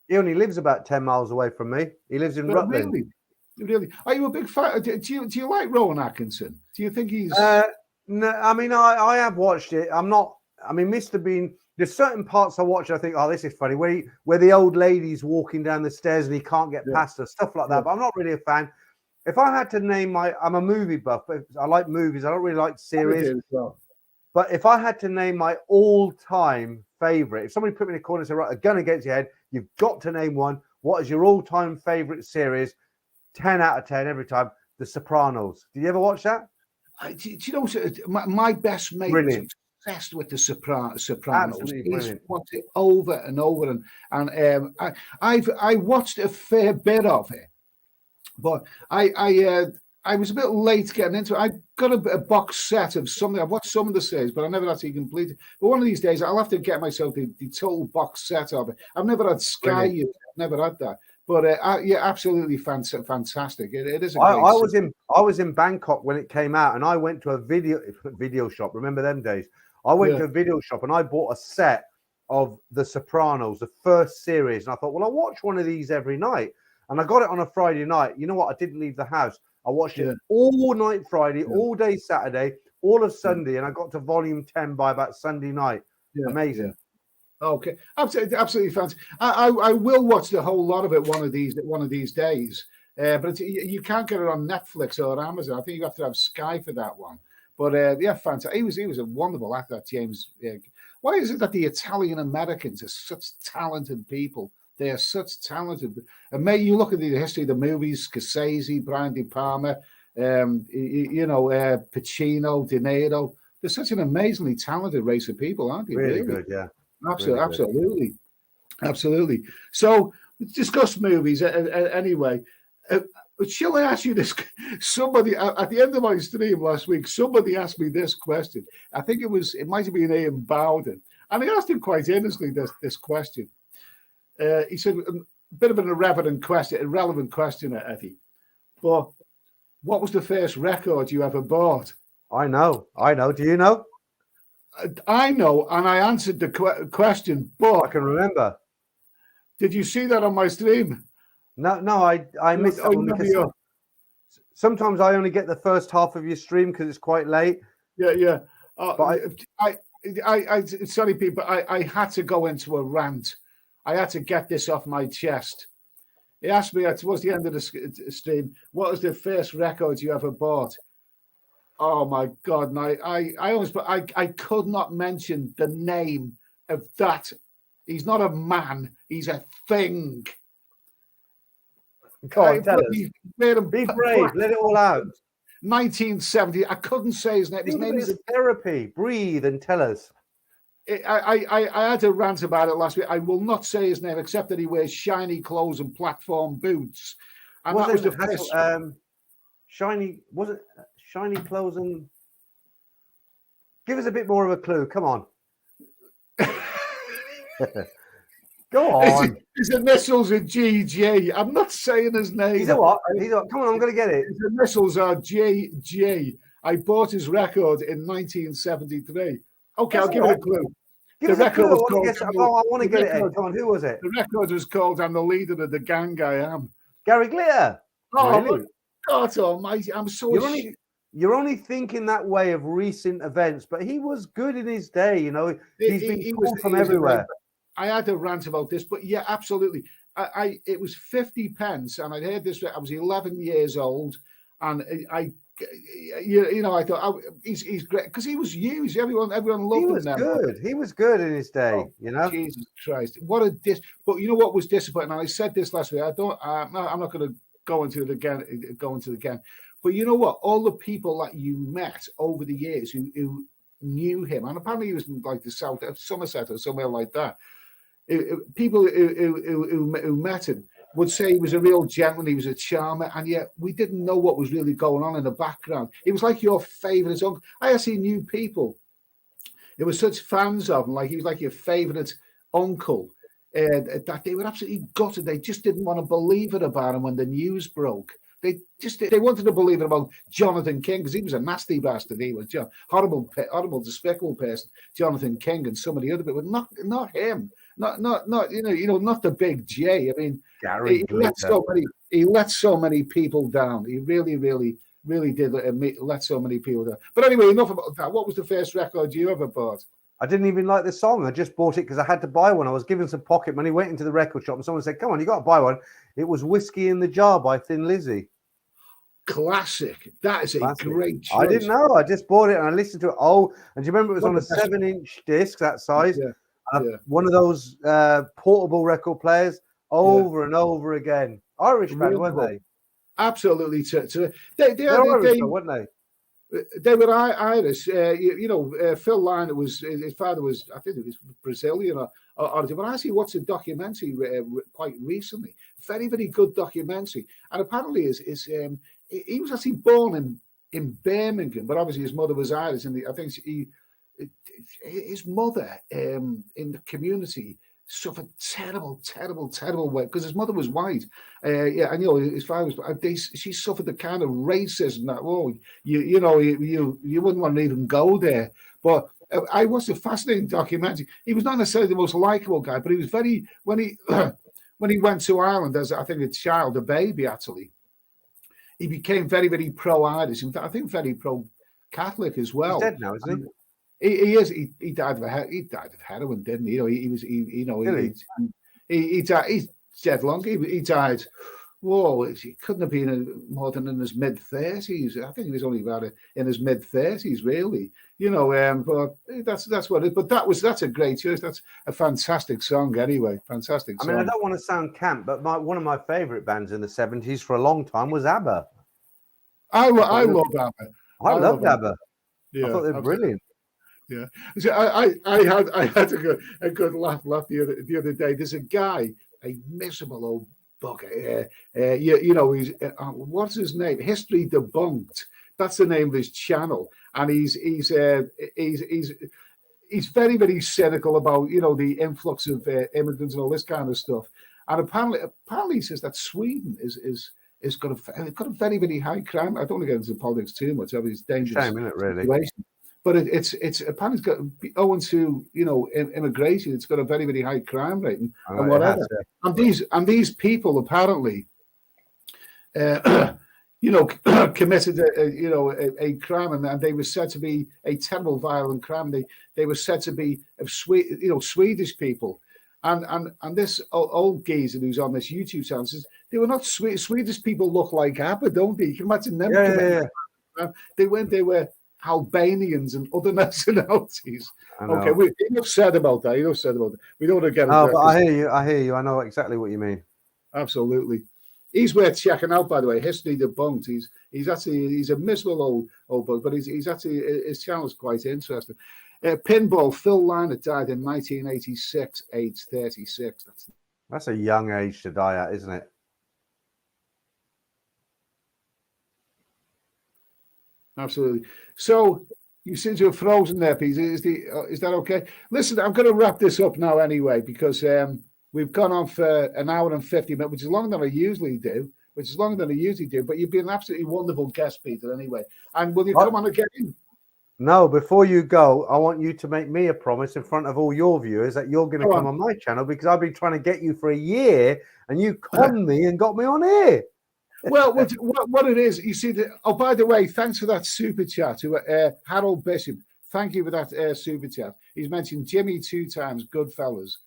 he only lives about 10 miles away from me. He lives in Rutland. Really? Are you a big fan? Do you like Rowan Atkinson? Do you think he's? No, I mean, I have watched it. I'm not. I mean, Mr. Bean. There's certain parts I watch. I think, oh, this is funny. Where the old lady's walking down the stairs and he can't get past her, stuff like that. But I'm not really a fan. If I had to name I'm a movie buff. But I like movies. I don't really like series. But if I had to name my all-time favorite, if somebody put me in a corner and said, right, a gun against your head, you've got to name one. What is your all-time favorite series? 10 out of 10 every time. The Sopranos. Did you ever watch that? Do you know, my best mate was obsessed with the Sopranos. He's watched it over and over, and I watched a fair bit of it, but I was a bit late getting into it. I got a box set of something. I've watched some of the series, but I never actually completed. But one of these days, I'll have to get myself the total box set of it. I've never had Sky. I've never had that. But absolutely fantastic. It is. I was in Bangkok when it came out, and I went to a video shop. Remember them days? I went to a video shop and I bought a set of The Sopranos, the first series. And I thought, well, I'll watch one of these every night. And I got it on a Friday night. You know what? I didn't leave the house. I watched it all night Friday, all day Saturday, all of Sunday, and I got to volume 10 by about Sunday night. Amazing. Okay, absolutely fantastic. I will watch the whole lot of it one of these days. But you can't get it on Netflix or Amazon. I think you have to have Sky for that one. But fantastic. He was a wonderful actor, James. Why is it that the Italian Americans are such talented people? They are such talented. And may you look at the history of the movies: Scorsese, Brian De Palma, Pacino, De Niro. They're such an amazingly talented race of people, aren't they? Really good, yeah. Absolutely. So let's discuss movies anyway. Shall I ask you this? Somebody at the end of my stream last week, somebody asked me this question. I think it might have been Ian Bowden, and I asked him quite earnestly this question. He said, a bit of an irrelevant question, Eddie. But what was the first record you ever bought? I know. Do you know? I know, and I answered the question, but I can remember. Did you see that on my stream? No, I missed that one because sometimes I only get the first half of your stream because it's quite late. Yeah. But Sorry, people, I had to go into a rant. I had to get this off my chest. He asked me towards the end of the stream, what was the first record you ever bought? Oh my God! And I could not mention the name of that. He's not a man; he's a thing. Go on, tell us. Be brave. Let it all out. 1970. I couldn't say his name. His name is therapy. Breathe and tell us. I had a rant about it last week. I will not say his name except that he wears shiny clothes and platform boots. And that was the first. Shiny. Was it shiny clothes and? Give us a bit more of a clue. Come on. Go on. His initials are GG. I'm not saying his name. He's a what? Come on, I'm going to get it. His initials are JG. I bought his record in 1973. Okay, I'll give it a clue. Give us a clue. I want to get it. Come on, who was it? The record was called "I'm the Leader of the Gang I Am." Gary Glitter. Oh, really? God almighty. I'm so... You're only thinking that way of recent events, but he was good in his day, you know. He was from everywhere. I had a rant about this, but yeah, absolutely. It was 50 pence, and I'd heard this. I was 11 years old, and I thought he's great because he was used. Everyone loved him. Good. He was good in his day. Oh, you know. Jesus Christ, what a But you know what was disappointing? And I said this last week. I'm not going to go into it again. But you know what? All the people that you met over the years who knew him, and apparently he was in like the south of Somerset or somewhere like that. People who met him would say he was a real gentleman, he was a charmer, and yet we didn't know what was really going on in the background. He was like your favourite uncle. I actually knew people who were such fans of him, like he was like your favourite uncle, that they were absolutely gutted. They just didn't want to believe it about him when the news broke. They wanted to believe it about Jonathan King because he was a nasty bastard. He was horrible, despicable person, Jonathan King, and some of the other people. Not him. Not not the big J. I mean, Gary he let so many people down. He really did let so many people down. But anyway, enough about that. What was the first record you ever bought? I didn't even like the song. I just bought it because I had to buy one. I was given some pocket money, went into the record shop, and someone said, "Come on, you got to buy one." It was "Whiskey in the Jar" by Thin Lizzy. Classic. That is a great choice. I didn't know. I just bought it and I listened to it. Oh, and do you remember it was on a 7-inch disc, that size? Yeah. One of those portable record players over and over again. Irish band, weren't they? Absolutely. They're Irish, weren't they? They were Irish. Phil Lynott was, his father was, I think it was Brazilian or but I actually watched a documentary quite recently. Very, very good documentary. And apparently he was actually born in Birmingham, but obviously his mother was Irish. And I think his mother in the community suffered terrible way because his mother was white. And his father was. She suffered the kind of racism that you wouldn't want to even go there. But I watched a fascinating documentary. He was not necessarily the most likable guy, but he was very when he went to Ireland as I think a baby actually. He became very, very pro-Irish. In fact, I think very pro-Catholic as well. He's dead now, isn't he? He is. He died of heroin, didn't he? He died. He's dead long. He died. Whoa! He couldn't have been more than in his mid-30s. I think he was only about in his mid-30s, really. But that's what it is. But that's a great choice. That's a fantastic song, anyway. Fantastic song. I mean, I don't want to sound camp, but one of my favourite bands in the 70s for a long time was ABBA. I love ABBA. I loved ABBA. Yeah, I thought they were brilliant. Yeah, so I had a good laugh the other day. There's a guy, a miserable old bugger. He's what's his name? History Debunked. That's the name of his channel, and he's very, very cynical about the influx of immigrants and all this kind of stuff. And apparently he says that Sweden is got a very, very high crime. I don't want to get into politics too much. I mean, it's dangerous. Shame, isn't it, really? Situation. But it's apparently got owing to immigration. It's got a very, very high crime rate and whatever. And these people apparently, committed a crime, and they were said to be a terrible, violent crime. They were said to be of Swedish people, and this old geezer who's on this YouTube channel says they were not Swedish people. Look like ABBA, don't they? You can imagine them committing. Yeah. They were Albanians and other nationalities. Okay, enough said about that. We don't want to get. Oh, but I hear you. I know exactly what you mean. Absolutely. He's worth checking out, by the way. History Debunked. He's a miserable old bug, but he's actually, his channel is quite interesting. Pinball. Phil Lynott died in 1986, age 36. That's a young age to die at, isn't it? Absolutely. So you seem to have frozen there, Peter. Is that okay? Listen, I'm going to wrap this up now anyway, because we've gone on for an hour and 50 minutes, which is longer than I usually do. But you've been an absolutely wonderful guest, Peter, anyway. And will you come on again? No, before you go, I want you to make me a promise in front of all your viewers that you're going to come on my channel, because I've been trying to get you for a year and you conned me and got me on here. Well, what it is, you see, by the way, thanks for that super chat to Harold Bishop. Thank you for that super chat. He's mentioned Jimmy 2 times, Goodfellas,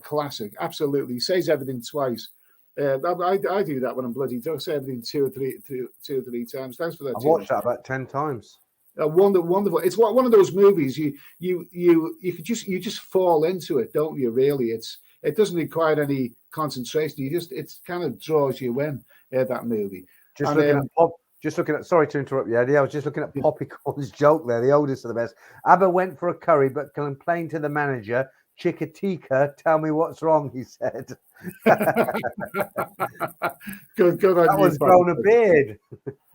classic. Absolutely. He says everything twice. I do that when I'm bloody drunk. Say everything two or three times. Thanks for that. I've watched that about 10 times. Wonderful. It's one of those movies you just fall into it, don't you? Really, it doesn't require any concentration. It kind of draws you in. That movie. Just looking at. Sorry to interrupt you, Eddie. I was just looking at Poppycorn's joke there. The oldest of the best. ABBA went for a curry, but complained to the manager. Chicatica, tell me what's wrong, he said. good on that you. Was grown a beard.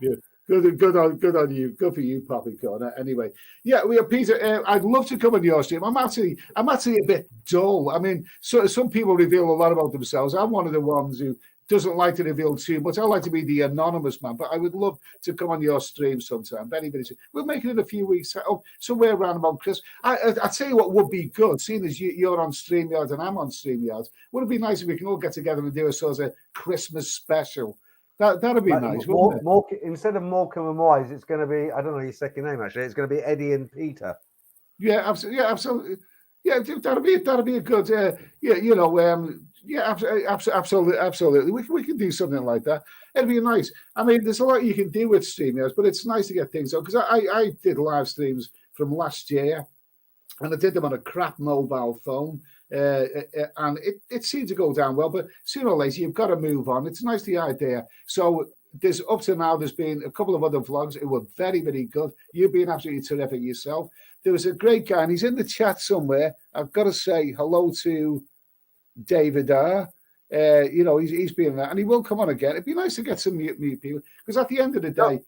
Yeah. Good on you. Good for you, Poppycorn. Anyway, yeah, Peter. I'd love to come on your stream. I'm actually a bit dull. I mean, so some people reveal a lot about themselves. I'm one of the ones who doesn't like to reveal too much. I like to be the anonymous man, but I would love to come on your stream sometime. Very, very soon. We'll make it in a few weeks. Somewhere around about Chris. I tell you what would be good, seeing as you're on StreamYard and I'm on StreamYard. Would it be nice if we can all get together and do a sort of Christmas special? That'd be nice. Instead of Morecambe and Wise, it's going to be, I don't know your second name actually. It's going to be Eddie and Peter. Yeah, absolutely. Yeah, that'd be a good. Absolutely. We can do something like that. It'd be nice. I mean, there's a lot you can do with StreamYard, but it's nice to get things out, because I did live streams from last year, and I did them on a crap mobile phone. And it seemed to go down well, but sooner or later you've got to move on. It's nice, the idea. So up to now, there's been a couple of other vlogs. It were very, very good. You've been absolutely terrific yourself. There was a great guy, and he's in the chat somewhere. I've got to say hello to David R. He's been there, and he will come on again. It'd be nice to get some new people, because at the end of the day,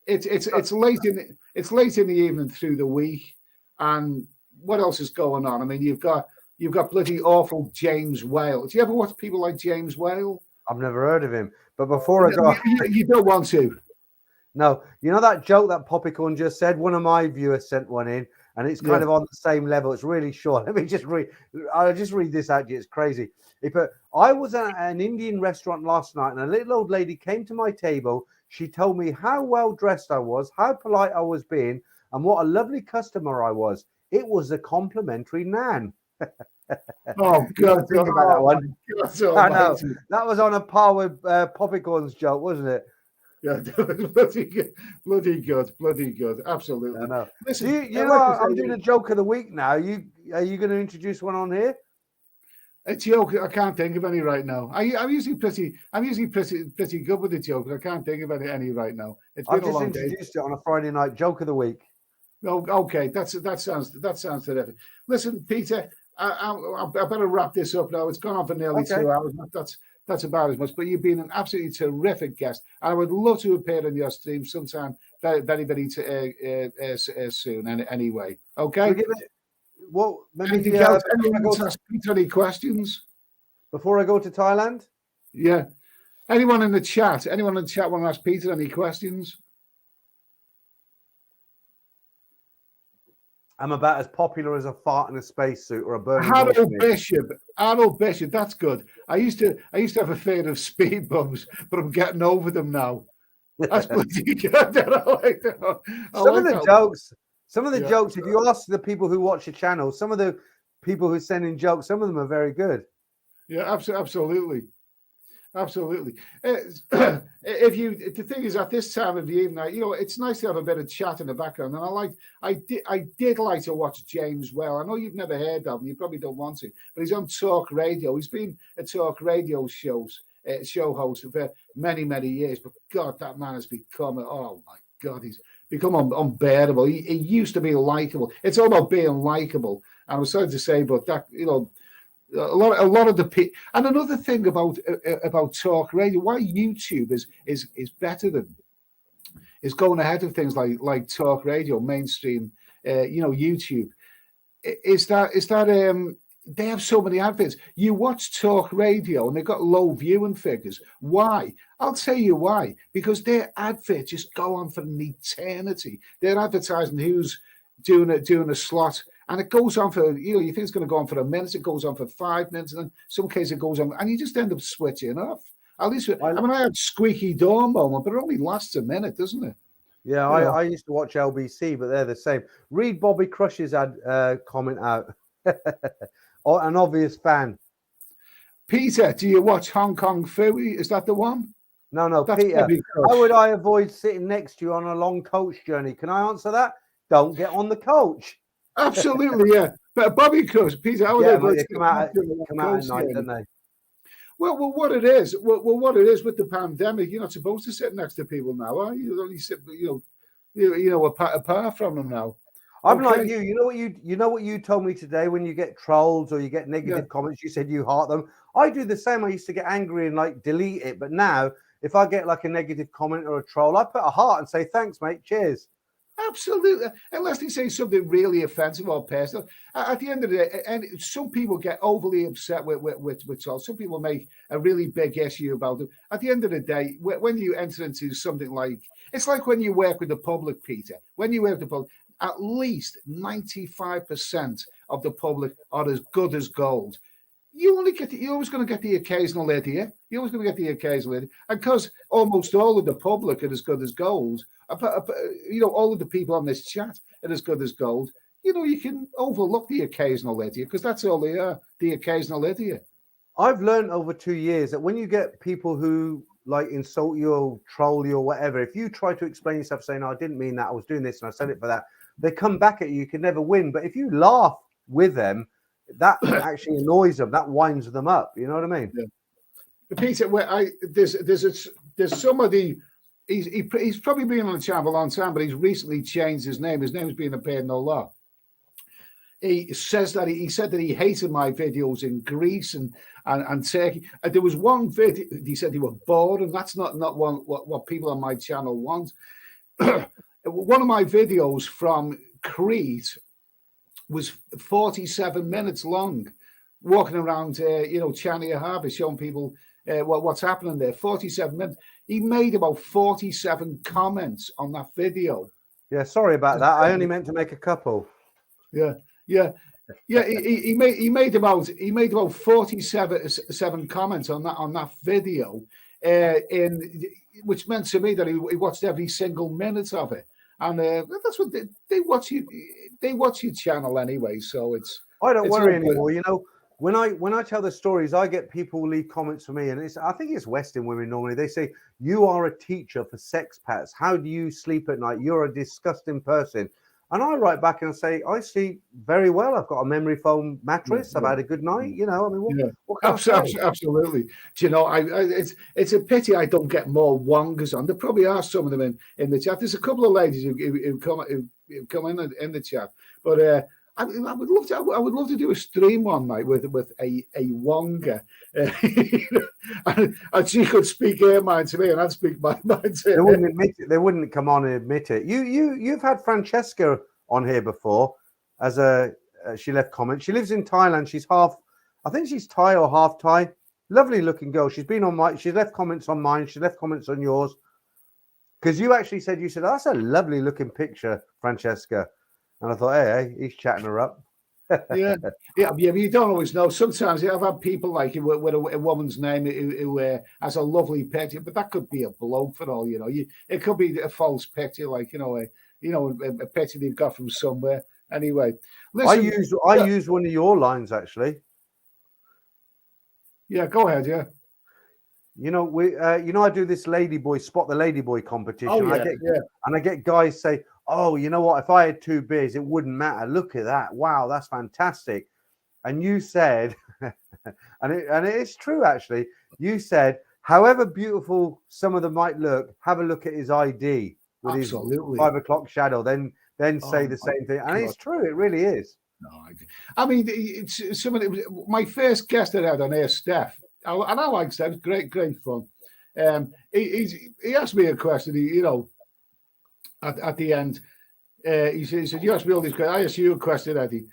it's late in the evening through the week, and what else is going on? I mean, you've got bloody awful James Whale. Do you ever watch people like James Whale? I've never heard of him. But before I go, you don't want to. No, you know that joke that Poppycorn just said? One of my viewers sent one in, and it's kind of on the same level. It's really short. Let me just read. I'll just read this out to you. It's crazy. He put, I was at an Indian restaurant last night, and a little old lady came to my table. She told me how well dressed I was, how polite I was being, and what a lovely customer I was. It was a complimentary naan. Oh, God. Think about that one. God, I know. That was on a par with Poppycorn's joke, wasn't it? Yeah, bloody good. Absolutely. I know. Listen, I'm doing a joke of the week now. Are you going to introduce one on here? A joke, I can't think of any right now. I'm usually pretty good with the joke, but I can't think of any right now. It's been I've just introduced it on a Friday night joke of the week. Oh, okay, that sounds terrific. Listen, Peter, I better wrap this up now. It's gone on for nearly 2 hours. That's about as much. But you've been an absolutely terrific guest. I would love to appear on your stream sometime very, very, very soon. Anyway, okay. Well, anything else? Anyone wants to ask Peter any questions before I go to Thailand? Yeah. Anyone in the chat want to ask Peter any questions? I'm about as popular as a fart in a spacesuit or a burning. Harold Bishop, that's good. I used to have a fear of speed bumps, but I'm getting over them now. That's bloody good. I like that. Some of the jokes, if Yeah. you ask the people who watch the channel, some of the people who send in jokes, some of them are very good. Yeah, absolutely. Absolutely. The thing is, at this time of the evening, you know, it's nice to have a bit of chat in the background. And I did like to watch James Well. I know you've never heard of him, you probably don't want to, but he's on talk radio. He's been a talk radio show host for many, many years. But God, that man has become, oh my God, he's become unbearable. He used to be likable. It's all about being likable. And I was sorry to say, but that, you know, a lot of the people. And another thing about talk radio, why YouTube is better than, is going ahead of things like talk radio, mainstream, you know, YouTube, is that they have so many adverts. You watch talk radio and they've got low viewing figures. Why? I'll tell you why. Because their adverts just go on for an eternity. They're advertising who's doing a slot. And it goes on for, you know, you think it's going to go on for a minute, it goes on for 5 minutes, and in some cases it goes on, and you just end up switching off. At least, I mean, I had squeaky door moment, but it only lasts a minute, doesn't it? Yeah, I used to watch LBC, but they're the same. Read Bobby Crush's comment out. An obvious fan. Peter, do you watch Hong Kong Phooey? Is that the one? No, that's Peter. How would I avoid sitting next to you on a long coach journey? Can I answer that? Don't get on the coach. Absolutely, yeah. But Bobby Crush, Peter, how would they come out at night, don't they? Well, what it is with the pandemic, you're not supposed to sit next to people now, are you? You only sit, you know, apart from them now. I'm like you. You know what you told me today when you get trolls or you get negative comments. You said you heart them. I do the same. I used to get angry and like delete it, but now if I get like a negative comment or a troll, I put a heart and say thanks, mate. Cheers. Absolutely, unless they say something really offensive or personal. At the end of the day, and some people get overly upset with trolls. Some people make a really big issue about it. At the end of the day, when you enter into something like, it's like when you work with the public, Peter. When you work with the public, at least 95% of the public are as good as gold. You're always going to get the occasional idiot. You're always going to get the occasional idiot. And because almost all of the public are as good as gold, you know, all of the people on this chat are as good as gold, you know, you can overlook the occasional idiot because that's all they are, the occasional idiot. I've learned over 2 years that when you get people who like insult you or troll you or whatever, if you try to explain yourself saying, no, I didn't mean that, I was doing this and I said it for that, they come back at you. You can never win. But if you laugh with them, that actually annoys them. That winds them up. You know what I mean? Yeah. Peter, there's somebody. He's probably been on the channel a long time, but he's recently changed his name. His name has been appeared no law. He says that he said that he hated my videos in Greece and Turkey. And there was one video he said they were bored, and that's not what people on my channel want. One of my videos from Crete was 47 minutes long, walking around, you know, Chania Harbour, showing people what's happening there. 47 minutes. He made about 47 comments on that video. Yeah, sorry about that. I only meant to make a couple. Yeah. He made about 47 comments on that video, which meant to me that he watched every single minute of it. And that's what they watch you. They watch your channel anyway, so I don't worry anymore. You know, when I tell the stories, I get people leave comments for me, and I think it's Western women normally. They say, "You are a teacher for sexpats. How do you sleep at night? You're a disgusting person." And I write back and say, "I sleep very well. I've got a memory foam mattress. I've had a good night. You know, I mean, what can I say?" Absolutely. Do you know, it's a pity I don't get more wongers on. There probably are some of them in the chat. There's a couple of ladies who come in the chat, but I would love to do a stream one night with a wonger, and she could speak her mind to me, and I'd speak my mind to her. They wouldn't admit it. They wouldn't come on and admit it. You've had Francesca on here before, as she left comments. She lives in Thailand. I think she's Thai or half Thai. Lovely looking girl. She's been on she's left comments on mine. She left comments on yours. Because you actually said, that's a lovely looking picture, Francesca. And I thought, hey, he's chatting her up. Yeah, yeah. But you don't always know. Sometimes I've had people like you with a woman's name who has a lovely picture, but that could be a bloke for all you know. It could be a false picture, like a picture they've got from somewhere. Anyway, listen. I use one of your lines actually. Yeah, go ahead. Yeah. I do this ladyboy spot the ladyboy competition. Oh, yeah, and I get guys say, "Oh, you know what? If I had 2 beers, it wouldn't matter. Look at that! Wow, that's fantastic." And you said, and it is true actually. You said, however beautiful some of them might look, have a look at his ID with absolutely. his 5 o'clock shadow. Then say the same thing, and it's true. It really is. No, I mean, it's somebody. My first guest that I had on here, Steph. And I like Steph. Great fun. He asked me a question. At the end, he said, "You asked me all these questions. I asked you a question, Eddie.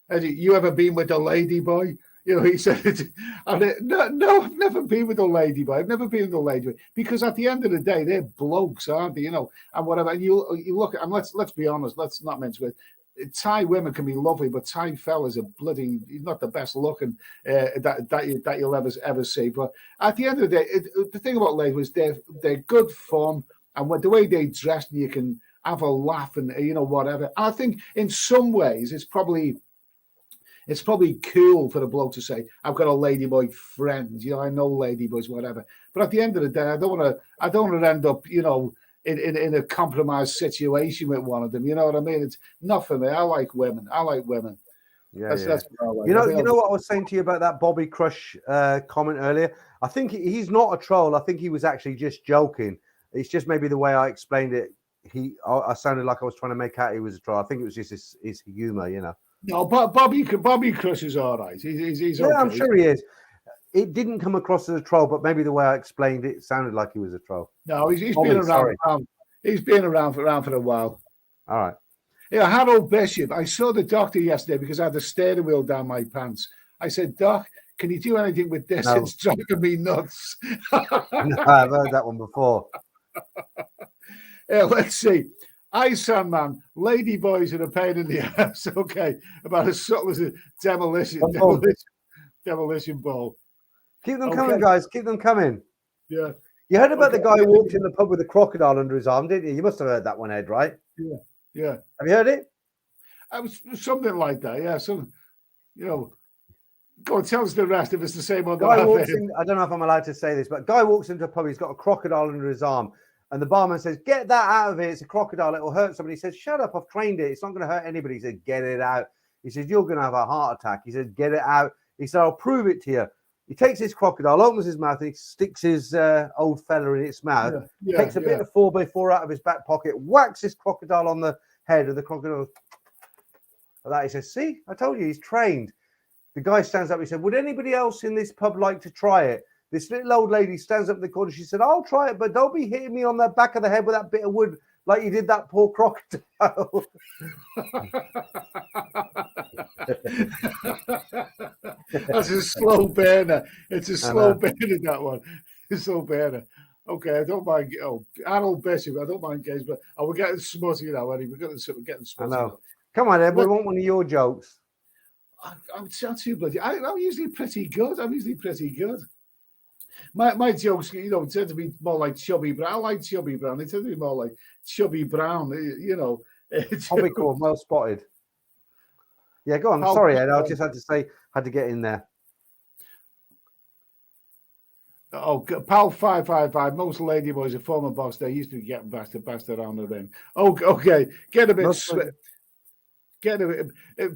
Eddie, you ever been with a lady boy?" He said, "No, I've never been with a lady boy. I've never been with a lady boy because at the end of the day, they're blokes, aren't they? And whatever. And you look at, and let's be honest. Let's not mention it. Thai women can be lovely, but Thai fellas are bloody not the best looking that you'll ever see. But at the end of the day, the thing about ladies is they're good fun, and the way they dress, you can have a laugh and whatever. And I think in some ways it's probably cool for a bloke to say, "I've got a ladyboy friend." I know ladyboys, whatever. But at the end of the day, I don't want to end up, in a compromised situation with one of them. You know what I mean? It's not for me. I like women. Yeah, that's what I like. You know what I was saying to you about that Bobby Crush comment earlier? I think he's not a troll. I think he was actually just joking. It's just maybe the way I explained it. I sounded like I was trying to make out he was a troll. I think it was just his humor, No, but Bobby Crush is all right. He's okay. I'm sure he is. It didn't come across as a troll, but maybe the way I explained it sounded like he was a troll. No, he's been around. He's been around for a while. All right. Yeah, Harold Bishop. I saw the doctor yesterday because I had the steering wheel down my pants. I said, "Doc, can you do anything with this? No. It's driving me nuts." No, I've heard that one before. Yeah, let's see. Iceman man, lady boys are a pain in the ass. Okay, about as subtle as a demolition ball. Keep them coming, guys. Keep them coming. Yeah. You heard about the guy who walked in the pub with a crocodile under his arm, didn't you? You must have heard that one, Ed, right? Yeah. Have you heard it? I was something like that. Yeah. Go on, tell us the rest if it's the same one. Guy walks in, I don't know if I'm allowed to say this, but guy walks into a pub. He's got a crocodile under his arm. And the barman says, "Get that out of here. It's a crocodile. It will hurt somebody." He says, "Shut up. I've trained it. It's not going to hurt anybody." He said, "Get it out." He says, "You're going to have a heart attack." He said, "Get it out." He said, "I'll prove it to you." He takes his crocodile, opens his mouth, and he sticks his old fella in its mouth, takes a bit of 4x4 out of his back pocket, whacks his crocodile on the head, and the crocodile like that. He says, "See, I told you, he's trained." The guy stands up. He said, "Would anybody else in this pub like to try it?" This little old lady stands up in the corner. She said, "I'll try it, but don't be hitting me on the back of the head with that bit of wood like you did that poor crocodile." That's a slow burner. It's a slow burner, that one. It's slow burner. Okay, I don't mind. Oh, Harold Bishop, I don't mind games, but we're getting smutty now, Eddie. We're getting smutty now. Come on, Ed. We want one of your jokes. I'm too bloody. I'm usually pretty good. My jokes, tend to be more like Chubby Brown. I like Chubby Brown. They tend to be more like Chubby Brown, Probably cool. Well spotted. Yeah, go on. Sorry, Ed. I just had to get in there. Oh, Pal 555. Most ladyboys are former boss. They used to be getting bashed around the ring. Oh, okay. Get a bit.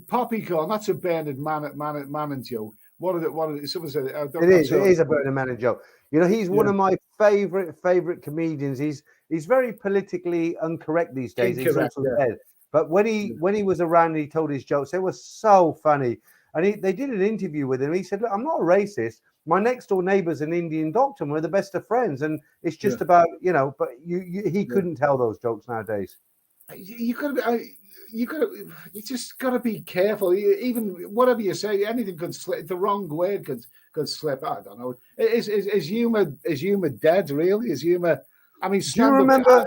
Poppycorn. That's a Bernard Manning joke. What are the someone said it is a Bernard Manning joke. He's one of my favorite comedians. He's very politically incorrect these days. Incorrect, dead. But when he was around and he told his jokes, they were so funny. And they did an interview with him. He said, "Look, I'm not a racist. My next door neighbor's an Indian doctor, and we're the best of friends. And it's just about, but he couldn't tell those jokes nowadays." You just gotta be careful. Even whatever you say, anything could slip. The wrong word could slip. I don't know. Is humor dead? Really? Is humor? I mean, do you remember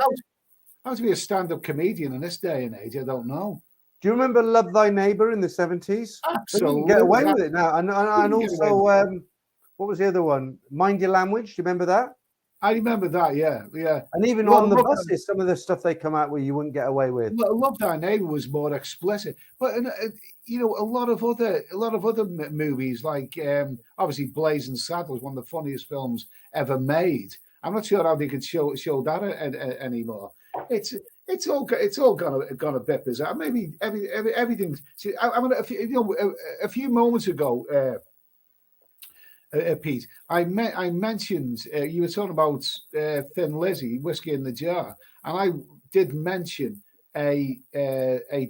how to be a stand-up comedian in this day and age? I don't know. Do you remember Love Thy Neighbor in the 70s? Absolutely. You can get away with it now. And also, what was the other one? Mind Your Language. Do you remember that? I remember that, yeah. And even on the buses, some of the stuff they come out with, you wouldn't get away with. Love Thy Neighbor was more explicit, but you know, a lot of other movies, like obviously Blazing Saddles, one of the funniest films ever made. I'm not sure how they could show that anymore. It's all gone a bit bizarre. Maybe everything. See, I mean, a few moments ago. Pete, I mentioned you were talking about Thin Lizzy, Whiskey in the Jar, and I did mention a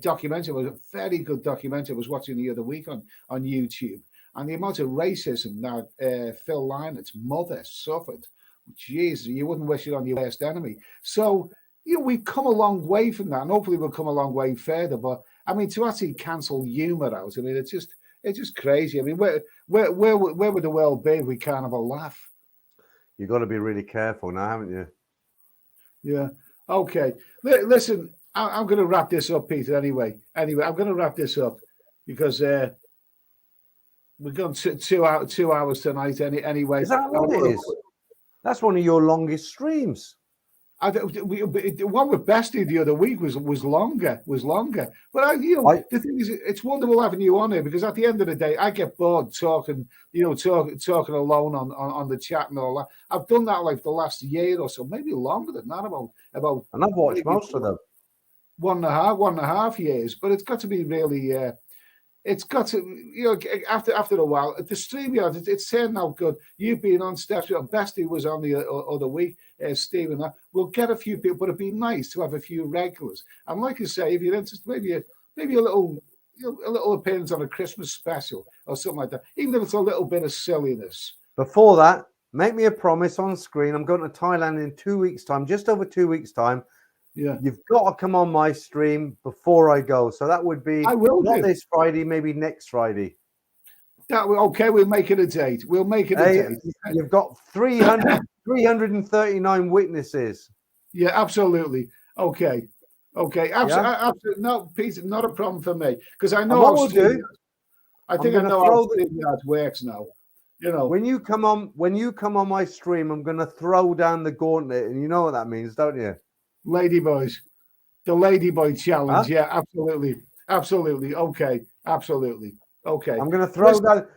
documentary. It was a very good documentary I was watching the other week on YouTube, and the amount of racism that Phil Lynot's mother suffered. Jeez, you wouldn't wish it on your worst enemy. So, you know, we've come a long way from that, and hopefully we'll come a long way further. But I mean, to actually cancel humour out, I mean, it's just crazy. I mean, where would the world be if we can't have a laugh? You've got to be really careful now, haven't you? Yeah. Okay. Listen, I'm going to wrap this up, Peter. Anyway, I'm going to wrap this up because we've gone 2 hours tonight. Anyway, is that how long it is? That's one of your longest streams. The one with Bestie the other week was longer. But the thing is, it's wonderful having you on here because at the end of the day, I get bored talking alone on the chat and all that. I've done that like the last year or so, maybe longer than that. About and I've watched most of them. 1.5 years, but it's got to be really. It's got to, after a while, the StreamYard, it's turned out good. You've been on steps. Bestie was on the other week, Steve and that. We'll get a few people, but it'd be nice to have a few regulars. And like I say, if you're interested, maybe a little appearance on a Christmas special or something like that, even if it's a little bit of silliness. Before that, make me a promise on screen. I'm going to Thailand in 2 weeks' time, just over 2 weeks' time. Yeah, you've got to come on my stream before I go. So that would be not this Friday, maybe next Friday. Okay, we'll make it a date. We'll make it a date. You've got 339 witnesses. Yeah, absolutely. Okay. Absolutely. No, Peter, not a problem for me because I know how StreamYard works now. You know, when you come on my stream, I'm going to throw down the gauntlet, and you know what that means, don't you? Ladyboys, the Ladyboy challenge. Huh? Yeah, absolutely. Okay, absolutely. Okay. I'm going to throw down.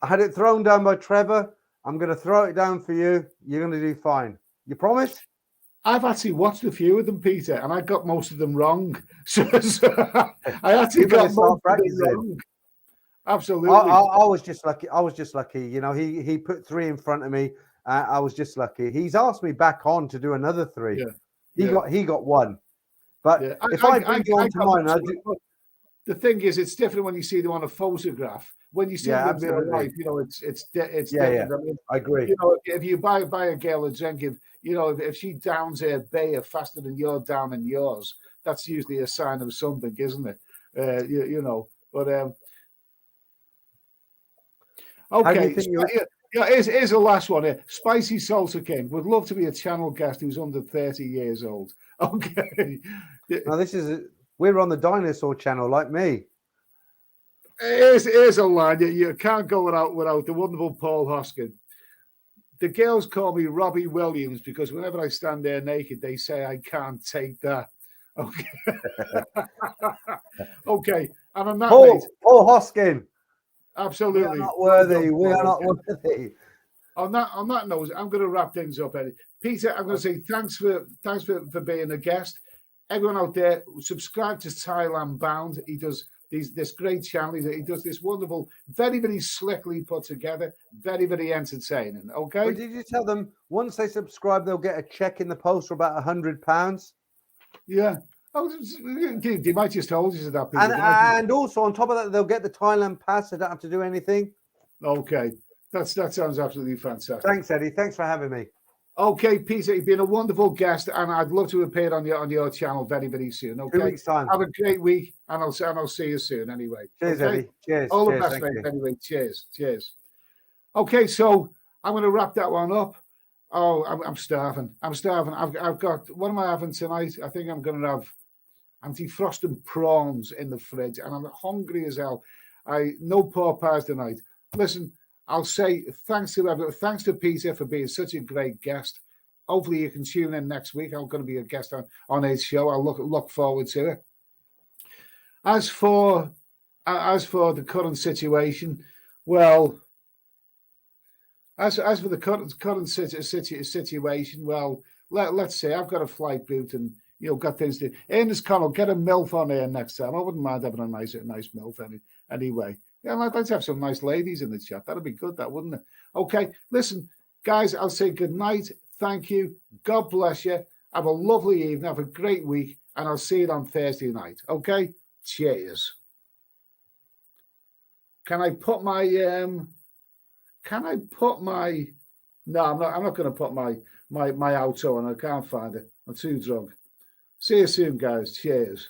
I had it thrown down by Trevor. I'm going to throw it down for you. You're going to do fine. You promise? I've actually watched a few of them, Peter, and I got most of them wrong. So I actually got most of them wrong. Absolutely. I was just lucky. You know, he put 3 in front of me. I was just lucky. He's asked me back on to do another 3. Yeah. He got 1, but if I bring you on to mine, the thing is, it's different when you see them on a photograph. When you see them in real life, you know, it's different. Yeah. I mean, I agree. You know, if you buy a girl a drink, if she downs her beer faster than you're downing yours, that's usually a sign of something, isn't it? But okay. Yeah, here's the last one here. Spicy Salsa King would love to be a channel guest who's under 30 years old. Okay. Now we're on the dinosaur channel, like me. Here's a line you can't go without the wonderful Paul Hoskin. The girls call me Robbie Williams because whenever I stand there naked, they say I can't take that. Okay. Okay. And on that Paul Hoskin. Absolutely. We are not worthy. We are not worthy. On that note, I'm going to wrap things up, Eddie. Peter, I'm going to say thanks for being a guest. Everyone out there, subscribe to Thailand Bound. He does this great channel. He does this wonderful, very, very slickly put together, very, very entertaining. Okay. But did you tell them once they subscribe, they'll get a check in the post for about £100? Yeah. Oh, they might just hold you to that. Peter. And also on top of that, they'll get the Thailand pass. They don't have to do anything. Okay, that sounds absolutely fantastic. Thanks, Eddie. Thanks for having me. Okay, Peter, you've been a wonderful guest, and I'd love to appear on your channel very, very soon. Okay, 2 weeks time. Have a great week, and I'll see you soon. Anyway, cheers, okay? Eddie. Cheers. All the best, mate. Anyway, cheers. Okay, so I'm going to wrap that one up. Oh, I'm starving. I've got. What am I having tonight? I think I'm going to have I'm defrosting prawns in the fridge, and I'm hungry as hell. No pork pies tonight. Listen, I'll say thanks to everyone. Thanks to Peter for being such a great guest. Hopefully you can tune in next week. I'm going to be a guest on his show. I'll look forward to it. As for the current situation, well, as for the current situation, well, let's say I've got a flight booked and got things to. Ernest Connell, get a MILF on here next time. I wouldn't mind having a nice MILF anyway. Yeah, I'd like to have some nice ladies in the chat. That'd be good, that wouldn't it? Okay, listen, guys, I'll say good night. Thank you. God bless you. Have a lovely evening. Have a great week, and I'll see you on Thursday night. Okay? Cheers. Can I put my No, I'm not going to put my outro on. I can't find it. I'm too drunk. See you soon, guys. Cheers.